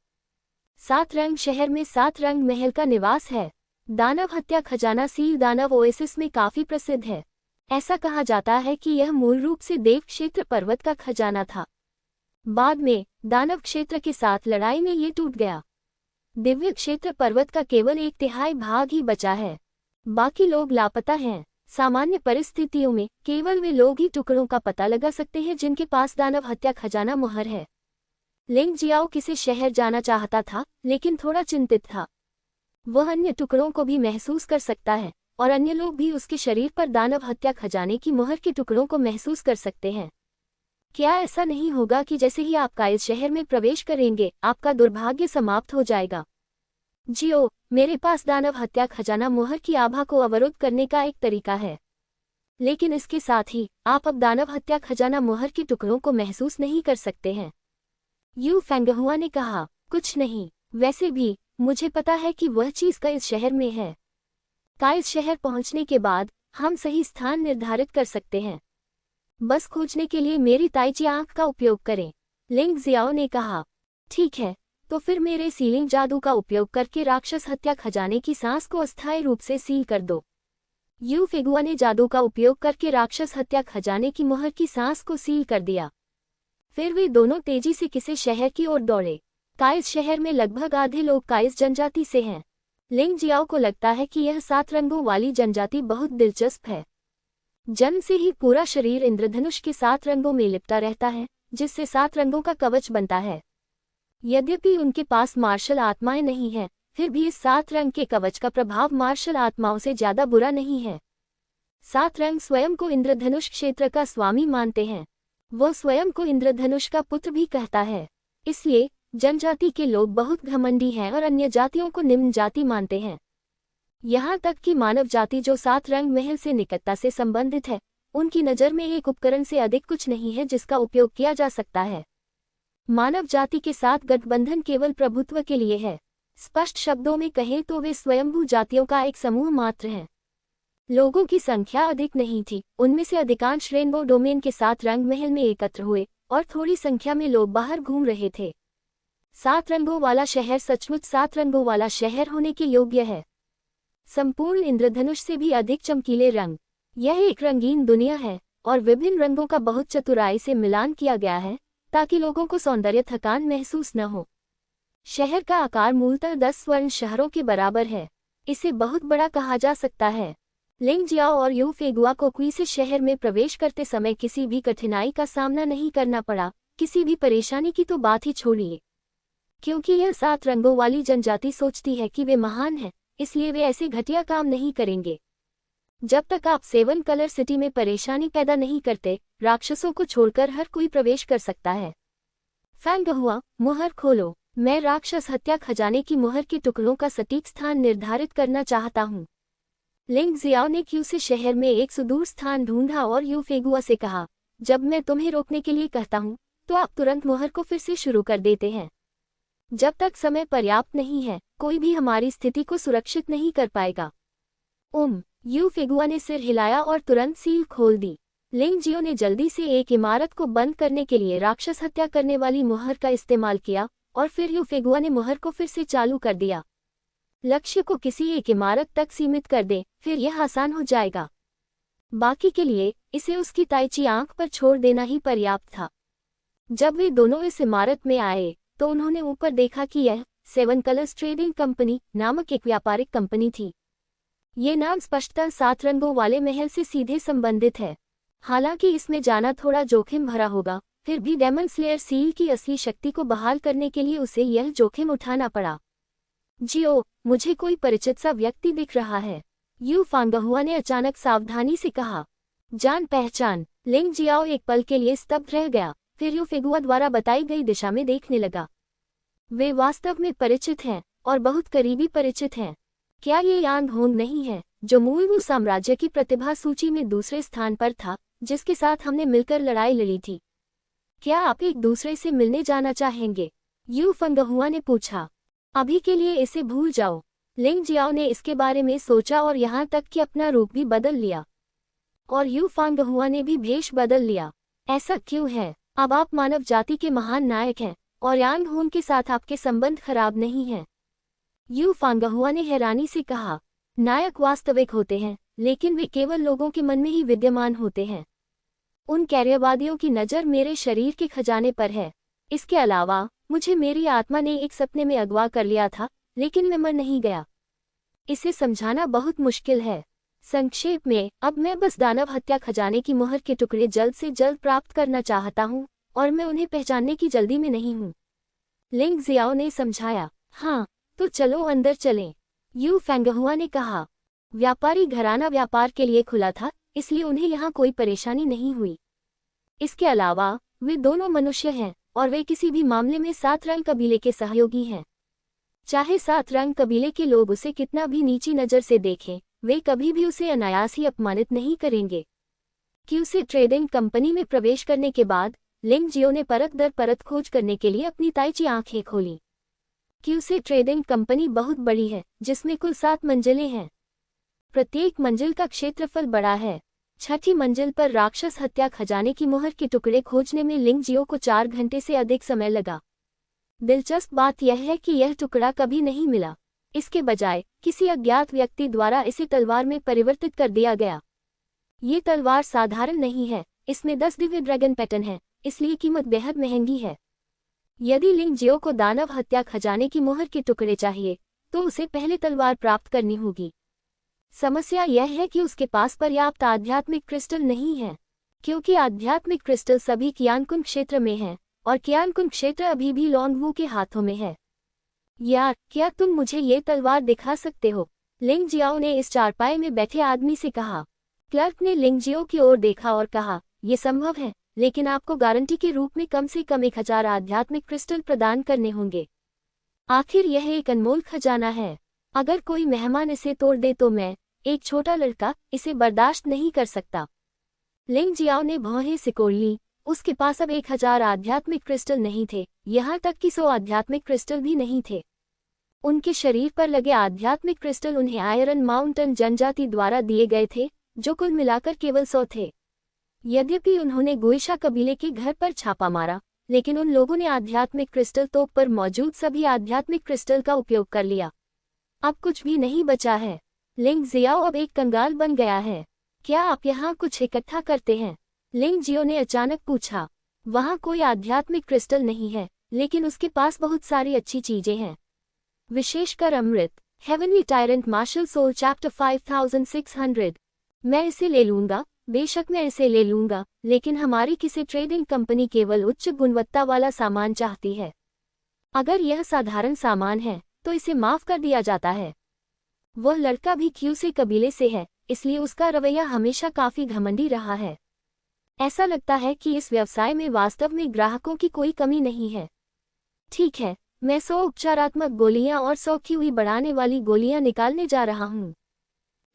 7 रंग शहर में 7 रंग महल का निवास है। दानव हत्या खजाना सील दानव ओएसिस में काफी प्रसिद्ध है। ऐसा कहा जाता है कि यह मूल रूप से देव क्षेत्र पर्वत का खजाना था। बाद में दानव क्षेत्र के साथ लड़ाई में ये टूट गया। दिव्य क्षेत्र पर्वत का केवल 1/3 भाग ही बचा है। बाकी लोग लापता हैं। सामान्य परिस्थितियों में केवल वे लोग ही टुकड़ों का पता लगा सकते हैं जिनके पास दानव हत्या खजाना मुहर है। लिंग जियाओ किसी शहर जाना चाहता था लेकिन थोड़ा चिंतित था। वह अन्य टुकड़ों को भी महसूस कर सकता है और अन्य लोग भी उसके शरीर पर दानव हत्या खजाने की मुहर के टुकड़ों को महसूस कर सकते हैं। क्या ऐसा नहीं होगा कि जैसे ही आप काइस शहर में प्रवेश करेंगे आपका दुर्भाग्य समाप्त हो जाएगा? जियो, मेरे पास दानव हत्या खजाना मुहर की आभा को अवरुद्ध करने का एक तरीका है, लेकिन इसके साथ ही आप अब दानव हत्या खजाना मुहर के टुकड़ों को महसूस नहीं कर सकते हैं। यू फेंगहुआ ने कहा, कुछ नहीं, वैसे भी मुझे पता है कि वह चीज काइस शहर में है। काइस शहर पहुंचने के बाद हम सही स्थान निर्धारित कर सकते हैं। बस खोजने के लिए मेरी ताइची आंख का उपयोग करें। लिंग जियाओ ने कहा, ठीक है, तो फिर मेरे सीलिंग जादू का उपयोग करके राक्षस हत्या खजाने की सांस को अस्थायी रूप से सील कर दो। यू फेगुआ ने जादू का उपयोग करके राक्षस हत्या खजाने की मुहर की सांस को सील कर दिया। फिर वे दोनों तेजी से किसी शहर की ओर दौड़े। काइस शहर में लगभग आधे लोग काइस जनजाति से हैं। लिंग जियाओ को लगता है कि यह 7 रंगों वाली जनजाति बहुत दिलचस्प है। जन्म से ही पूरा शरीर इंद्रधनुष के 7 रंगों में लिपटा रहता है, जिससे 7 रंगों का कवच बनता है। यद्यपि उनके पास मार्शल आत्माएं नहीं हैं, फिर भी इस 7 रंग के कवच का प्रभाव मार्शल आत्माओं से ज्यादा बुरा नहीं है। 7 रंग स्वयं को इंद्रधनुष क्षेत्र का स्वामी मानते हैं। वह स्वयं को इंद्रधनुष का पुत्र भी कहता है। इसलिए जनजाति के लोग बहुत घमंडी हैं और अन्य जातियों को निम्न जाति मानते हैं। यहाँ तक कि मानव जाति जो 7 रंग महल से निकटता से संबंधित है, उनकी नज़र में एक उपकरण से अधिक कुछ नहीं है जिसका उपयोग किया जा सकता है। मानव जाति के साथ गठबंधन केवल प्रभुत्व के लिए है। स्पष्ट शब्दों में कहें तो वे स्वयंभू जातियों का एक समूह मात्र हैं। लोगों की संख्या अधिक नहीं थी। उनमें से अधिकांश रेनबो डोमेन के 7 रंग महल में एकत्र हुए और थोड़ी संख्या में लोग बाहर घूम रहे थे। 7 रंगों वाला शहर सचमुच 7 रंगों वाला शहर होने के योग्य है। संपूर्ण इंद्रधनुष से भी अधिक चमकीले रंग। यह एक रंगीन दुनिया है और विभिन्न रंगों का बहुत चतुराई से मिलान किया गया है ताकि लोगों को सौंदर्य थकान महसूस न हो। शहर का आकार मूलतः 10 स्वर्ण शहरों के बराबर है। इसे बहुत बड़ा कहा जा सकता है। लिंग जियाओ और यू फेगुआ को क्वीसे शहर में प्रवेश करते समय किसी भी कठिनाई का सामना नहीं करना पड़ा। किसी भी परेशानी की तो बात ही छोड़िए, क्योंकि यह 7 रंगों वाली जनजाति सोचती है कि वे महान हैं, इसलिए वे ऐसे घटिया काम नहीं करेंगे। जब तक आप 7 कलर सिटी में परेशानी पैदा नहीं करते, राक्षसों को छोड़कर हर कोई प्रवेश कर सकता है। फैंगहुआ, मुहर खोलो। मैं राक्षस हत्या खजाने की मुहर के टुकड़ों का सटीक स्थान निर्धारित करना चाहता हूँ। लिंग जियाओ ने क्यू से शहर में एक सुदूर स्थान ढूंढा और यू फेगुआ से कहा, जब मैं तुम्हें रोकने के लिए कहता हूँ तो आप तुरंत मुहर को फिर से शुरू कर देते हैं। जब तक समय पर्याप्त नहीं है, कोई भी हमारी स्थिति को सुरक्षित नहीं कर पाएगा। यू फेगुआ ने सिर हिलाया और तुरंत सील खोल दी। लिंग जियो ने जल्दी से एक इमारत को बंद करने के लिए राक्षस हत्या करने वाली मुहर का इस्तेमाल किया और फिर यू फेगुआ ने मुहर को फिर से चालू कर दिया। लक्ष्य को किसी एक इमारत तक सीमित कर दे, फिर यह आसान हो जाएगा। बाकी के लिए इसे उसकी ताइची आंख पर छोड़ देना ही पर्याप्त था। जब वे दोनों इस इमारत में आए तो उन्होंने ऊपर देखा कि यह 7 कलर्स ट्रेडिंग कंपनी नामक एक व्यापारिक कंपनी थी। ये नाम स्पष्टतः 7 रंगों वाले महल से सीधे संबंधित है। हालांकि इसमें जाना थोड़ा जोखिम भरा होगा, फिर भी डेमन स्लेयर सील की असली शक्ति को बहाल करने के लिए उसे यह जोखिम उठाना पड़ा। जियो, मुझे कोई परिचित सा व्यक्ति दिख रहा है, यू फांगहुआ ने अचानक सावधानी से कहा। जान पहचान। लिंग जियाओ एक पल के लिए स्तब्ध रह गया, फिर यू फेगुआ द्वारा बताई गई दिशा में देखने लगा। वे वास्तव में परिचित हैं और बहुत करीबी परिचित हैं। क्या ये यांग होंग नहीं है जो मूल वू साम्राज्य की प्रतिभा सूची में दूसरे स्थान पर था, जिसके साथ हमने मिलकर लड़ाई लड़ी थी? क्या आप एक दूसरे से मिलने जाना चाहेंगे? यू फंगहुआ ने पूछा। अभी के लिए इसे भूल जाओ। लिंग जियाओ ने इसके बारे में सोचा और यहाँ तक कि अपना रूप भी बदल लिया। और यू फांगहुआ ने भी भेष बदल लिया। ऐसा क्यों है? अब आप मानव जाति के महान नायक हैं और यांग होंग के साथ आपके संबंध खराब नहीं हैं। यू फांगहुआ ने हैरानी से कहा। नायक वास्तविक होते हैं, लेकिन वे केवल लोगों के मन में ही विद्यमान होते हैं। उन कैर्यवादियों की नज़र मेरे शरीर के खजाने पर है। इसके अलावा मुझे मेरी आत्मा ने एक सपने में अगवा कर लिया था, लेकिन मैं मर नहीं गया। इसे समझाना बहुत मुश्किल है। संक्षेप में, अब मैं बस दानव हत्या खजाने की मुहर के टुकड़े जल्द से जल्द प्राप्त करना चाहता हूँ और मैं उन्हें पहचानने की जल्दी में नहीं हूँ। लिंग जियाओ ने समझाया। हाँ, तो चलो अंदर चलें, यू फैंगहुआ ने कहा। व्यापारी घराना व्यापार के लिए खुला था, इसलिए उन्हें यहाँ कोई परेशानी नहीं हुई। इसके अलावा वे दोनों मनुष्य हैं और वे किसी भी मामले में 7 रंग कबीले के सहयोगी हैं। चाहे 7 रंग कबीले के लोग उसे कितना भी नीची नज़र से देखें, वे कभी भी उसे अनायास ही अपमानित नहीं करेंगे। क्यू से ट्रेडिंग कंपनी में प्रवेश करने के बाद लिंग जियो ने परत दर परत खोज करने के लिए अपनी ताइची आंखें खोली। क्यू से ट्रेडिंग कंपनी बहुत बड़ी है, जिसमें कुल 7 मंजिलें हैं। प्रत्येक मंजिल का क्षेत्रफल बड़ा है। 6ठी मंजिल पर राक्षस हत्या खजाने की मुहर के टुकड़े खोजने में लिंग जियो को 4 घंटे से अधिक समय लगा। दिलचस्प बात यह है कि यह टुकड़ा कभी नहीं मिला। इसके बजाय किसी अज्ञात व्यक्ति द्वारा इसे तलवार में परिवर्तित कर दिया गया। ये तलवार साधारण नहीं है, इसमें 10 दिव्य ड्रैगन पैटर्न है, इसलिए कीमत बेहद महंगी है। यदि लिंग जियो को दानव हत्या खजाने की मुहर के टुकड़े चाहिए, तो उसे पहले तलवार प्राप्त करनी होगी। समस्या यह है कि उसके पास पर्याप्त आध्यात्मिक क्रिस्टल नहीं है, क्योंकि आध्यात्मिक क्रिस्टल सभी कियानकुन क्षेत्र में हैं और कियानकुन क्षेत्र अभी भी लॉन्गवू के हाथों में है। यार, क्या तुम मुझे ये तलवार दिखा सकते हो? लिंग जियाओ ने इस चारपाई में बैठे आदमी से कहा। क्लर्क ने लिंग जियो की ओर देखा और कहा, यह संभव है, लेकिन आपको गारंटी के रूप में कम से कम 1000 आध्यात्मिक क्रिस्टल प्रदान करने होंगे। आखिर यह एक अनमोल खजाना है। अगर कोई मेहमान इसे तोड़ दे तो मैं, एक छोटा लड़का, इसे बर्दाश्त नहीं कर सकता। लिंग जियाओ ने भौहें सिकोड़ ली। उसके पास अब 1000 आध्यात्मिक क्रिस्टल नहीं थे, यहाँ तक कि 100 आध्यात्मिक क्रिस्टल भी नहीं थे। उनके शरीर पर लगे आध्यात्मिक क्रिस्टल उन्हें आयरन माउंटेन जनजाति द्वारा दिए गए थे, जो कुल मिलाकर केवल 100 थे। यद्यपि उन्होंने गुइशा कबीले के घर पर छापा मारा, लेकिन उन लोगों ने आध्यात्मिक क्रिस्टल तोप पर मौजूद सभी आध्यात्मिक क्रिस्टल का उपयोग कर लिया। अब कुछ भी नहीं बचा है। लिंग जियाओ अब एक कंगाल बन गया है। क्या आप यहाँ कुछ इकट्ठा करते हैं? लिंग जियो ने अचानक पूछा। वहाँ कोई आध्यात्मिक क्रिस्टल नहीं है, लेकिन उसके पास बहुत सारी अच्छी चीजें हैं, विशेषकर अमृत। Heavenly tyrant martial soul chapter 5600। मैं इसे ले लूंगा, बेशक मैं इसे ले लूंगा, लेकिन हमारी किसी ट्रेडिंग कंपनी केवल उच्च गुणवत्ता वाला सामान चाहती है। अगर यह साधारण सामान है तो इसे माफ कर दिया जाता है। वह लड़का भी क्यूसे कबीले से है, इसलिए उसका रवैया हमेशा काफी घमंडी रहा है। ऐसा लगता है कि इस व्यवसाय में वास्तव में ग्राहकों की कोई कमी नहीं है। ठीक है, मैं 100 उपचारात्मक गोलियां और 100 क्यूई बढ़ाने वाली गोलियां निकालने जा रहा हूं।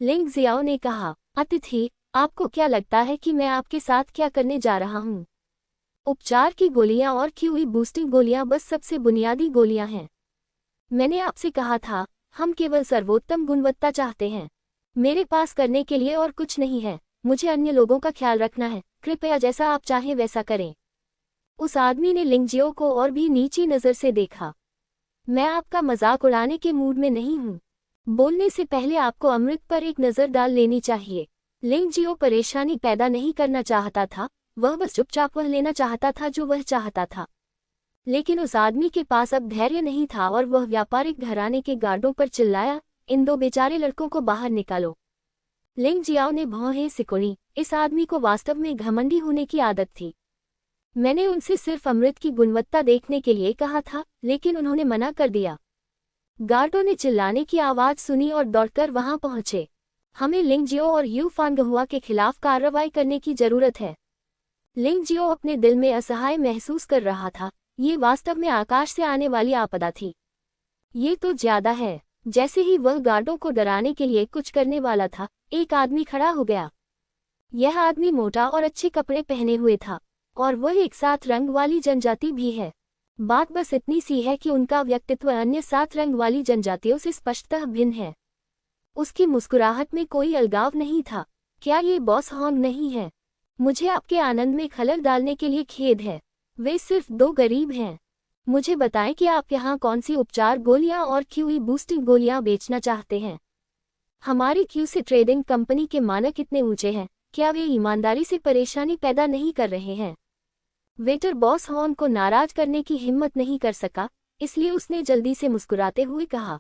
लिंग जियाओ ने कहा, अतिथि, आपको क्या लगता है कि मैं आपके साथ क्या करने जा रहा हूं? उपचार की गोलियां और क्यूई बूस्टिंग गोलियां बस सबसे बुनियादी गोलियां हैं। मैंने आपसे कहा था, हम केवल सर्वोत्तम गुणवत्ता चाहते हैं। मेरे पास करने के लिए और कुछ नहीं है। मुझे अन्य लोगों का ख्याल रखना है। कृपया जैसा आप चाहें वैसा करें। उस आदमी ने लिंगजियो को और भी नीची नज़र से देखा। मैं आपका मजाक उड़ाने के मूड में नहीं हूँ। बोलने से पहले आपको अमृत पर एक नज़र डाल लेनी चाहिए। लिंगजियो परेशानी पैदा नहीं करना चाहता था, वह बस चुपचाप वह लेना चाहता था जो वह चाहता था। लेकिन उस आदमी के पास अब धैर्य नहीं था और वह व्यापारिक घराने के गार्डों पर चिल्लाया, इन 2 बेचारे लड़कों को बाहर निकालो। लिंग जियाओ ने भौहें सिकुड़ी। इस आदमी को वास्तव में घमंडी होने की आदत थी। मैंने उनसे सिर्फ अमृत की गुणवत्ता देखने के लिए कहा था, लेकिन उन्होंने मना कर दिया। गार्डों ने चिल्लाने की आवाज़ सुनी और दौड़कर वहां पहुंचे। हमें लिंगजियो और यू फांगहुआ के खिलाफ कार्रवाई करने की जरूरत है। लिंगजियो अपने दिल में असहाय महसूस कर रहा था। ये वास्तव में आकाश से आने वाली आपदा थी। ये तो ज्यादा है। जैसे ही वह गार्डों को डराने के लिए कुछ करने वाला था, एक आदमी खड़ा हो गया। यह आदमी मोटा और अच्छे कपड़े पहने हुए था, और वह एक 7 रंग वाली जनजाति भी है। बात बस इतनी सी है कि उनका व्यक्तित्व अन्य 7 रंग वाली जनजातियों से स्पष्टतः भिन्न है। उसकी मुस्कुराहट में कोई अलगाव नहीं था। क्या ये बॉस हॉन्ग नहीं है? मुझे आपके आनंद में खलल डालने के लिए खेद है। वे सिर्फ 2 गरीब हैं। मुझे बताएं कि आप यहाँ कौन सी उपचार गोलियां और क्यूई बूस्टिंग गोलियां बेचना चाहते हैं। हमारी क्यूसी ट्रेडिंग कंपनी के मानक इतने ऊंचे हैं, क्या वे ईमानदारी से परेशानी पैदा नहीं कर रहे हैं? वेटर बॉस हॉर्न को नाराज करने की हिम्मत नहीं कर सका, इसलिए उसने जल्दी से मुस्कुराते हुए कहा,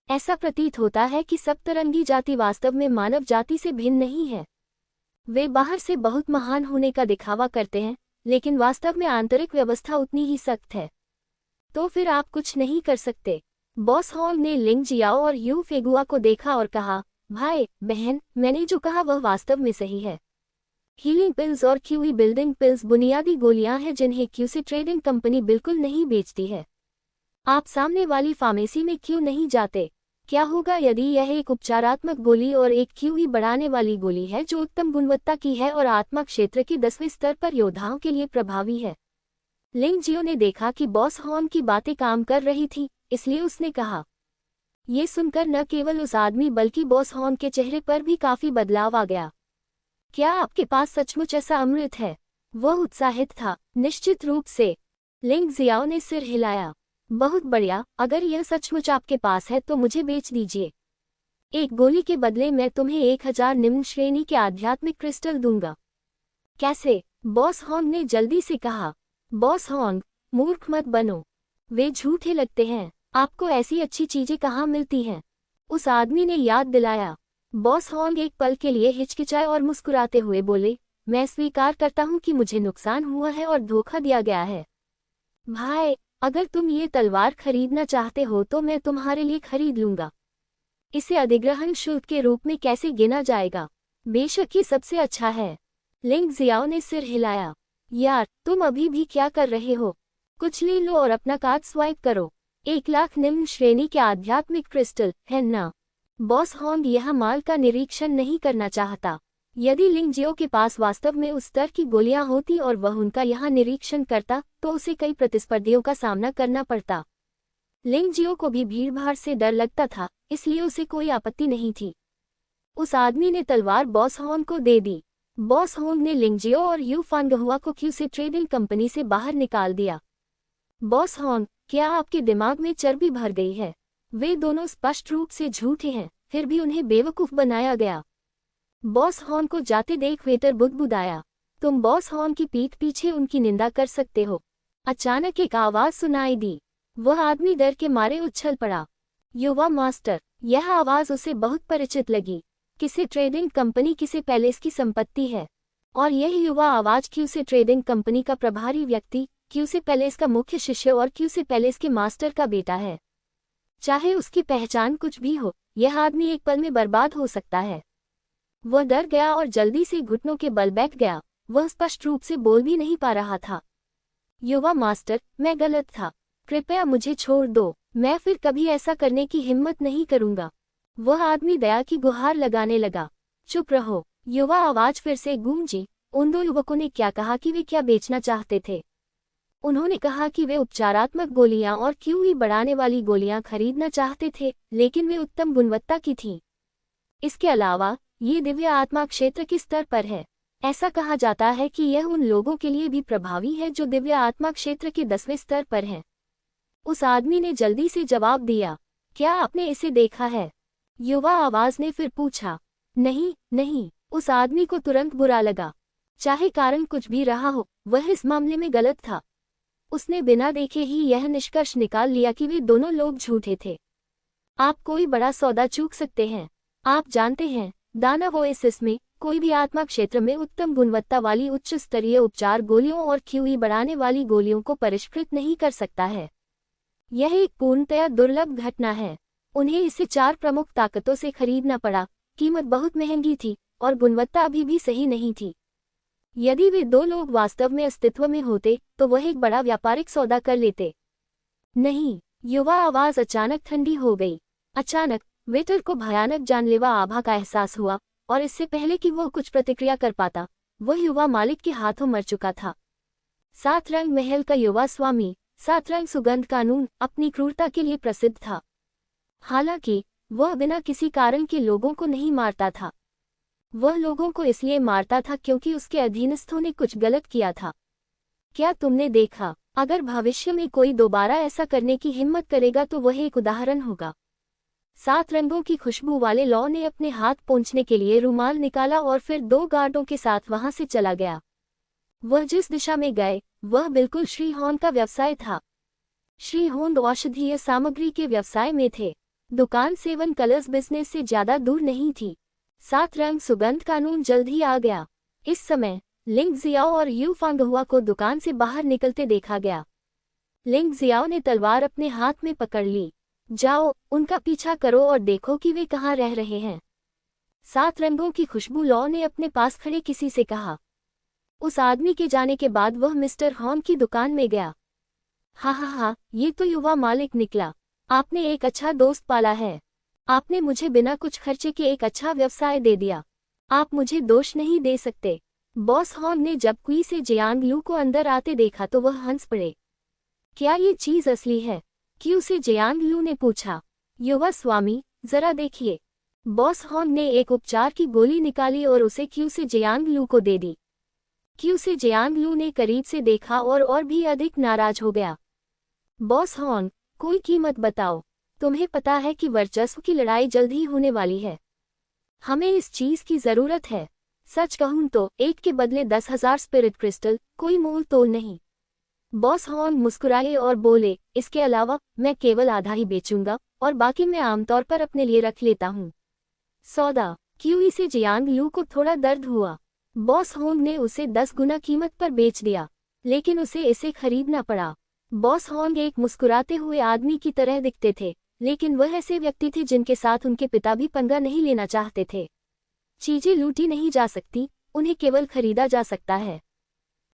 ऐसा प्रतीत होता है कि सप्तरंगी जाति वास्तव में मानव जाति से भिन्न नहीं है। वे बाहर से बहुत महान होने का दिखावा करते हैं, लेकिन वास्तव में आंतरिक व्यवस्था उतनी ही सख्त है। तो फिर आप कुछ नहीं कर सकते। बॉस हॉर्न ने लिंग जियाओ और यू फेगुआ को देखा और कहा, भाई बहन, मैंने जो कहा वह वास्तव में सही है। हीलिंग पिल्स और क्यूई बिल्डिंग पिल्स बुनियादी गोलियां हैं जिन्हें क्यूसी ट्रेडिंग कंपनी बिल्कुल नहीं बेचती है। आप सामने वाली फार्मेसी में क्यों नहीं जाते? क्या होगा यदि यह एक उपचारात्मक गोली और एक क्यूई बढ़ाने वाली गोली है जो उत्तम गुणवत्ता की है और आत्मा क्षेत्र की 10वें स्तर पर योद्धाओं के लिए प्रभावी है? लिंग जियो ने देखा कि बॉस हॉर्न की बातें काम कर रही थी, इसलिए उसने कहा। ये सुनकर न केवल उस आदमी बल्कि बॉस हॉर्न के चेहरे पर भी काफी बदलाव आ गया। क्या आपके पास सचमुच ऐसा अमृत है? वह उत्साहित था। निश्चित रूप से। लिंग जियाओ ने सिर हिलाया। बहुत बढ़िया, अगर यह सचमुच आपके पास है तो मुझे बेच दीजिए। एक गोली के बदले मैं तुम्हें 1000 निम्न श्रेणी के आध्यात्मिक क्रिस्टल दूंगा। कैसे? बॉस हॉर्न ने जल्दी से कहा। बॉस हॉर्न, मूर्ख मत बनो। वे झूठे लगते हैं। आपको ऐसी अच्छी चीजें कहाँ मिलती हैं? उस आदमी ने याद दिलाया। बॉस हॉर्न एक पल के लिए हिचकिचाए और मुस्कुराते हुए बोले, मैं स्वीकार करता हूँ कि मुझे नुकसान हुआ है और धोखा दिया गया है। भाई, अगर तुम ये तलवार खरीदना चाहते हो तो मैं तुम्हारे लिए खरीद लूंगा। इसे अधिग्रहण शुल्क के रूप में कैसे गिना जाएगा? बेशक ये सबसे अच्छा है। लिंग जियाओ ने सिर हिलाया। यार, तुम अभी भी क्या कर रहे हो? कुछ ले लो और अपना कार्ड स्वाइप करो। 1 लाख निम्न श्रेणी के आध्यात्मिक क्रिस्टल, है ना? बॉस हॉर्न यह माल का निरीक्षण नहीं करना चाहता। यदि लिंग जियो के पास वास्तव में उस स्तर की गोलियां होती और वह उनका यहाँ निरीक्षण करता तो उसे कई प्रतिस्पर्धियों का सामना करना पड़ता। लिंग जियो को भी भीड़भाड़ से डर लगता था, इसलिए उसे कोई आपत्ति नहीं थी। उस आदमी ने तलवार बॉस हॉर्न को दे दी। बॉस हॉर्न ने लिंग जियो और यू फांगहुआ को क्यूसी ट्रेडिंग कंपनी से बाहर निकाल दिया। बॉस हॉर्न, क्या आपके दिमाग में चर्बी भर गई है? वे दोनों स्पष्ट रूप से झूठे हैं, फिर भी उन्हें बेवकूफ बनाया गया। बॉस हॉर्न को जाते देख वेटर बुदबुदाया, तुम बॉस हॉर्न की पीठ पीछे उनकी निंदा कर सकते हो। अचानक एक आवाज सुनाई दी। वह आदमी डर के मारे उछल पड़ा। युवा मास्टर, यह आवाज उसे बहुत परिचित लगी। किसी ट्रेडिंग कंपनी किसी पैलेस की संपत्ति है, और यह युवा आवाज क्यूसी ट्रेडिंग कंपनी का प्रभारी व्यक्ति, क्यूसी पैलेस का मुख्य शिष्य और क्यूसी पैलेस के मास्टर का बेटा है। चाहे उसकी पहचान कुछ भी हो, यह आदमी एक पल में बर्बाद हो सकता है। वह डर गया और जल्दी से घुटनों के बल बैठ गया। वह स्पष्ट रूप से बोल भी नहीं पा रहा था। युवा मास्टर, मैं गलत था, कृपया मुझे छोड़ दो, मैं फिर कभी ऐसा करने की हिम्मत नहीं करूंगा। वह आदमी दया की गुहार लगाने लगा। चुप रहो, युवा आवाज फिर से गूंजी। उन दो युवकों ने क्या कहा कि वे क्या बेचना चाहते थे? उन्होंने कहा कि वे उपचारात्मक गोलियां और QE बढ़ाने वाली गोलियां खरीदना चाहते थे, लेकिन वे उत्तम गुणवत्ता की थीं। इसके अलावा ये दिव्य आत्मा क्षेत्र के स्तर पर है। ऐसा कहा जाता है कि यह उन लोगों के लिए भी प्रभावी है जो दिव्य आत्मा क्षेत्र के 10वें स्तर पर हैं। उस आदमी ने जल्दी से जवाब दिया, क्या आपने इसे देखा है? युवा आवाज ने फिर पूछा। नहीं नहीं, उस आदमी को तुरंत बुरा लगा। चाहे कारण कुछ भी रहा हो, वह इस मामले में गलत था। उसने बिना देखे ही यह निष्कर्ष निकाल लिया कि वे दोनों लोग झूठे थे। आप कोई बड़ा सौदा चूक सकते हैं। आप जानते हैं, दानव ओएसिस में कोई भी आत्मा क्षेत्र में उत्तम गुणवत्ता वाली उच्च स्तरीय उपचार गोलियों और QE बढ़ाने वाली गोलियों को परिष्कृत नहीं कर सकता है। यह एक पूर्णतया दुर्लभ घटना है। उन्हें इसे 4 प्रमुख ताकतों से खरीदना पड़ा। कीमत बहुत महंगी थी और गुणवत्ता अभी भी सही नहीं थी। यदि वे दो लोग वास्तव में अस्तित्व में होते तो वह एक बड़ा व्यापारिक सौदा कर लेते। नहीं, युवा आवाज अचानक ठंडी हो गई। अचानक वेटर को भयानक जानलेवा आभा का एहसास हुआ और इससे पहले कि वह कुछ प्रतिक्रिया कर पाता, वह युवा मालिक के हाथों मर चुका था। 7 रंग महल का युवा स्वामी, 7 रंग सुगंध कानून, अपनी क्रूरता के लिए प्रसिद्ध था। हालांकि वह बिना किसी कारण के लोगों को नहीं मारता था। वह लोगों को इसलिए मारता था क्योंकि उसके अधीनस्थों ने कुछ गलत किया था। क्या तुमने देखा? अगर भविष्य में कोई दोबारा ऐसा करने की हिम्मत करेगा तो वह एक उदाहरण होगा। 7 रंगों की खुशबू वाले लॉ ने अपने हाथ पोंछने के लिए रुमाल निकाला और फिर 2 गार्डों के साथ वहां से चला गया। वह जिस दिशा में गए वह बिल्कुल श्री हॉन का व्यवसाय था। श्री हॉन औषधीय सामग्री के व्यवसाय में थे। दुकान 7 कलर्स बिजनेस से ज्यादा दूर नहीं थी। 7 रंग सुगंध कानून जल्द ही आ गया। इस समय लिंग जियाओ और यू फांगहुआ को दुकान से बाहर निकलते देखा गया। लिंग जियाओ ने तलवार अपने हाथ में पकड़ ली। जाओ, उनका पीछा करो और देखो कि वे कहाँ रह रहे हैं। 7 रंगों की खुशबू लॉ ने अपने पास खड़े किसी से कहा। उस आदमी के जाने के बाद वह मिस्टर हॉन की दुकान में गया। हा, ये तो युवा मालिक निकला। आपने एक अच्छा दोस्त पाला है। आपने मुझे बिना कुछ खर्चे के एक अच्छा व्यवसाय दे दिया। आप मुझे दोष नहीं दे सकते। बॉस हॉन ने जब क्वी से जियांग लू को अंदर आते देखा तो वह हंस पड़े। क्या ये चीज असली है? क्यू से जियांग लू ने पूछा। युवा स्वामी, जरा देखिए। बॉस हॉन ने एक उपचार की गोली निकाली और उसे क्यू से जियांग लू को दे दी। क्यू से जियांग लू ने करीब से देखा और भी अधिक नाराज हो गया। बॉस हॉन, कोई कीमत बताओ। तुम्हें पता है कि वर्चस्व की लड़ाई जल्द ही होने वाली है। हमें इस चीज की जरूरत है। सच कहूं तो 1 के बदले 10,000 स्पिरिट क्रिस्टल, कोई मोल तोल नहीं। बॉस हॉन मुस्कुराए और बोले, इसके अलावा मैं केवल आधा ही बेचूंगा और बाकी मैं आमतौर पर अपने लिए रख लेता हूँ। सौदा। क्यूई से जियांग लू को थोड़ा दर्द हुआ। बॉस हॉन ने उसे 10 गुना कीमत पर बेच दिया, लेकिन उसे इसे खरीदना पड़ा। बॉस हॉन एक मुस्कुराते हुए आदमी की तरह दिखते थे, लेकिन वह ऐसे व्यक्ति थे जिनके साथ उनके पिता भी पंगा नहीं लेना चाहते थे। चीजें लूटी नहीं जा सकती, उन्हें केवल खरीदा जा सकता है।